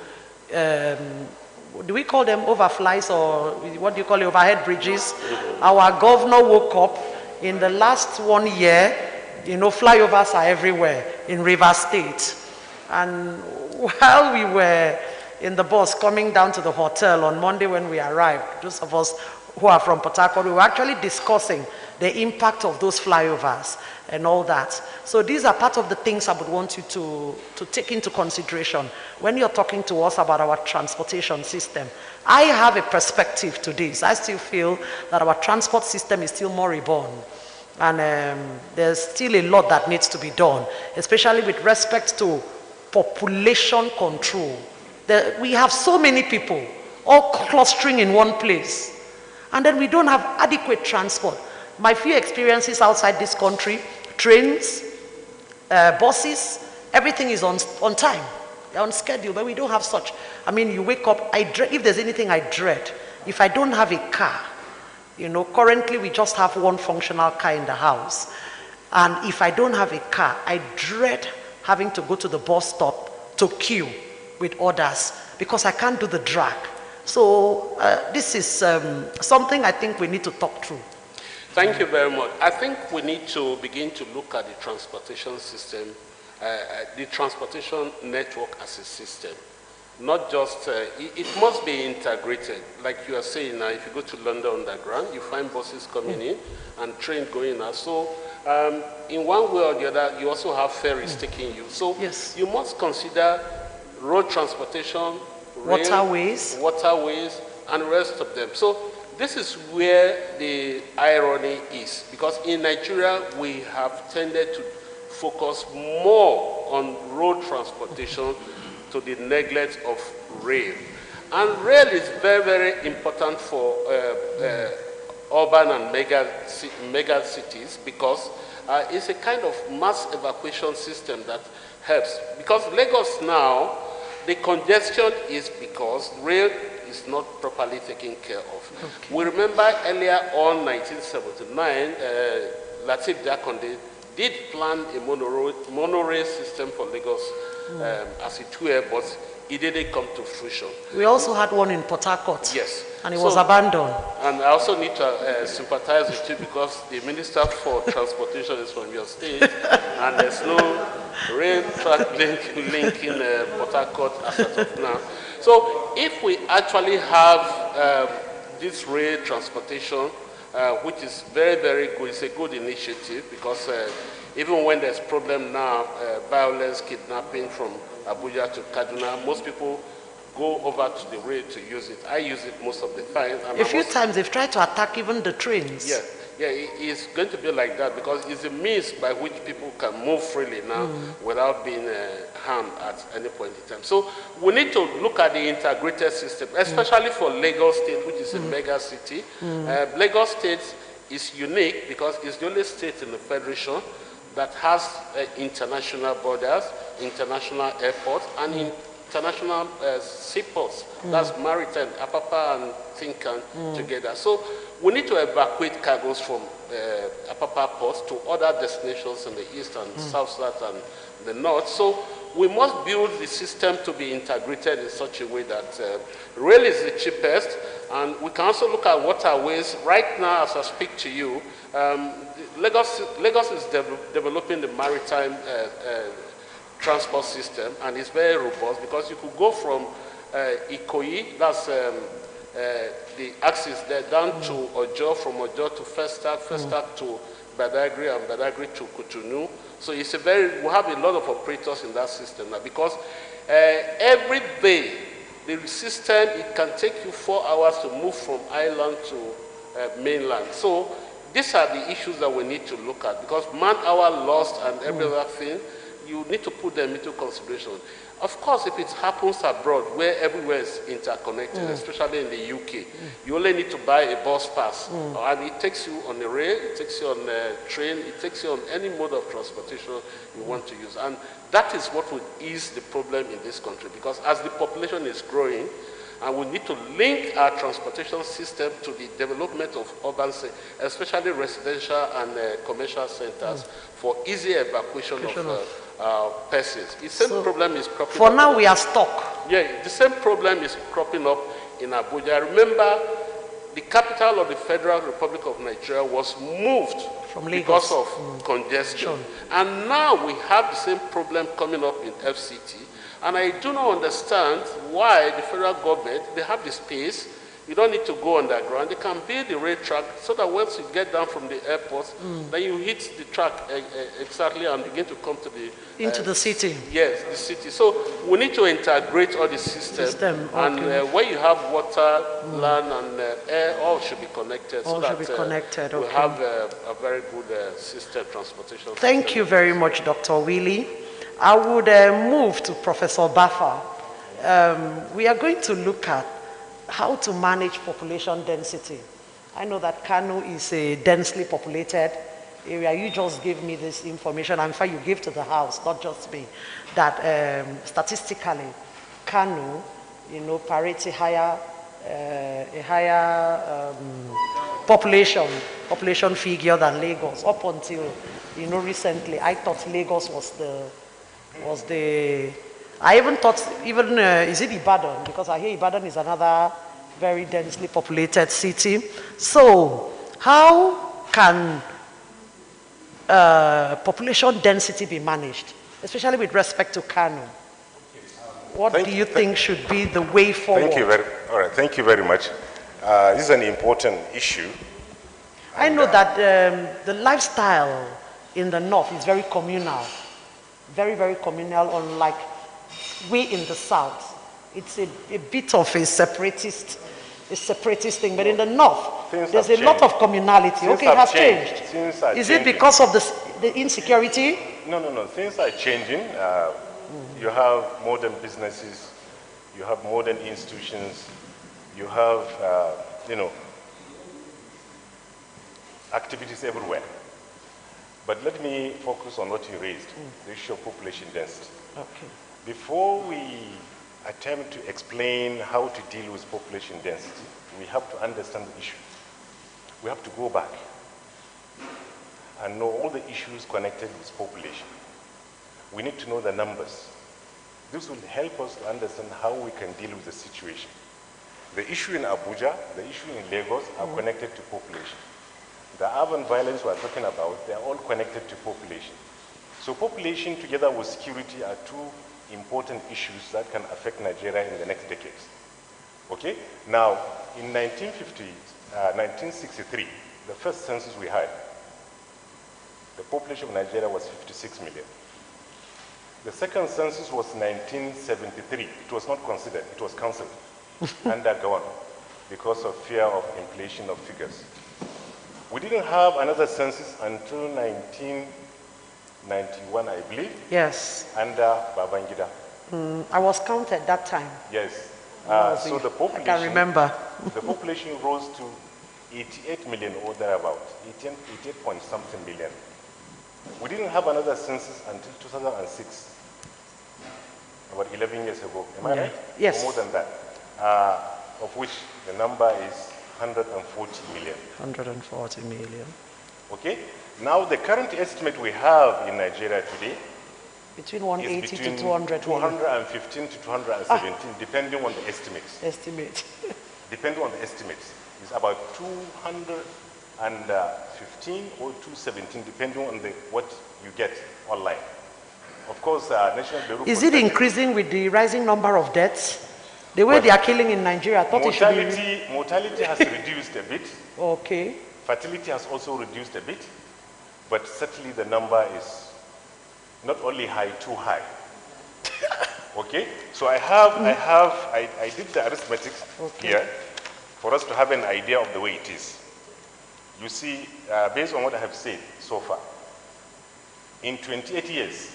do we call them overflies or what do you call it, overhead bridges? Our governor woke up in the last 1 year, you know, flyovers are everywhere in Rivers State. And while we were in the bus coming down to the hotel on Monday when we arrived, those of us who are from Port Harcourt, we were actually discussing the impact of those flyovers and all that. So these are part of the things I would want you to take into consideration when you're talking to us about our transportation system. I have a perspective to this. I still feel that our transport system is still moribund. And there's still a lot that needs to be done, especially with respect to population control. We have so many people all clustering in one place, and then we don't have adequate transport. My few experiences outside this country, trains, buses, everything is on time. They're on schedule, but we don't have such. I mean, you wake up, if there's anything I dread, if I don't have a car, you know, currently we just have one functional car in the house. And if I don't have a car, I dread having to go to the bus stop to queue with others because I can't do the drag. So this is something I think we need to talk through. Thank you very much. I think we need to begin to look at the transportation system, the transportation network as a system. Not just, it must be integrated. Like you are saying now, if you go to London Underground, you find buses coming in and trains going out. So in one way or the other, you also have ferries taking you. So you must consider road transportation, rail, waterways, and the rest of them. So this is where the irony is, because in Nigeria, we have tended to focus more on road transportation to the neglect of rail. And rail is very, very important for urban and mega cities because it's a kind of mass evacuation system that helps. Because Lagos now, the congestion is because rail is not properly taken care of. Okay. We remember earlier on 1979, Lateef Jakonde did plan a monorail system for Lagos as a two-year, but it didn't come to fruition. We also had one in Port Harcourt. Yes. And it was abandoned. And I also need to sympathize with you because the Minister for Transportation is from your state, and there's no rail track linking Port Harcourt as of now. So if we actually have this rail transportation, which is very, very good, it's a good initiative because even when there's problem now, violence, kidnapping from Abuja to Kaduna, most people go over to the rail to use it. I use it most of the time. A few times they've tried to attack even the trains. Yeah, it's going to be like that because it's a means by which people can move freely now without being harmed at any point in time. So we need to look at the integrated system, especially for Lagos State, which is a mega city. Lagos State is unique because it's the only state in the Federation that has international borders, international airports, and international seaports. That's Maritime, Apapa and Tinkan together. So we need to evacuate cargoes from Apapa ports to other destinations in the east and south and the north. So we must build the system to be integrated in such a way that rail is the cheapest, and we can also look at waterways. Right now, as I speak to you, Lagos is developing the maritime transport system, and it's very robust because you could go from Ikoyi, that's the axis there, down to Ojo, from Ojo to Festac to Badagry, and Badagry to Cotonou. So it's we have a lot of operators in that system now because every day, the system, it can take you 4 hours to move from island to mainland. So these are the issues that we need to look at because man-hour lost and every other thing, you need to put them into consideration. Of course, if it happens abroad, where everywhere is interconnected, especially in the UK, you only need to buy a bus pass, and it takes you on a rail, it takes you on a train, it takes you on any mode of transportation you want to use. And that is what would ease the problem in this country, because as the population is growing, and we need to link our transportation system to the development of urban, especially residential and commercial centers, for easy evacuation of persons. The same problem is cropping up. For now, we are stuck. Yeah, the same problem is cropping up in Abuja. Remember, the capital of the Federal Republic of Nigeria was moved from Lagos because of congestion. And now we have the same problem coming up in FCT. And I do not understand why the federal government, they have the space, you don't need to go underground, they can build the rail track so that once you get down from the airport, then you hit the track exactly and begin to come to the... Into the city. Yes, the city. So we need to integrate all the systems. And where you have water, land, and air, all should be connected. All should be connected, we'll have a very good system, transportation system. Thank you very much, Dr. Willie. I would move to Professor Baffa. We are going to look at how to manage population density I know that Kano is a densely populated area. You just gave me this information. In fact, you gave to the House, not just me, that statistically, Kano, parity higher, a higher population figure than Lagos. Up until, recently, I thought Lagos was the. I even thought, is it Ibadan? Because I hear Ibadan is another very densely populated city. So, how can population density be managed, especially with respect to Kano? What do you think should be the way forward? Thank you very much. This is an important issue. I know that the lifestyle in the north is very communal, very, very communal, unlike we in the south. It's a bit of a separatist thing, but in the north, there's a lot of communality. Okay, it has changed. Is it because of the insecurity? No. Things are changing. You have modern businesses, you have modern institutions, you have, activities everywhere. But let me focus on what you raised, the issue of population density. Okay. Before we attempt to explain how to deal with population density, we have to understand the issue. We have to go back and know all the issues connected with population. We need to know the numbers. This will help us to understand how we can deal with the situation. The issue in Abuja, the issue in Lagos are connected to population. The urban violence we're talking about, they're all connected to population. So population together with security are two important issues that can affect Nigeria in the next decades. Okay? Now, in 1963, the first census we had, the population of Nigeria was 56 million. The second census was 1973. It was not considered, it was cancelled, undergone, because of fear of inflation of figures. We didn't have another census until 1991, I believe. Yes. Under Babangida. I was counted that time. Yes. So the population, I can remember. The population rose to 88 million or thereabout, 88 point something million. We didn't have another census until 2006, about 11 years ago. Am I right? Yes. Or more than that, of which the number is 140 million. 140 million. Okay? Now the current estimate we have in Nigeria today between 180 is between to 200 215 to 217, depending on the estimates. Depending on the estimates. It's about 215 or 217, depending on what you get online. Of course, National Bureau. Is it increasing with the rising number of deaths? The way they are killing in Nigeria, I thought mortality, it should be... Mortality has reduced a bit. Okay. Fertility has also reduced a bit. But certainly the number is not only high, too high. Okay? So I did the arithmetic here for us to have an idea of the way it is. You see, based on what I have said so far, in 28 years,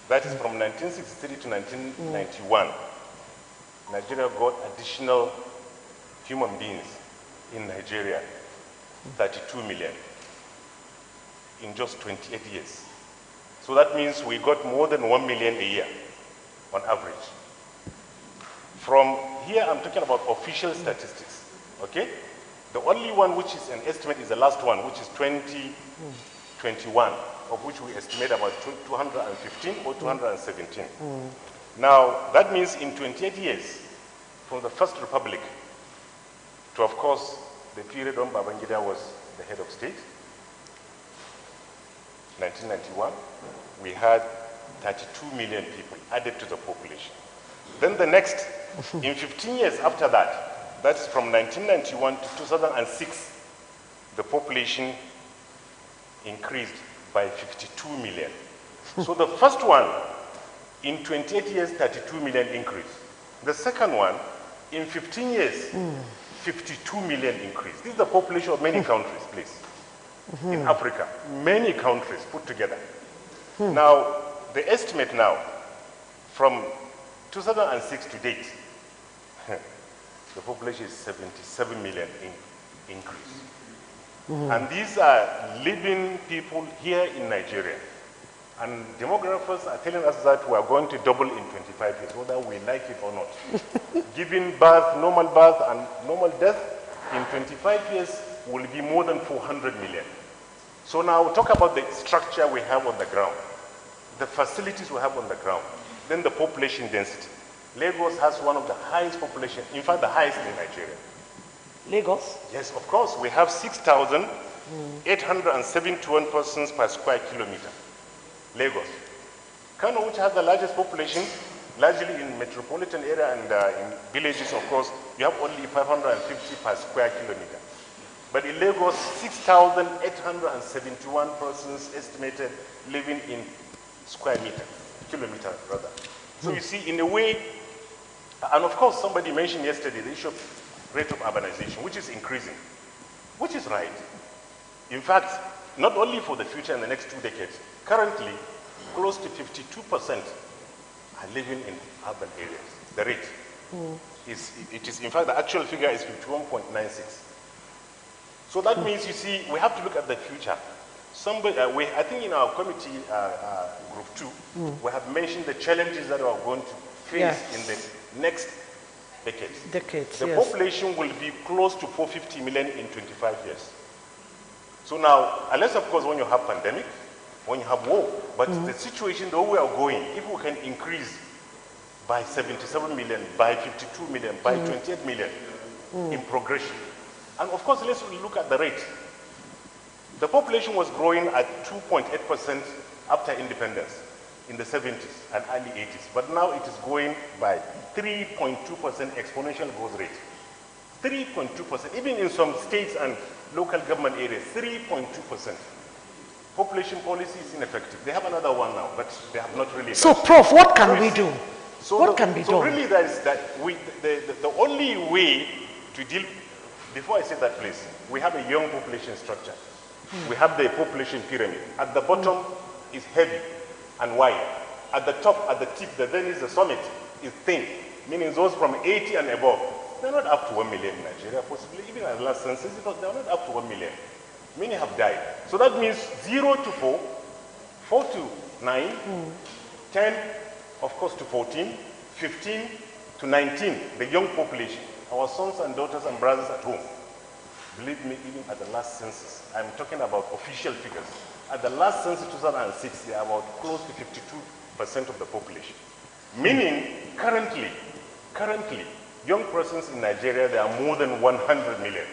that is from 1963 to 1991, Nigeria got additional human beings in Nigeria, 32 million, in just 28 years. So that means we got more than 1 million a year, on average. From here, I'm talking about official statistics, okay? The only one which is an estimate is the last one, which is 2021, of which we estimate about 215 or 217. Now, that means in 28 years, from the First Republic to, of course, the period when Babangida was the head of state, 1991, we had 32 million people added to the population. Then the next, in 15 years after that, that's from 1991 to 2006, the population increased by 52 million. So the first one, in 28 years, 32 million increase. The second one, in 15 years, 52 million increase. This is the population of many countries, please. In Africa, many countries put together. Now, the estimate now, from 2006 to date, the population is 77 million increase. And these are living people here in Nigeria. And demographers are telling us that we are going to double in 25 years, whether we like it or not. Giving birth, normal birth and normal death, in 25 years will be more than 400 million. So now talk about the structure we have on the ground, the facilities we have on the ground, then the population density. Lagos has one of the highest population, in fact the highest in Nigeria. Lagos? Yes, of course. We have 6,871 persons per square kilometer. Lagos. Kano, which has the largest population, largely in metropolitan area and in villages, of course, you have only 550 per square kilometer. But in Lagos, 6,871 persons estimated living in square meter, kilometer rather. So you see, in a way, and of course, somebody mentioned yesterday the issue of rate of urbanization, which is increasing, which is right. In fact, not only for the future in the next 2 decades, currently, close to 52% are living in urban areas. The rate is, in fact, the actual figure is 51.96. So that means, you see, we have to look at the future. Somebody, I think in our committee, group 2, we have mentioned the challenges that we are going to face in the next decades. The population will be close to 450 million in 25 years. So now, unless of course when you have pandemic, when you have war, but the situation, the way we are going, if we can increase by 77 million, by 52 million, by 28 million in progression. And of course, let's look at the rate. The population was growing at 2.8% after independence in the 70s and early 80s, but now it is going by 3.2% exponential growth rate. 3.2%, even in some states and local government areas, 3.2%. Population policy is ineffective. They have another one now, but they have not really. So, Prof, what can we do? What can be done? So really, there is that the only way to deal. Before I say that, please, we have a young population structure. We have the population pyramid. At the bottom is heavy and wide. At the top, at the tip, then is the summit, is thin, meaning those from 80 and above. They're not up to 1 million in Nigeria, possibly. Even at the last census, they're not up to 1 million. Many have died. So that means 0 to 4, 4 to 9, 10, of course, to 14, 15 to 19, the young population, our sons and daughters and brothers at home. Believe me, even at the last census, I'm talking about official figures. At the last census, 2006, they are about close to 52% of the population. Meaning, currently, young persons in Nigeria, there are more than 100 million.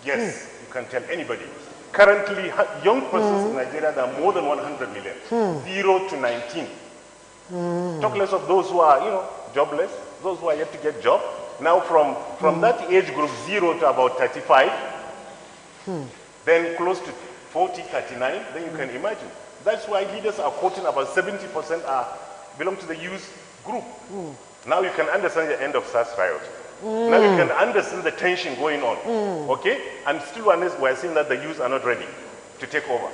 Yes, you can tell anybody. Currently, young persons in Nigeria, there are more than 100 million. 0 to 19. Talk less of those who are, jobless, those who are yet to get job. Now, from that age group, 0 to about 35, then close to 40, 39, then you can imagine. That's why leaders are quoting about 70% belong to the youth group. Now you can understand the end of SARS riot. Now you can understand the tension going on. Okay? And still we're saying that the youth are not ready to take over.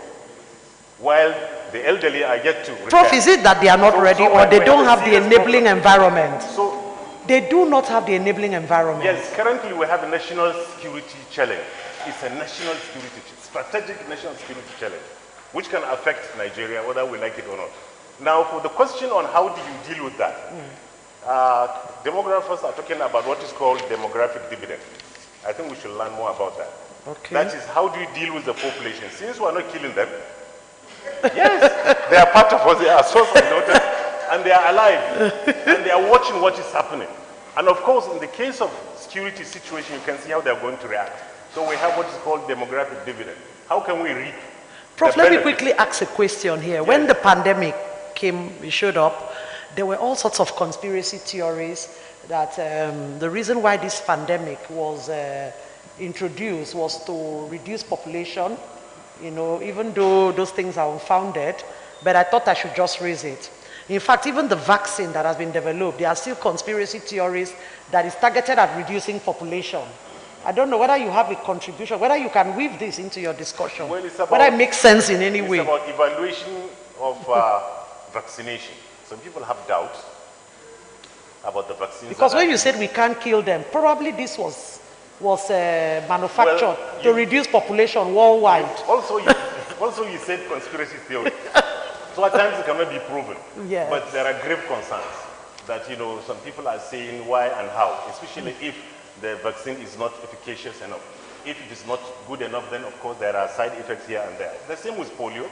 While the elderly are yet to retire. Prof, is it that they are not ready or they don't have the enabling environment? So they do not have the enabling environment. Yes, currently we have a national security challenge. It's a national security, strategic national security challenge, which can affect Nigeria, whether we like it or not. Now, for the question on how do you deal with that, demographers are talking about what is called demographic dividend. I think we should learn more about that. Okay. That is, how do you deal with the population? Since we are not killing them, yes, they are part of us, they are sons and daughters, and they are alive, and they are watching what is happening. And of course, in the case of security situation, you can see how they are going to react. So we have what is called demographic dividend. How can we reap? Prof, let me quickly ask a question here. Yes. When the pandemic showed up, there were all sorts of conspiracy theories that the reason why this pandemic was introduced was to reduce population, even though those things are unfounded, but I thought I should just raise it. In fact, even the vaccine that has been developed, there are still conspiracy theories that is targeted at reducing population. I don't know whether you have a contribution, whether you can weave this into your discussion, well, it's about, whether it makes sense in any way. It's about evaluation of vaccination. Some people have doubts about the vaccines. Because when you said we can't kill them, probably this was was manufactured to reduce population worldwide. Also, you said conspiracy theory. So at times it cannot be proven. Yes. But there are grave concerns that, some people are saying why and how, especially if the vaccine is not efficacious enough. If it is not good enough, then of course there are side effects here and there. The same with polio.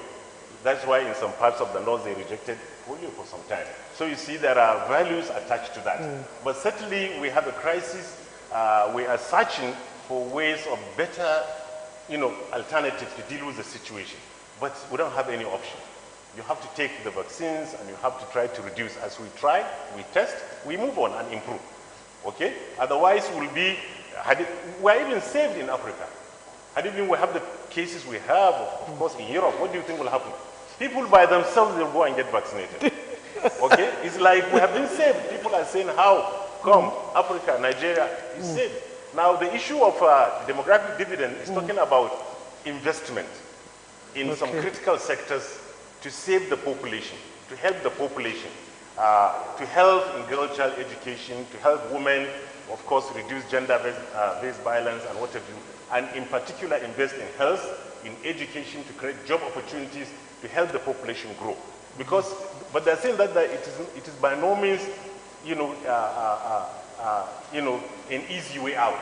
That's why in some parts of the north they rejected polio for some time. So you see there are values attached to that. But certainly we have a crisis. We are searching for ways of better, alternatives to deal with the situation. But we don't have any option. You have to take the vaccines and you have to try to reduce. As we try, we test, we move on and improve. Okay? Otherwise we're even saved in Africa. Had even we have the cases we have, of course, in Europe, what do you think will happen? People by themselves, they'll go and get vaccinated. Okay? It's like we have been saved. People are saying, how come Africa, Nigeria is saved? Now, the issue of demographic dividend is talking about investment in some critical sectors to save the population, to help the population, to help in girl-child education, to help women, of course, reduce gender-based violence and what have you, and in particular invest in health, in education, to create job opportunities to help the population grow. But they're saying that it is by no means, an easy way out,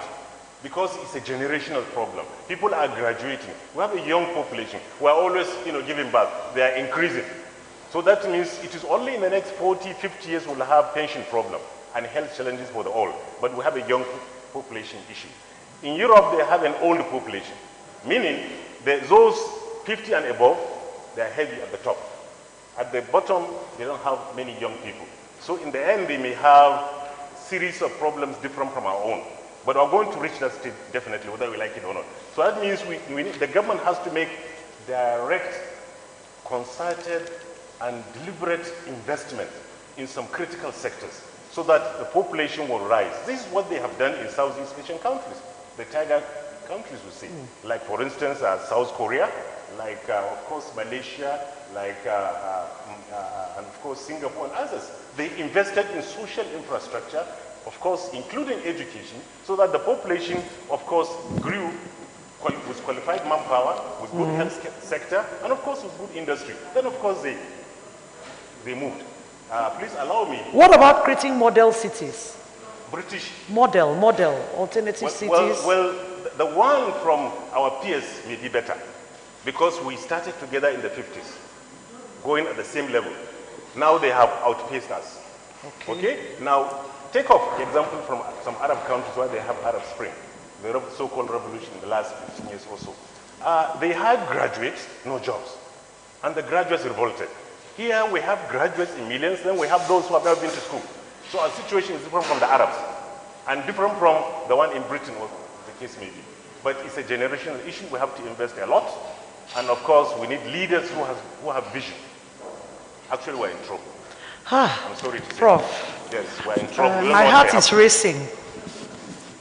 because it's a generational problem. People are graduating. We have a young population. We're always, giving birth. They are increasing. So that means it is only in the next 40, 50 years we'll have pension problem and health challenges for the old. But we have a young population issue. In Europe, they have an old population, meaning that those 50 and above, they are heavy at the top. At the bottom, they don't have many young people. So in the end, they may have series of problems different from our own. But we're going to reach that state definitely, whether we like it or not. So that means the government has to make direct, concerted, and deliberate investment in some critical sectors so that the population will rise. This is what they have done in Southeast Asian countries, the tiger countries we see. Like, for instance, South Korea, like, of course, Malaysia, like, and of course, Singapore and others. They invested in social infrastructure, of course, including education, so that the population, of course, grew with qualified manpower, with good health sector, and of course, with good industry. Then, of course, they moved. Please allow me. What about creating model cities? British. Model, alternative cities. Well, the one from our peers may be better, because we started together in the 50s, going at the same level. Now they have outpaced us. Okay? Now, take off the example from some Arab countries where they have Arab Spring, the so-called revolution in the last 15 years or so. They had graduates, no jobs, and the graduates revolted. Here we have graduates in millions, then we have those who have never been to school. So our situation is different from the Arabs, and different from the one in Britain, what the case may be. But it's a generational issue. We have to invest a lot, and of course we need leaders who have vision. Actually, we're in trouble. I'm sorry to say. Prof. Yes, we're in trouble. My heart is racing.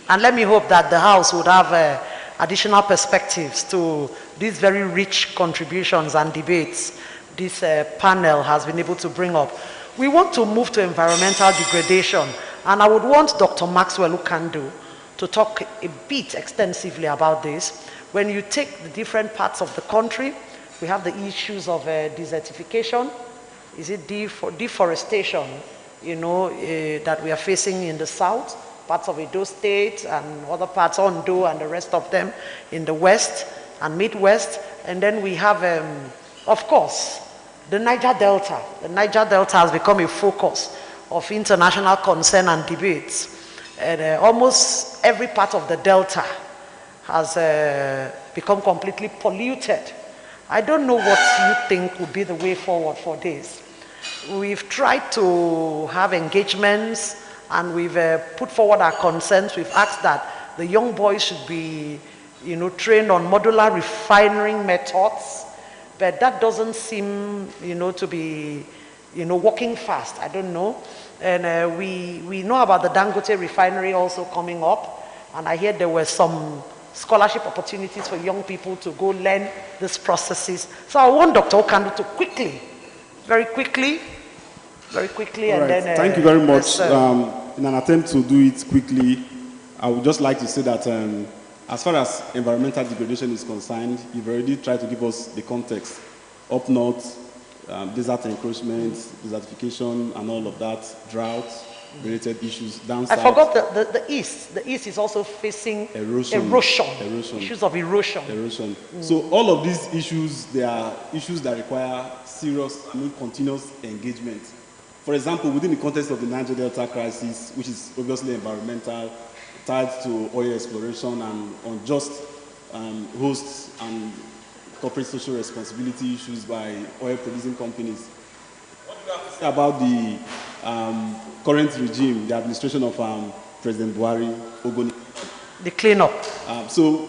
And let me hope that the House would have additional perspectives to these very rich contributions and debates this panel has been able to bring up. We want to move to environmental degradation, and I would want Dr. Maxwell Ukandu to talk a bit extensively about this. When you take the different parts of the country, we have the issues of desertification. Is it deforestation, that we are facing in the south, parts of Edo State and other parts, Ondo and the rest of them in the west and Midwest. And then we have, of course, the Niger Delta. The Niger Delta has become a focus of international concern and debates. And almost every part of the Delta has become completely polluted. I don't know what you think would be the way forward for this. We've tried to have engagements and we've put forward our concerns. We've asked that the young boys should be, trained on modular refining methods, but that doesn't seem, to be, working fast. I don't know. And we know about the Dangote refinery also coming up, and I hear there were some scholarship opportunities for young people to go learn these processes. So I want Dr. Ukandu to very quickly, and then... Thank you very much. In an attempt to do it quickly, I would just like to say that as far as environmental degradation is concerned, you've already tried to give us the context. Up north, desert encroachment, desertification, and all of that, drought, related issues down south. I forgot the east. The east is also facing erosion. Issues of erosion. So all of these issues, they are issues that require serious, continuous engagement. For example, within the context of the Niger Delta crisis, which is obviously environmental, tied to oil exploration and unjust hosts and corporate social responsibility issues by oil-producing companies. What do you have to say about the current regime, the administration of President Buhari, Ogoni? The cleanup. So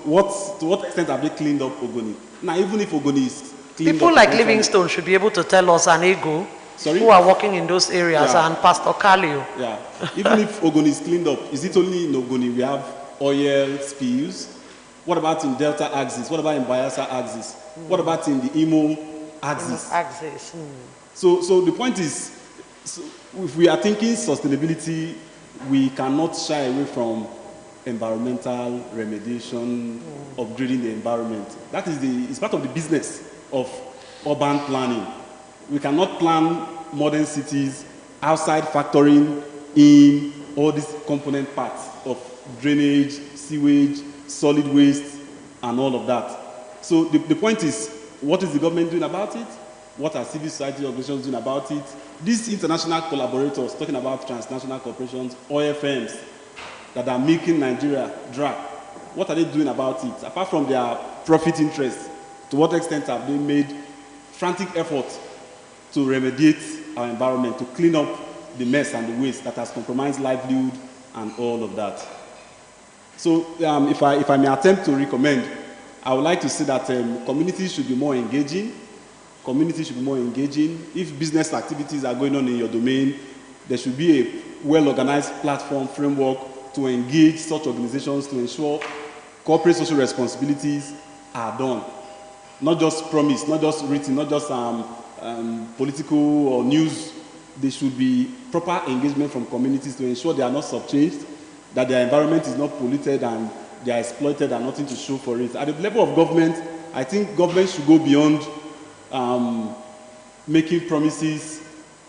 to what extent have they cleaned up Ogoni? Now, even if Ogoni is cleaned up... People like Livingstone should be able to tell us an ego who are working in those areas, and Pastor Kalio. Yeah. Even if Ogoni is cleaned up, is it only in Ogoni we have oil spills? What about in Delta axis? What about in Bayelsa axis? What about in the Imo axis? So the point is, if we are thinking sustainability, we cannot shy away from environmental remediation, upgrading the environment. That is it's part of the business of urban planning. We cannot plan modern cities outside factoring in all these component parts of drainage, sewage, solid waste, and all of that. So the point is, what is the government doing about it? What are civil society organizations doing about it? These international collaborators, talking about transnational corporations, oil firms that are making Nigeria dry, what are they doing about it? Apart from their profit interests, to what extent have they made frantic efforts to remediate our environment, to clean up the mess and the waste that has compromised livelihood and all of that? So if I may attempt to recommend, I would like to say that communities should be more engaging. Communities should be more engaging. If business activities are going on in your domain, there should be a well-organized platform, framework to engage such organizations to ensure corporate social responsibilities are done. Not just promised, not just written, not just political or news. There should be proper engagement from communities to ensure they are not subchanged, that their environment is not polluted and they are exploited and nothing to show for it. At the level of government, I think government should go beyond making promises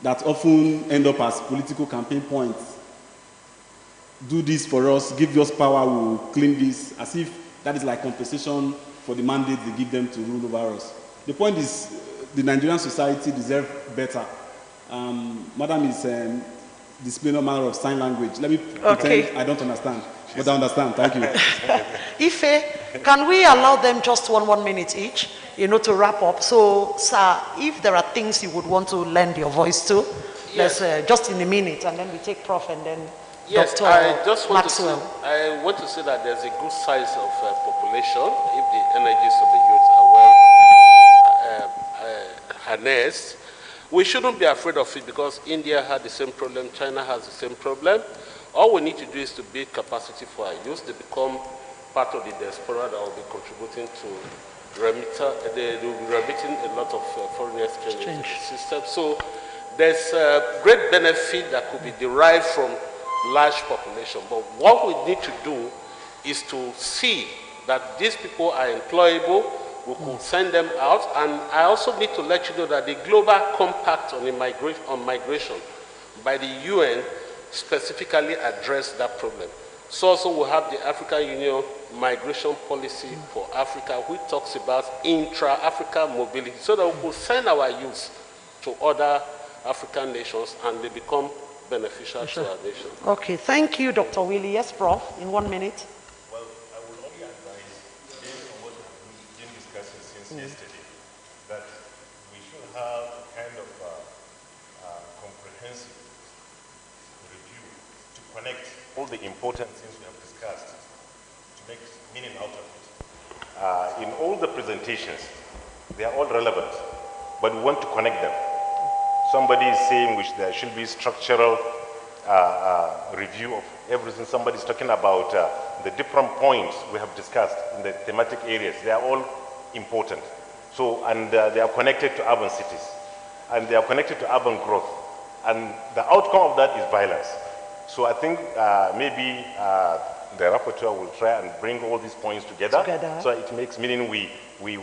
that often end up as political campaign points. Do this for us, give us power, we'll clean this, as if that is like compensation for the mandate they give them to rule over us. The point is, the Nigerian society deserves better. Madam is displaying a manner of sign language. Let me pretend I don't understand, but I understand. Thank you. Ife, can we allow them just one minute each, to wrap up? So, sir, if there are things you would want to lend your voice to, let's just in a minute, and then we take Prof. and then Dr. I just want Maxwell. I want to say that there's a good size of population if the energies of the youth are well harnessed. We shouldn't be afraid of it because India had the same problem, China has the same problem. All we need to do is to build capacity for our youth to become part of the diaspora that will be contributing to they will be remitting a lot of foreign exchange into the system. So there's a great benefit that could be derived from large population. But what we need to do is to see that these people are employable. We could send them out. And I also need to let you know that the Global Compact on migration by the UN specifically addressed that problem. So also we have the African Union Migration Policy for Africa, which talks about intra-Africa mobility, so that we could send our youth to other African nations and they become beneficial to our nation. Okay, thank you, Dr. Willie. Yes, Prof, in 1 minute. Well, I would only advise, based on what we've been discussing since yesterday, that we should have a kind of comprehensive review to connect all the important things we have discussed to make meaning out of it. In all the presentations, they are all relevant, but we want to connect them. Somebody is saying there should be structural review of everything. Somebody is talking about the different points we have discussed in the thematic areas. They are all important. So, and they are connected to urban cities, and they are connected to urban growth. And the outcome of that is violence. So I think maybe the rapporteur will try and bring all these points together. So it makes, meaning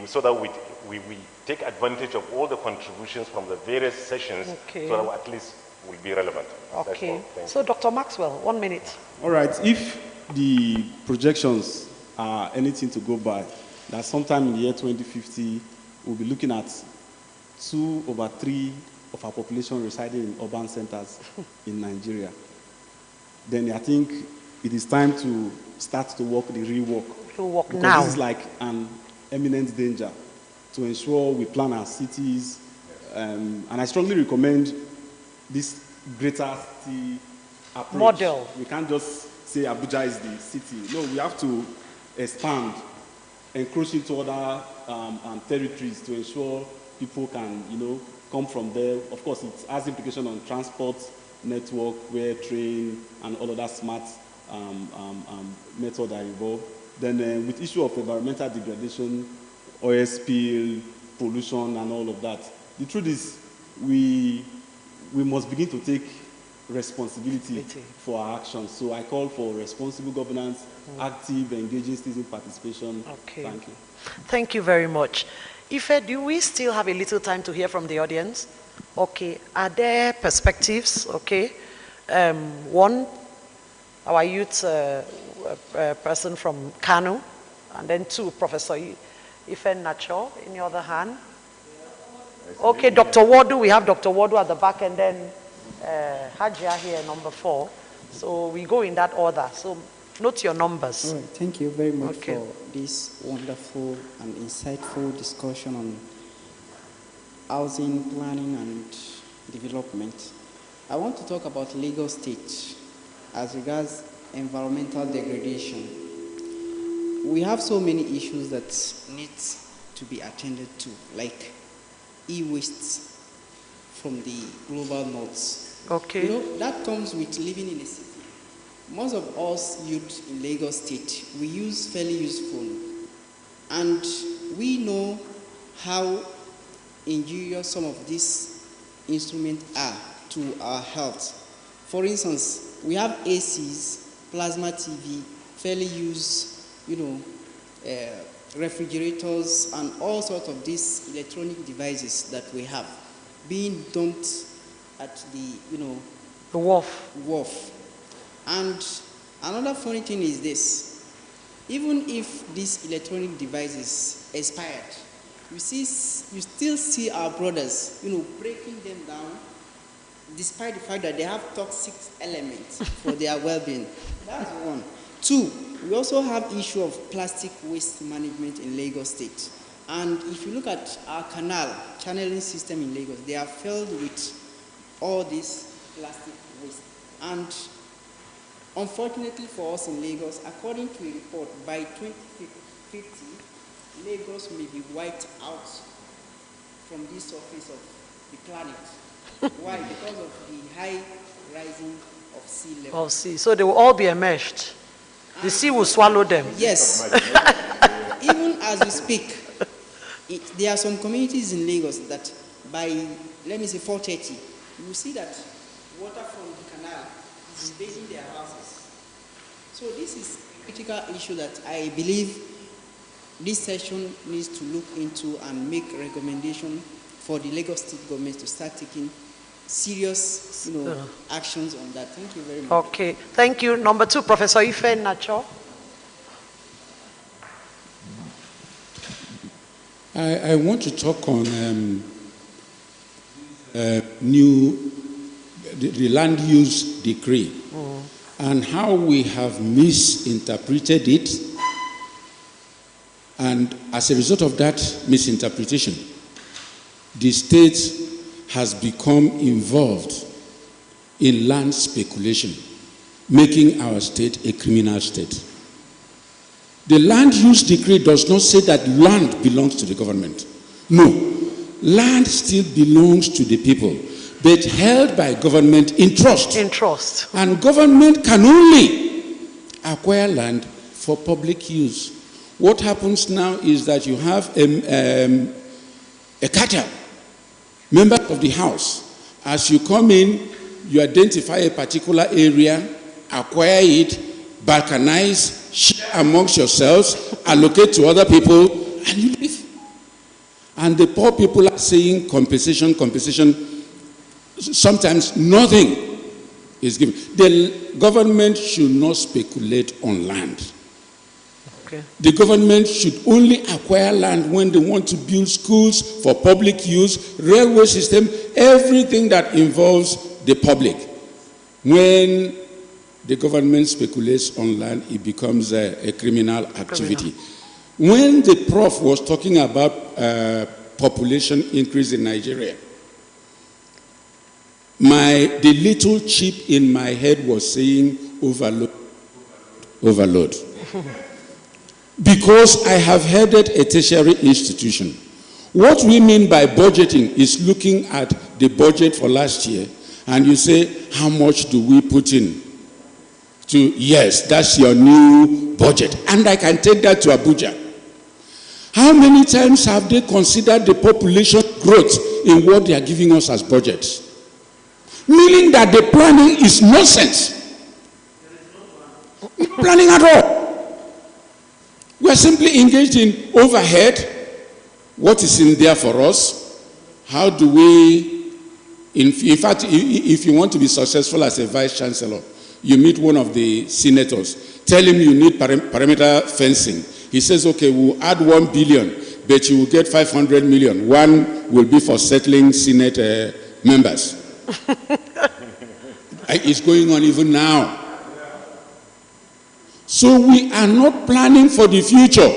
so that we take advantage of all the contributions from the various sessions, so that at least will be relevant. Okay. So Dr. Maxwell, 1 minute. All right. If the projections are anything to go by, that sometime in the year 2050, we'll be looking at 2/3 of our population residing in urban centers in Nigeria, then I think it is time to start to walk the real walk. Because now. this is like an imminent danger, to ensure we plan our cities. And I strongly recommend this greater city approach. Model. We can't just say Abuja is the city. No, we have to expand, encroach into other territories to ensure people can, come from there. Of course, it has implication on transport network, where train and all other smart methods are involved. Then with issue of environmental degradation, oil spill, pollution, and all of that. The truth is, we must begin to take responsibility for our actions. So I call for responsible governance, active, engaging citizen participation. Okay. Thank you. Thank you very much. Ife, do we still have a little time to hear from the audience? Okay. Are there perspectives? Okay. One, our youth person from Kano, and then two, Professor Ife Nacho in the other hand. Okay, Dr. Wadu, we have Dr. Wadu at the back, and then Hajia here, number 4. So we go in that order. So note your numbers. All right, thank you very much for this wonderful and insightful discussion on housing, planning, and development. I want to talk about Lagos State as regards environmental degradation. We have so many issues that need to be attended to, like e-waste from the global north. Okay. That comes with living in a city. Most of us youth in Lagos State, we use fairly useful, and we know how injurious some of these instruments are to our health. For instance, we have ACs, plasma TV, fairly used, refrigerators, and all sorts of these electronic devices that we have being dumped at the wharf. And another funny thing is this: even if these electronic devices expired, you still see our brothers, breaking them down, despite the fact that they have toxic elements for their well-being. That's one. Two, we also have issue of plastic waste management in Lagos State. And if you look at our channeling system in Lagos, they are filled with all this plastic waste. And unfortunately for us in Lagos, according to a report, by 2050, Lagos may be wiped out from this surface of the planet. Why? Because of the high rising of sea level. So they will all be enmeshed. The sea will swallow them. Yes. Even as we speak, there are some communities in Lagos that by, let me say, 4:30, you will see that water from the canal is invading their houses. So this is a critical issue that I believe this session needs to look into and make recommendation for the Lagos State government to start taking serious actions on that. Thank you very much. Okay, thank you. Number 2, Professor Ife Nacho. I want to talk on the land use decree and how we have misinterpreted it, and as a result of that misinterpretation, the state has become involved in land speculation, making our state a criminal state. The land use decree does not say that land belongs to the government. No, land still belongs to the people, but held by government in trust. In trust. And government can only acquire land for public use. What happens now is that you have a cartel, member of the house. As you come in, you identify a particular area acquire it, balkanize, share amongst yourselves, allocate to other people, and you leave. And the poor people are saying compensation, compensation. Sometimes nothing is given. The government should not speculate on land. Okay. The government should only acquire land when they want to build schools for public use, railway system, everything that involves the public. When the government speculates on land, it becomes a criminal activity. When the prof was talking about population increase in Nigeria, the little chip in my head was saying overload, overload. Because I have headed a tertiary institution. What we mean by budgeting is looking at the budget for last year and you say, how much do we put in? Yes, that's your new budget. And I can take that to Abuja. How many times have they considered the population growth in what they are giving us as budgets? Meaning that the planning is nonsense. No planning at all. We are simply engaged in overhead. What is in there for us? How do we, in fact, if you want to be successful as a vice chancellor, you meet one of the senators, tell him you need perimeter fencing. He says, okay, we'll add 1 billion, but you will get 500 million. One will be for settling Senate members. It's going on even now. So we are not planning for the future.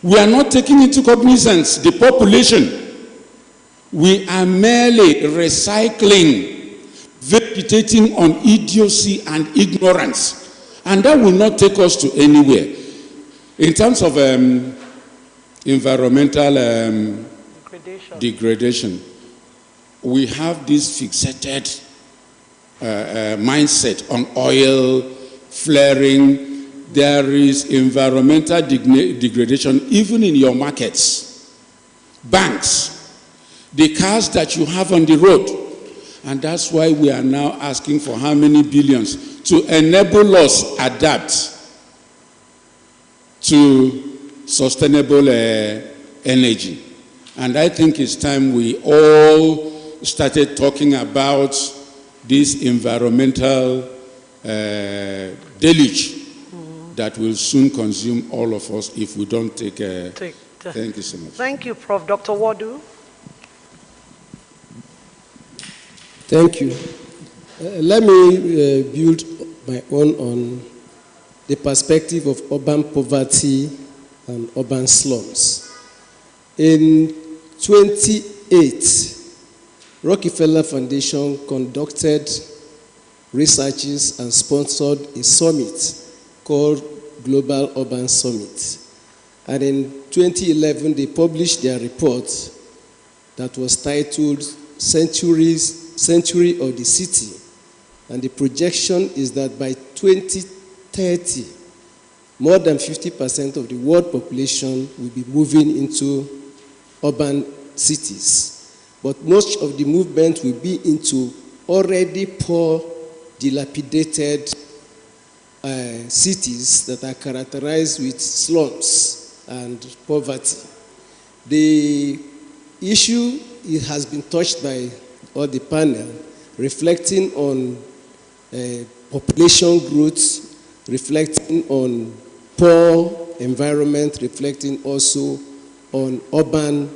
We are not taking into cognizance the population. We are merely recycling, vegetating on idiocy and ignorance. And that will not take us to anywhere. In terms of environmental degradation, we have this fixated mindset on oil, flaring. There is environmental degradation even in your markets, banks, the cars that you have on the road. And that's why we are now asking for how many billions to enable us adapt to sustainable energy. And I think it's time we all started talking about this environmental deluge that will soon consume all of us if we don't take thank you so much. Thank you, Prof. Dr. Wadu. Thank you. Let me build my own on the perspective of urban poverty and urban slums. In 2008, Rockefeller Foundation conducted researches and sponsored a summit called Global Urban Summit. And in 2011, they published their report that was titled Century of the City. And the projection is that by 2030, more than 50% of the world population will be moving into urban cities. But most of the movement will be into already poor, dilapidated cities that are characterized with slums and poverty. The issue has been touched by all the panel, reflecting on population growth, reflecting on poor environment, reflecting also on urban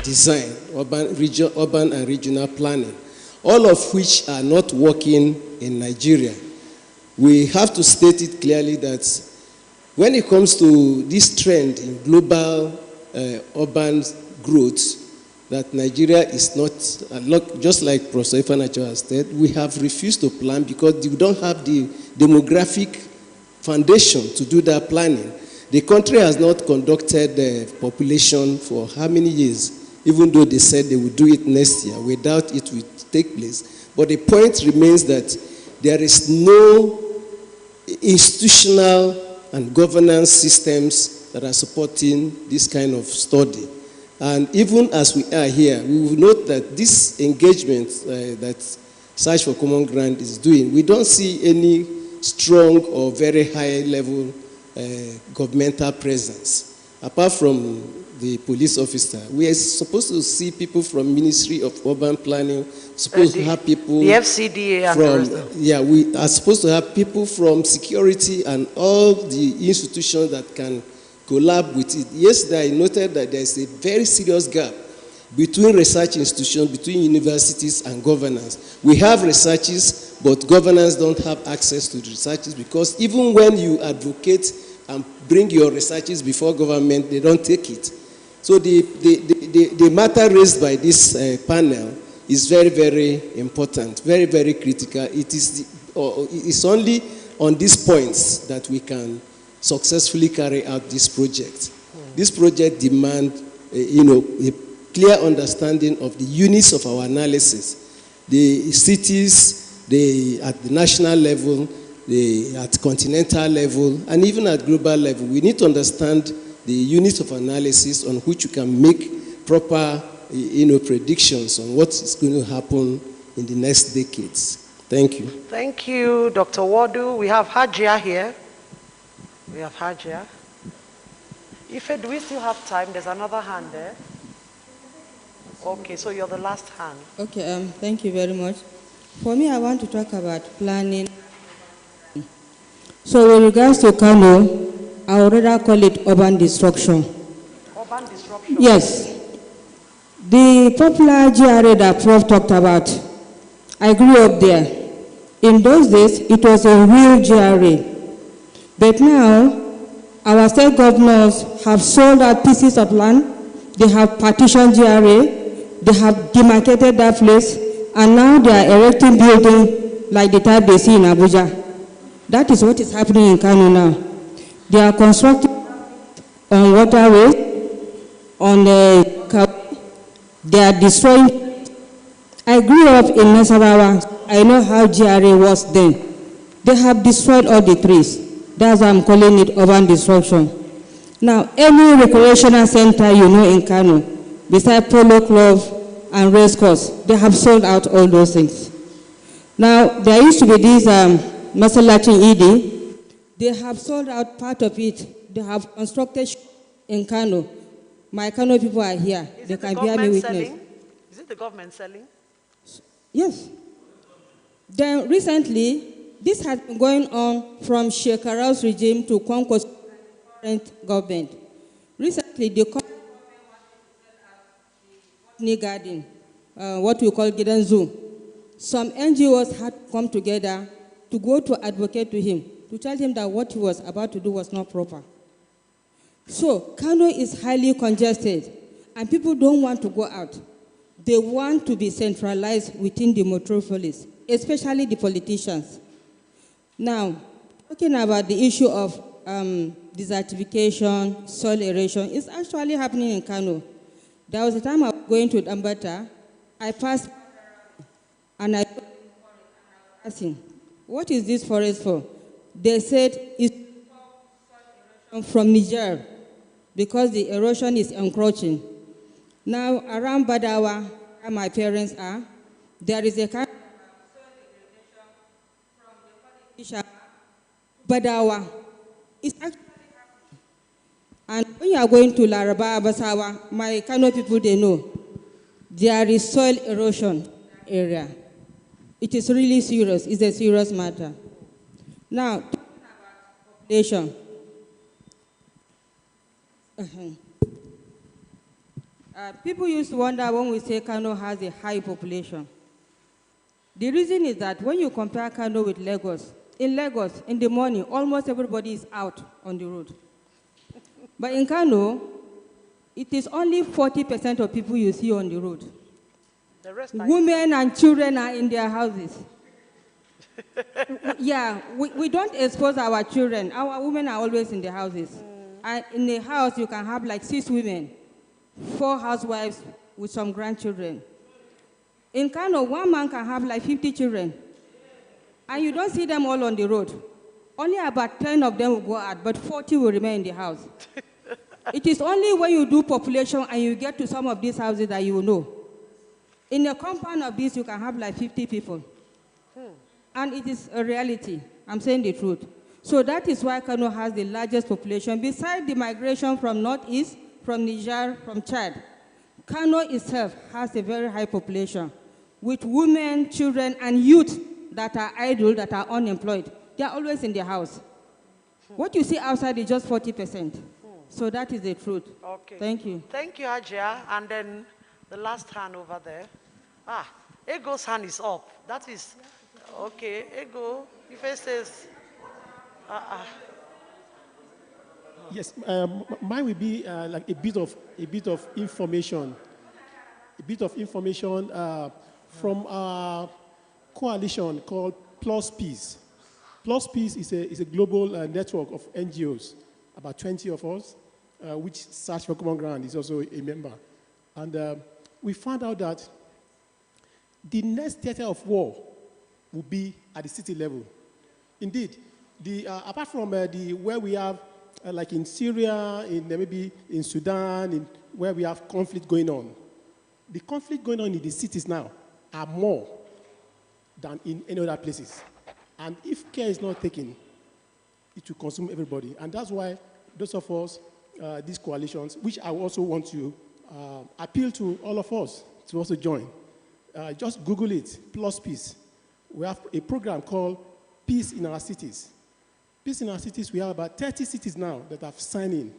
design, urban and regional planning, all of which are not working in Nigeria. We have to state it clearly that when it comes to this trend in global urban growth, that Nigeria is not, just like Professor Ifanacho has said, we have refused to plan because we don't have the demographic foundation to do that planning. The country has not conducted the population for how many years, even though they said they would do it next year. Without it will take place. But the point remains that there is no institutional and governance systems that are supporting this kind of study. And even as we are here, we will note that this engagement that Search for Common Ground is doing. We don't see any strong or very high level governmental presence. Apart from the police officer, we are supposed to see people from Ministry of Urban Planning, supposed to have people the FCDA and the rest. yeah, we are supposed to have people from security and all the institutions that can collab with it. Yesterday, I noted that there is a very serious gap between research institutions, between universities and governance. We have researches, but governance don't have access to the researches because even when you advocate and bring your researches before government, they don't take it. So the matter raised by this panel is very, very important, very, very critical. It's only on these points that we can successfully carry out this project. This project demands, a clear understanding of the units of our analysis, the cities, at the national level, at continental level, and even at global level. We need to understand the units of analysis on which you can make proper predictions on what is going to happen in the next decades. Thank you. Thank you, Dr. Wadu. We have Hajia here. We have Hajia. Ife, do we still have time? There's another hand there. Okay, so you're the last hand. Okay, thank you very much. For me, I want to talk about planning. So with regards to Kano, I would rather call it urban destruction. Urban destruction? Yes. The popular GRA that Prof talked about, I grew up there. In those days, it was a real GRA. But now, our state governors have sold out pieces of land, they have partitioned GRA, they have demarcated that place, and now they are erecting buildings like the type they see in Abuja. That is what is happening in Kano now. They are constructing on waterways, on they are destroying. I grew up in Nasarawa. I know how GRA was then. They have destroyed all the trees. That's why I'm calling it urban destruction. Now, any recreational center in Kano, besides Polo Club and race course, they have sold out all those things. Now, there used to be this Masalatin ED. They have sold out part of it. They have constructed in Kano. My Kano people are here. They can bear me witness. Is it the government selling? Yes. Then recently, this has been going on from Sheikh Karau's regime to Conco's current government. Recently, the government garden, what we call Gidan Zoo. Some NGOs had come together to go to advocate to him, to tell him that what he was about to do was not proper. So Kano is highly congested, and people don't want to go out. They want to be centralized within the metropolis, especially the politicians. Now, talking about the issue of desertification, soil erosion, it's actually happening in Kano. There was a time I was going to Dambata, I passed and I asked him, what is this forest for? They said it's from Niger because the erosion is encroaching. Now, around Badawa, where my parents are, there is a kind of from the Badawa. It's actually and when you are going to Laraba, Abasawa, my Kano people, they know there is soil erosion area. It is really serious. It's a serious matter. Now, talking about population. People used to wonder when we say Kano has a high population. The reason is that when you compare Kano with Lagos, in the morning, almost everybody is out on the road. But in Kano, it is only 40% of people you see on the road. The rest Women and children are in their houses. Yeah, we don't expose our children. Our women are always in the houses. And in a house, you can have like 6 women, 4 housewives with some grandchildren. In Kano, one man can have like 50 children. And you don't see them all on the road. Only about 10 of them will go out, but 40 will remain in the house. It is only when you do population and you get to some of these houses that you will know. In a compound of this, you can have like 50 people. And it is a reality. I'm saying the truth. So that is why Kano has the largest population. Besides the migration from Northeast, from Niger, from Chad, Kano itself has a very high population with women, children, and youth that are idle, that are unemployed. They are always in their house. What you see outside is just 40%. So that is the truth. Okay. Thank you. Thank you, Ajia. And then the last hand over there. Ego's hand is up. That is, okay, Ego, if it says, Yes, mine will be like a bit of information, from a coalition called Plus Peace. Plus Peace is a global network of NGOs, about 20 of us, which Search for Common Ground is also a member. And we found out that the next theater of war will be at the city level. Indeed, apart from where we have, like in Syria, maybe in Sudan, where we have conflict going on, the conflict going on in the cities now are more than in any other places. And if care is not taken, it will consume everybody. And that's why those of us, these coalitions, which I also want to appeal to all of us to also join. Just Google it, Plus Peace. We have a program called Peace in Our Cities. Peace in Our Cities, we have about 30 cities now that have signed in.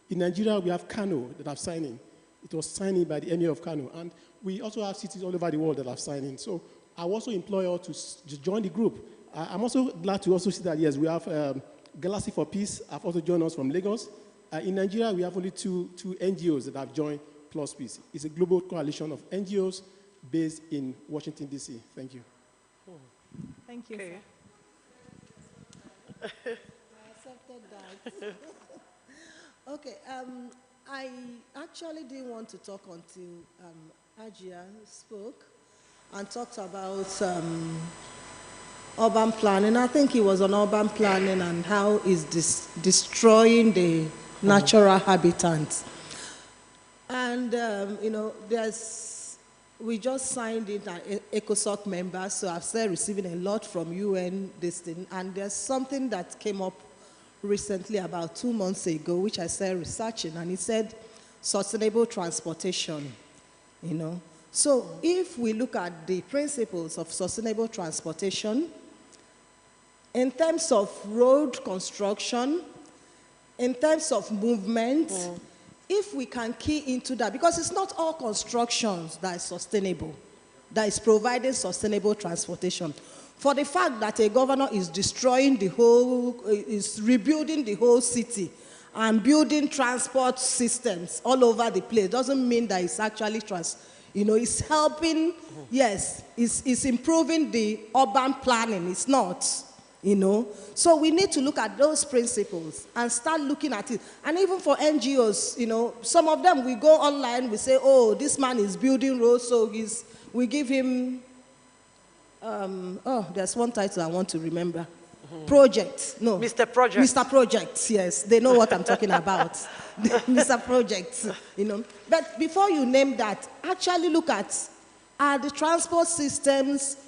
In Nigeria, we have Kano that have signed in. It was signed in by the Emir of Kano. And we also have cities all over the world that have signed in. So I also implore you all to join the group. I'm also glad to also see that, yes, we have Galaxy for Peace have also joined us from Lagos. In Nigeria, we have only two NGOs that have joined Plus Peace. It's a global coalition of NGOs based in Washington, D.C. Thank you. Thank you. Okay. I accepted that. Okay, I actually didn't want to talk until Ajia spoke and talked about urban planning. I think it was on urban planning and how it's destroying the natural habitats. And, you know, we just signed in an ECOSOC member, so I've started receiving a lot from UN, this thing, and there's something that came up recently about 2 months ago, which I started researching, and it said sustainable transportation, you know. So if we look at the principles of sustainable transportation, in terms of road construction, in terms of movement, if we can key into that, because it's not all constructions that is sustainable, that is providing sustainable transportation. For the fact that a governor is destroying the whole, is rebuilding the whole city and building transport systems all over the place doesn't mean that it's actually it's helping, yes, it's improving the urban planning. It's not. So we need to look at those principles and start looking at it. And even for NGOs, some of them, we go online, we say, oh, this man is building roads, so we give him, there's one title I want to remember. Project, no. Mr. Project. Mr. Project, yes, they know what I'm talking about. Mr. Project, But before you name that, actually look at, are the transport systems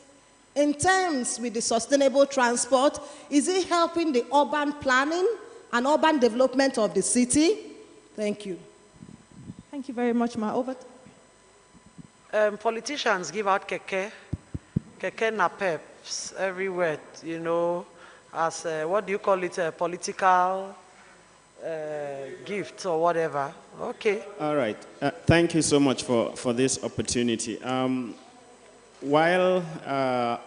in terms with the sustainable transport, is it helping the urban planning and urban development of the city? Thank you. Thank you very much, Ma. Over. Politicians give out keke napeps everywhere, as, what do you call it, a political gift or whatever. Okay. All right. Thank you so much for this opportunity. While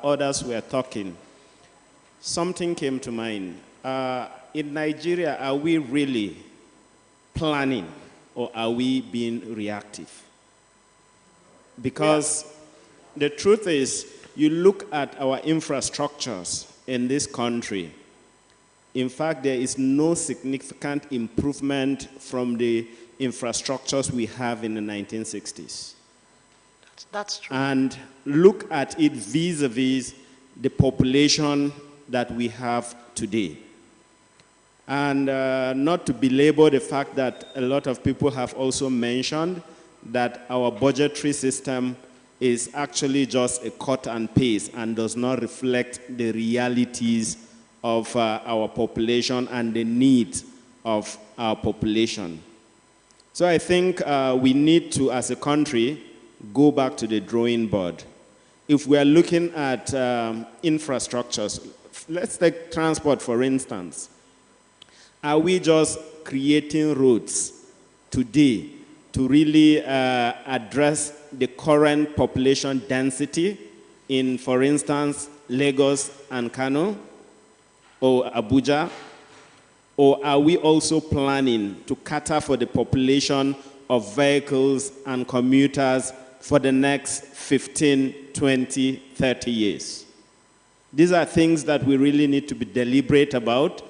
others were talking, something came to mind. In Nigeria, are we really planning or are we being reactive? Because the truth is, you look at our infrastructures in this country, in fact, there is no significant improvement from the infrastructures we have in the 1960s. That's true. And look at it vis-a-vis the population that we have today. And not to belabor the fact that a lot of people have also mentioned that our budgetary system is actually just a cut and paste and does not reflect the realities of our population and the needs of our population. So I think we need to, as a country, go back to the drawing board. If we are looking at infrastructures, let's take transport for instance. Are we just creating roads today to really address the current population density in, for instance, Lagos and Kano or Abuja? Or are we also planning to cater for the population of vehicles and commuters for the next 15, 20, 30 years? These are things that we really need to be deliberate about.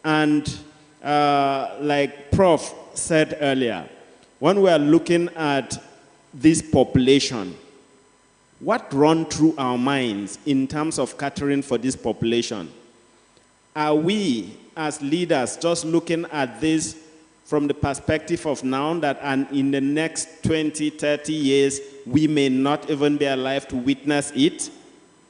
And like Prof said earlier, when we are looking at this population, what runs through our minds in terms of catering for this population? Are we, as leaders, just looking at this from the perspective of now that and in the next 20, 30 years, we may not even be alive to witness it?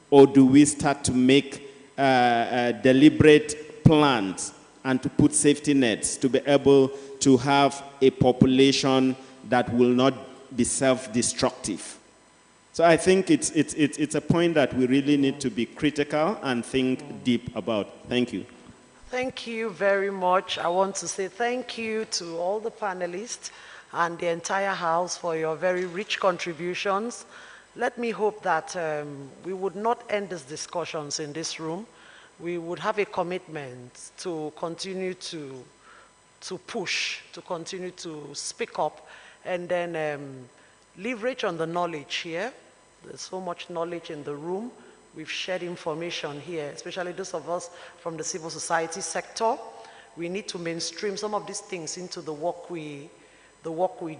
Or do we start to make deliberate plans and to put safety nets to be able to have a population that will not be self-destructive? So I think it's a point that we really need to be critical and think deep about. Thank you. Thank you very much. I want to say thank you to all the panelists and the entire House for your very rich contributions. Let me hope that we would not end these discussions in this room. We would have a commitment to continue to push, to continue to speak up, and then leverage on the knowledge here. There's so much knowledge in the room. We've shared information here, especially those of us from the civil society sector. We need to mainstream some of these things into the work we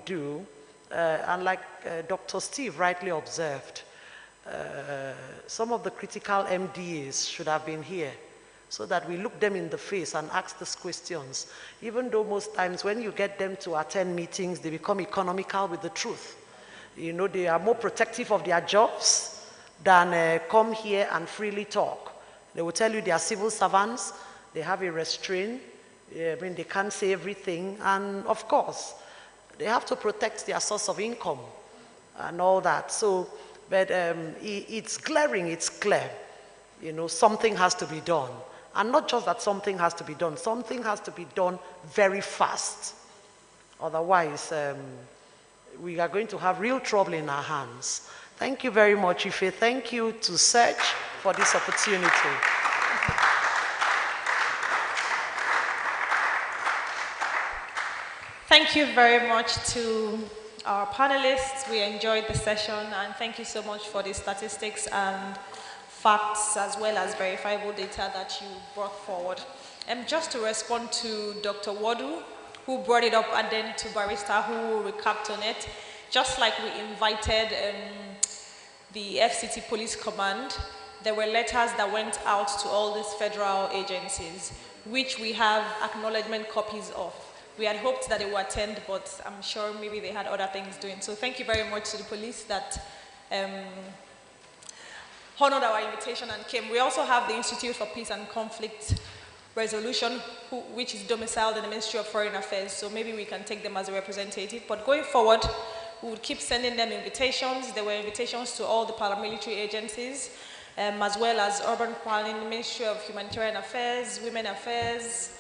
do. And like Dr. Steve rightly observed, some of the critical MDAs should have been here so that we look them in the face and ask these questions. Even though most times when you get them to attend meetings, they become economical with the truth. You know, they are more protective of their jobs than come here and freely talk. They will tell you they are civil servants, they have a restraint, I mean, they can't say everything, and of course, they have to protect their source of income and all that. So, but it's glaring, it's clear. You know, something has to be done. And not just that something has to be done very fast. Otherwise, we are going to have real trouble in our hands. Thank you very much, Ife. Thank you to Serge for this opportunity. Thank you very much to our panelists. We enjoyed the session, and thank you so much for the statistics and facts as well as verifiable data that you brought forward. Just to respond to Dr. Wadu, who brought it up, and then to Barrister, who recapped on it, just like we invited the FCT Police Command, there were letters that went out to all these federal agencies, which we have acknowledgement copies of. We had hoped that they would attend, but I'm sure maybe they had other things doing. So thank you very much to the police that honored our invitation and came. We also have the Institute for Peace and Conflict Resolution, which is domiciled in the Ministry of Foreign Affairs, so maybe we can take them as a representative. But going forward, we would keep sending them invitations. There were invitations to all the paramilitary agencies, as well as urban planning, the Ministry of Humanitarian Affairs, Women Affairs,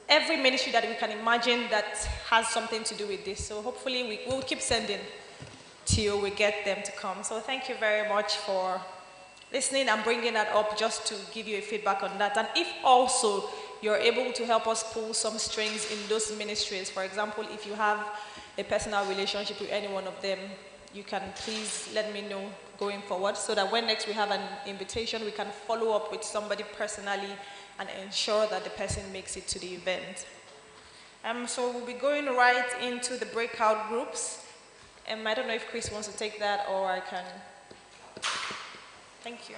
every ministry that we can imagine that has something to do with this. So hopefully we will keep sending till we get them to come. So thank you very much for listening and bringing that up, just to give you a feedback on that. And if also you're able to help us pull some strings in those ministries, for example, if you have a personal relationship with any one of them, you can please let me know going forward, so that when next we have an invitation, we can follow up with somebody personally and ensure that the person makes it to the event. So we'll be going right into the breakout groups. I don't know if Chris wants to take that, or I can. Thank you.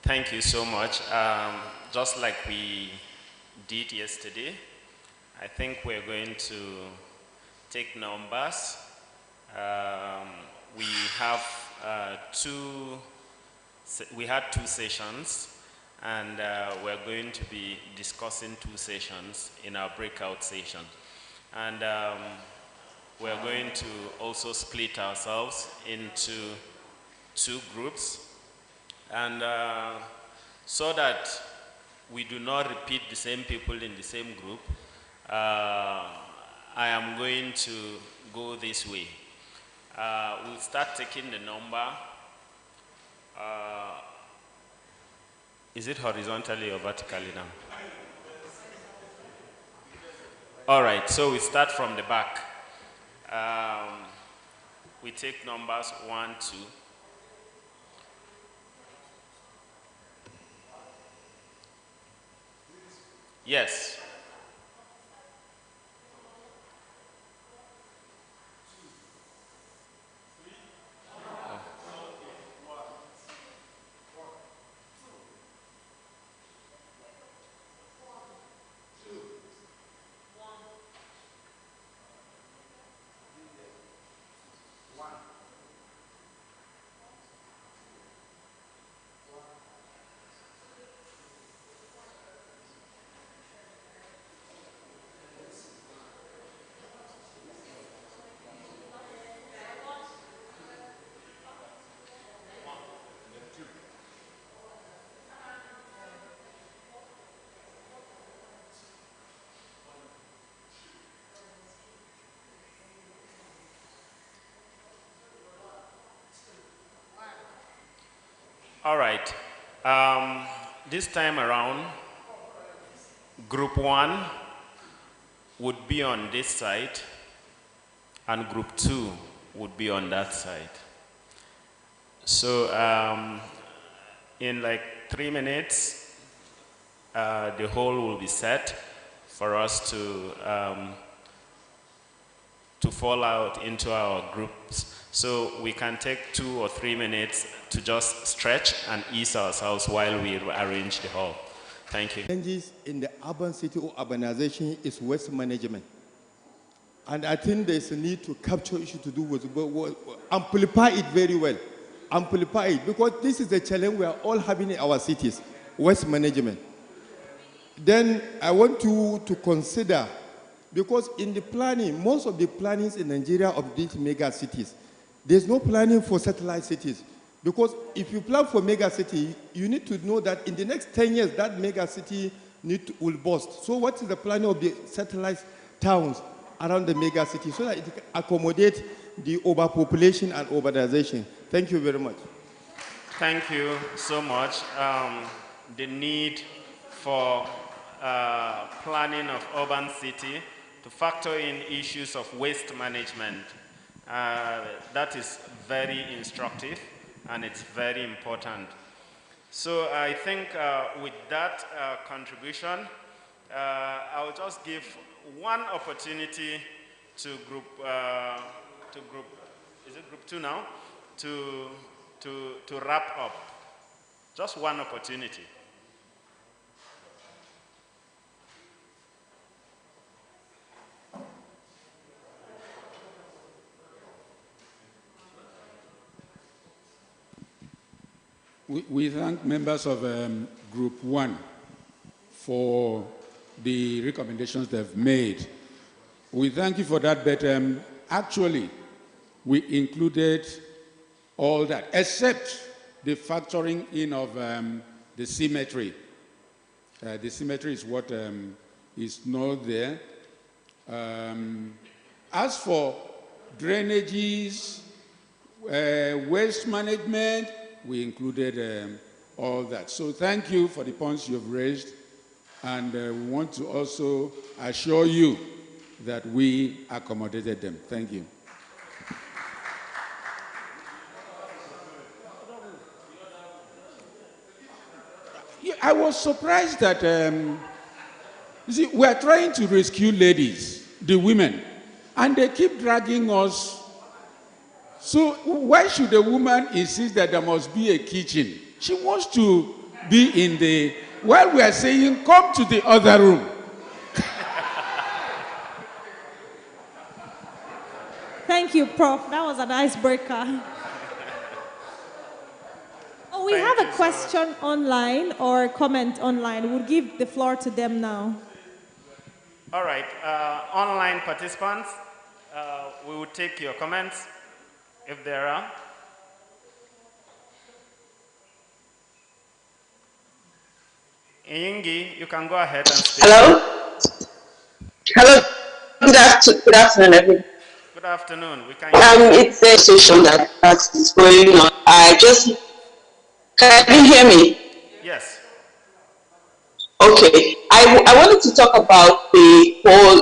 Thank you so much. Just like we did yesterday, I think we're going to take numbers. We have we had two sessions, and we're going to be discussing two sessions in our breakout session. And we're going to also split ourselves into two groups, and so that we do not repeat the same people in the same group, I am going to go this way. We'll start taking the number. Is it horizontally or vertically now? All right, so we start from the back. We take numbers 1, 2. Yes. All right. This time around, group 1 would be on this side, and group 2 would be on that side. So in like 3 minutes, the whole will be set for us to fall out into our groups. So we can take 2 or 3 minutes to just stretch and ease ourselves while we arrange the hall. Thank you. Challenges in the urban city or urbanization is waste management. And I think there's a need to capture issue to do with amplify it very well. Amplify it, because this is a challenge we are all having in our cities, waste management. Then I want you to consider, because in the planning, most of the plannings in Nigeria of these mega cities, there's no planning for satellite cities. Because if you plan for mega city, you need to know that in the next 10 years, that mega city will burst. So what is the planning of the satellite towns around the mega city so that it can accommodate the overpopulation and urbanization? Thank you very much. Thank you so much. The need for planning of urban city to factor in issues of waste management. That is very instructive and it's very important. So I think with that contribution, I'll just give one opportunity to group, is it group 2 now? To wrap up. Just one opportunity. We thank members of Group 1 for the recommendations they've made. We thank you for that, but actually, we included all that, except the factoring in of the symmetry. The symmetry is what is not there. As for drainages, waste management, we included all that. So thank you for the points you've raised, and we want to also assure you that we accommodated them. Thank you. I was surprised that, you see, we are trying to rescue ladies, the women, and they keep dragging us. So why should a woman insist that there must be a kitchen? She wants to be in the, while we are saying, come to the other room. Thank you, Prof. That was an icebreaker. Oh, we have a question online or a comment online. We'll give the floor to them now. All right, online participants, we will take your comments if there are. Ingi, you can go ahead and speak. Hello? Hello, good afternoon, everyone. Good afternoon. We can it's a session that is going on. Can you hear me? Yes. Okay. I wanted to talk about the whole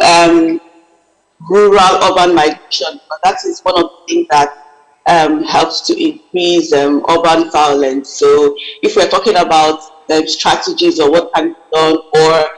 rural-urban migration, but that is one of the things that helps to increase urban violence. So if we're talking about strategies or what can be done, or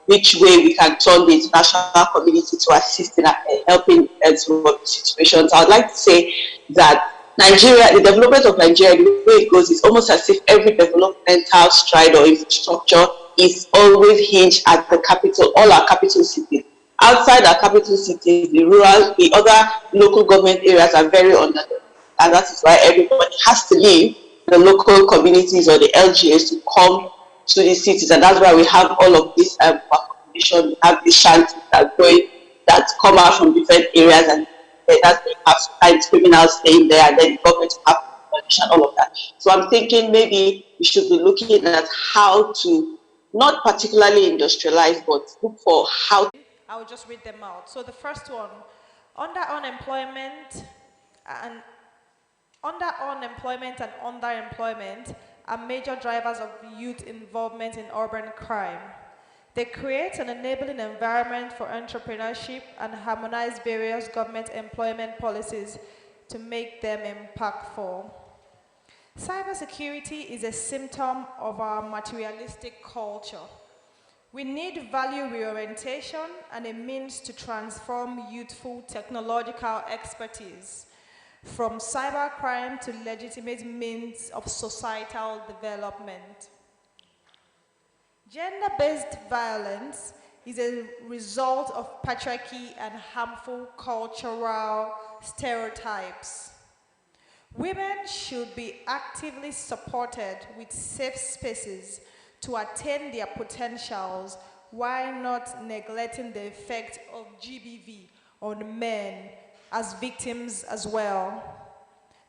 which way we can turn the international community to assist in helping resolve situations, I would like to say that Nigeria, the development of Nigeria, the way it goes, is almost as if every developmental stride or infrastructure is always hinged at the capital, all our capital cities. Outside our capital cities, the other local government areas are very underdeveloped, and that is why everybody has to leave the local communities or the LGAs to come to the cities, and that's why we have all of this population. We have these shanties that come out from different areas, and that's why you have sometimes criminals staying there, and then the government will have population, all of that. So I'm thinking maybe we should be looking at how to not particularly industrialize, but look for how. I'll just read them out. So the first one, underemployment and underemployment are major drivers of youth involvement in urban crime. They create an enabling environment for entrepreneurship and harmonize various government employment policies to make them impactful. Cybersecurity is a symptom of our materialistic culture. We need value reorientation and a means to transform youthful technological expertise from cybercrime to legitimate means of societal development. Gender-based violence is a result of patriarchy and harmful cultural stereotypes. Women should be actively supported with safe spaces to attain their potentials while not neglecting the effect of GBV on men as victims as well.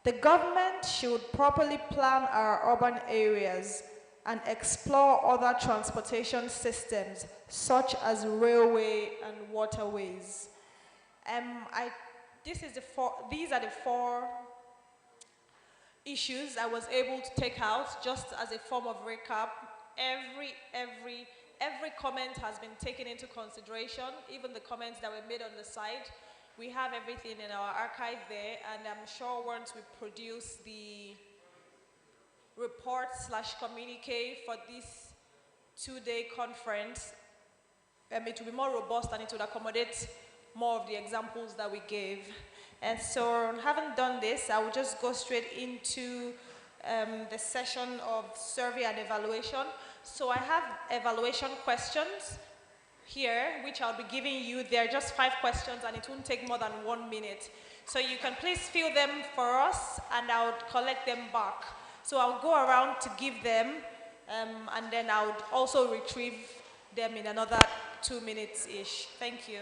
The government should properly plan our urban areas and explore other transportation systems such as railway and waterways. These are the four issues I was able to take out just as a form of recap. Every comment has been taken into consideration, even the comments that were made on the site. We have everything in our archive there, and I'm sure once we produce the report/communique for this two-day conference, it will be more robust and it will accommodate more of the examples that we gave. And so, having done this, I will just go straight into the session of survey and evaluation. So I have evaluation questions here, which I'll be giving you. They're just 5 questions, and it won't take more than 1 minute. So you can please fill them for us, and I'll collect them back. So I'll go around to give them, and then I'll also retrieve them in another 2 minutes-ish. Thank you.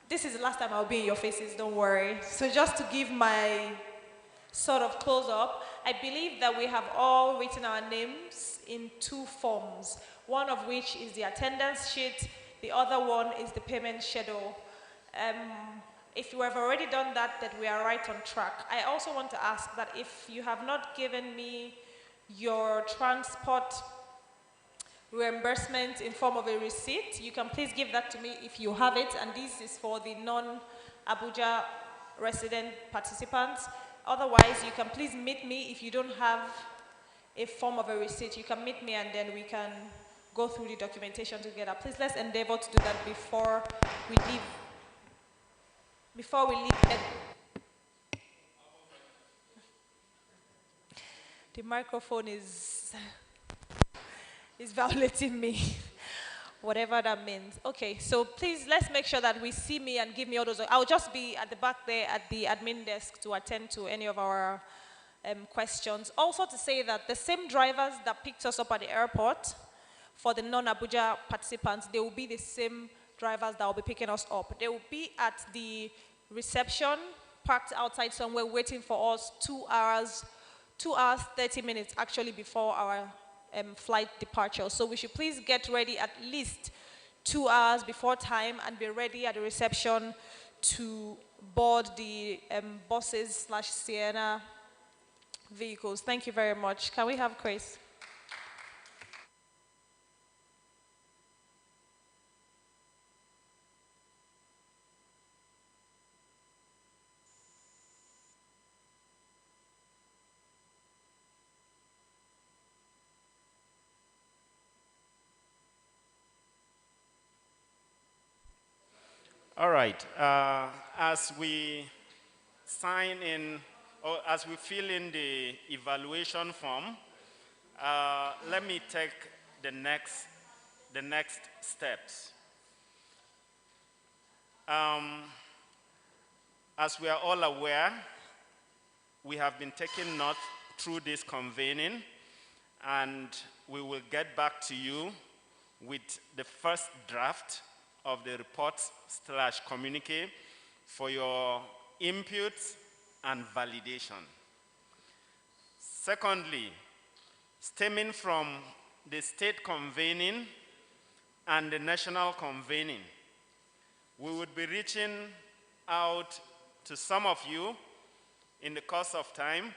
This is the last time I'll be in your faces, don't worry. So just to give my sort of close-up, I believe that we have all written our names in 2 forms, one of which is the attendance sheet, the other one is the payment schedule. If you have already done that, then we are right on track. I also want to ask that if you have not given me your transport reimbursement in form of a receipt, you can please give that to me if you have it, and this is for the non-Abuja resident participants. Otherwise, you can please meet me if you don't have a form of a receipt. You can meet me and then we can go through the documentation together. Please let's endeavor to do that before we leave Before we leave, the microphone is violating me. Whatever that means. Okay, so please let's make sure that we see me and give me all those. I'll just be at the back there at the admin desk to attend to any of our questions. Also to say that the same drivers that picked us up at the airport for the non-Abuja participants, they will be the same drivers that will be picking us up. They will be at the reception, parked outside somewhere waiting for us 2 hours, 30 minutes actually before our flight departure. So we should please get ready at least 2 hours before time and be ready at the reception to board the buses/Sienna vehicles. Thank you very much. Can we have Chris? All right. As we sign in, or as we fill in the evaluation form, let me take the next steps. As we are all aware, we have been taking note through this convening, and we will get back to you with the first draft of the report/communique for your inputs and validation. Secondly, stemming from the state convening and the national convening, we would be reaching out to some of you in the course of time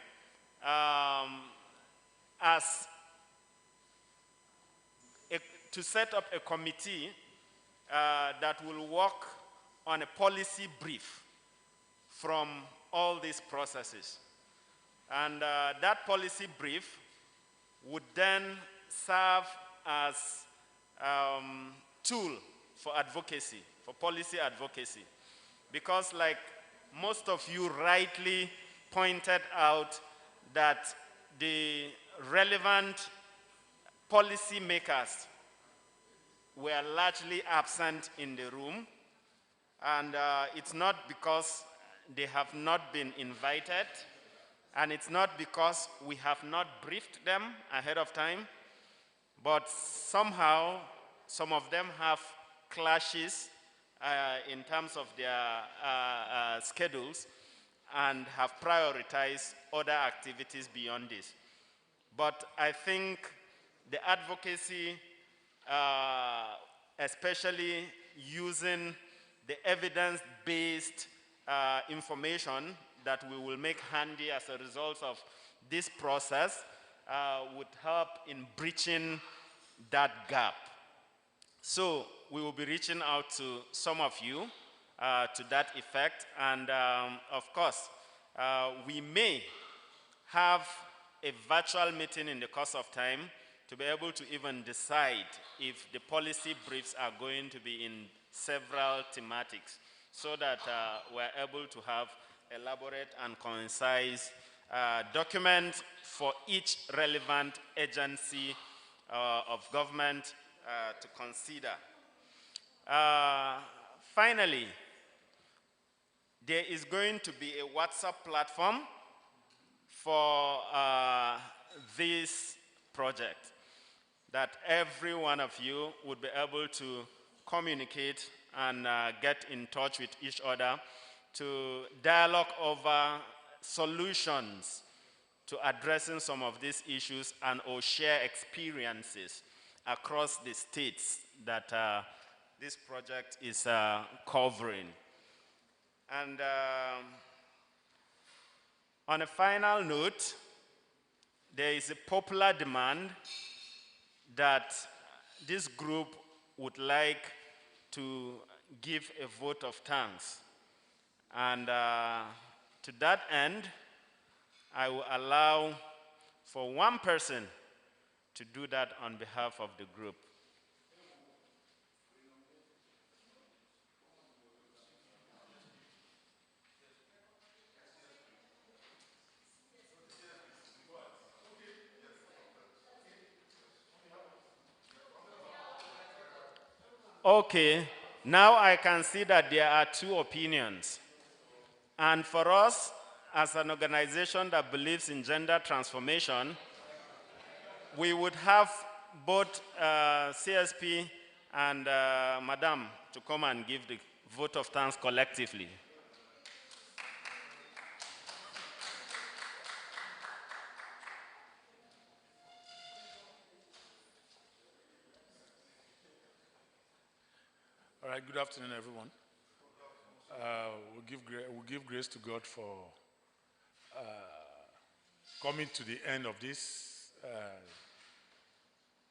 to set up a committee that will work on a policy brief from all these processes. And that policy brief would then serve as tool for advocacy, for policy advocacy. Because like most of you rightly pointed out, that the relevant policy makers were largely absent in the room, and it's not because they have not been invited, and it's not because we have not briefed them ahead of time, but somehow some of them have clashes in terms of their schedules and have prioritized other activities beyond this. But I think the advocacy, especially using the evidence-based information that we will make handy as a result of this process, would help in breaching that gap. So we will be reaching out to some of you to that effect, and of course, we may have a virtual meeting in the course of time to be able to even decide if the policy briefs are going to be in several thematics, so that we're able to have elaborate and concise documents for each relevant agency of government to consider. Finally, there is going to be a WhatsApp platform for this project that every one of you would be able to communicate and get in touch with each other to dialogue over solutions to addressing some of these issues and or share experiences across the states that this project is covering. And on a final note, there is a popular demand that this group would like to give a vote of thanks. And to that end, I will allow for one person to do that on behalf of the group. Okay, now I can see that there are two opinions. And for us, as an organization that believes in gender transformation, we would have both CSP and Madam to come and give the vote of thanks collectively. All right, good afternoon, everyone. We'll give grace to God for coming to the end of this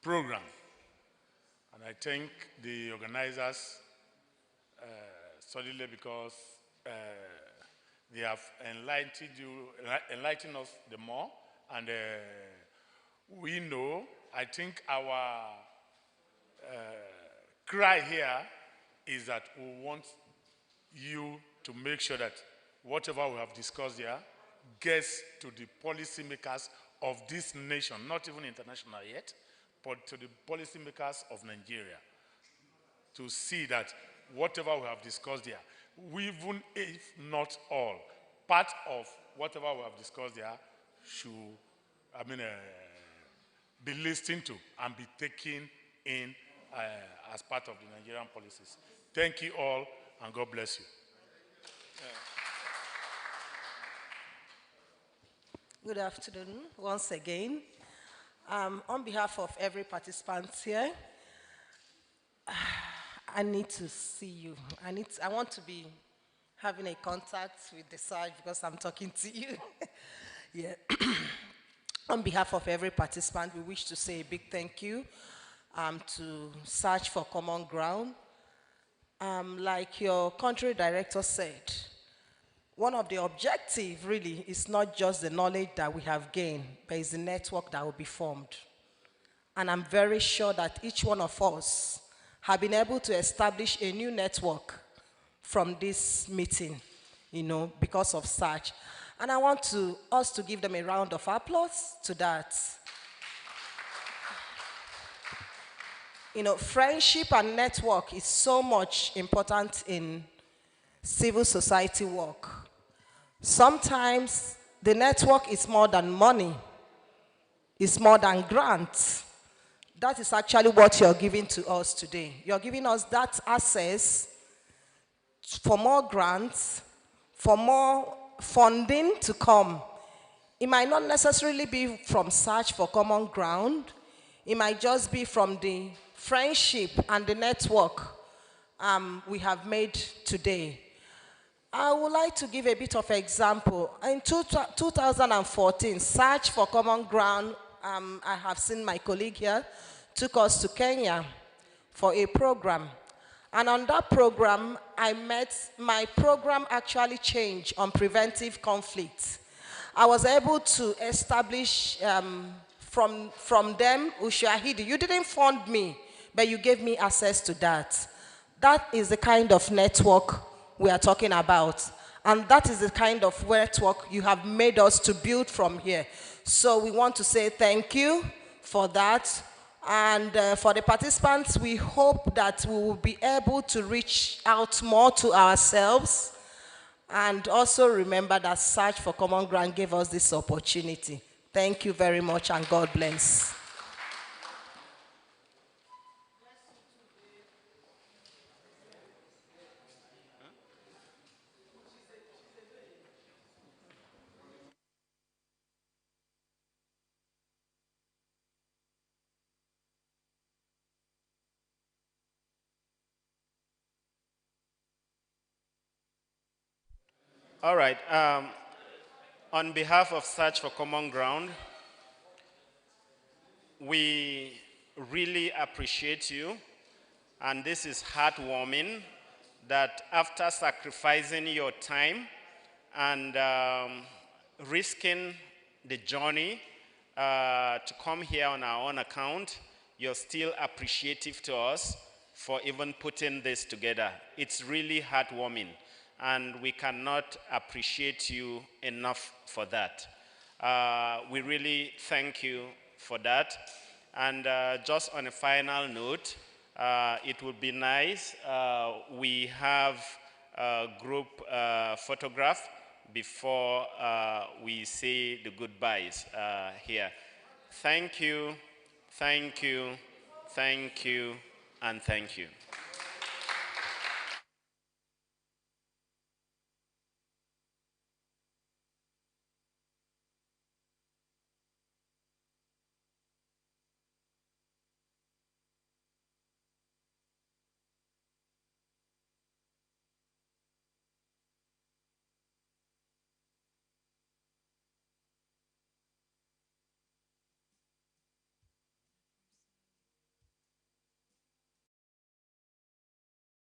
program. And I thank the organizers solidly because they have enlightened us the more. And we know, I think our cry here is that we want you to make sure that whatever we have discussed here gets to the policymakers of this nation, not even international yet, but to the policymakers of Nigeria, to see that whatever we have discussed here, even if not all, part of whatever we have discussed here should, be listened to and be taken in as part of the Nigerian policies. Thank you all, and God bless you. Good afternoon once again. On behalf of every participant here, I need to see you. I want to be having a contact with the side because I'm talking to you. Yeah. On behalf of every participant, we wish to say a big thank you to Search for Common Ground. Like your country director said, one of the objectives really is not just the knowledge that we have gained, but it's the network that will be formed. And I'm very sure that each one of us have been able to establish a new network from this meeting, because of Search. And I want us to give them a round of applause to that. Friendship and network is so much important in civil society work. Sometimes the network is more than money. It's more than grants. That is actually what you're giving to us today. You're giving us that access for more grants, for more funding to come. It might not necessarily be from Search for Common Ground. It might just be from the friendship and the network we have made today. I would like to give a bit of example. In 2014, Search for Common Ground, I have seen my colleague here, took us to Kenya for a program. And on that program, my program actually changed on preventive conflict. I was able to establish from them, Ushahidi, you didn't fund me, but you gave me access to that. That is the kind of network we are talking about. And that is the kind of network you have made us to build from here. So we want to say thank you for that. And for the participants, we hope that we will be able to reach out more to ourselves. And also remember that Search for Common Ground gave us this opportunity. Thank you very much, and God bless. All right. On behalf of Search for Common Ground, we really appreciate you, and this is heartwarming that after sacrificing your time and risking the journey to come here on our own account, you're still appreciative to us for even putting this together. It's really heartwarming, and we cannot appreciate you enough for that. We really thank you for that. And just on a final note, it would be nice we have a group photograph before we say the goodbyes here. Thank you, thank you, thank you, and thank you.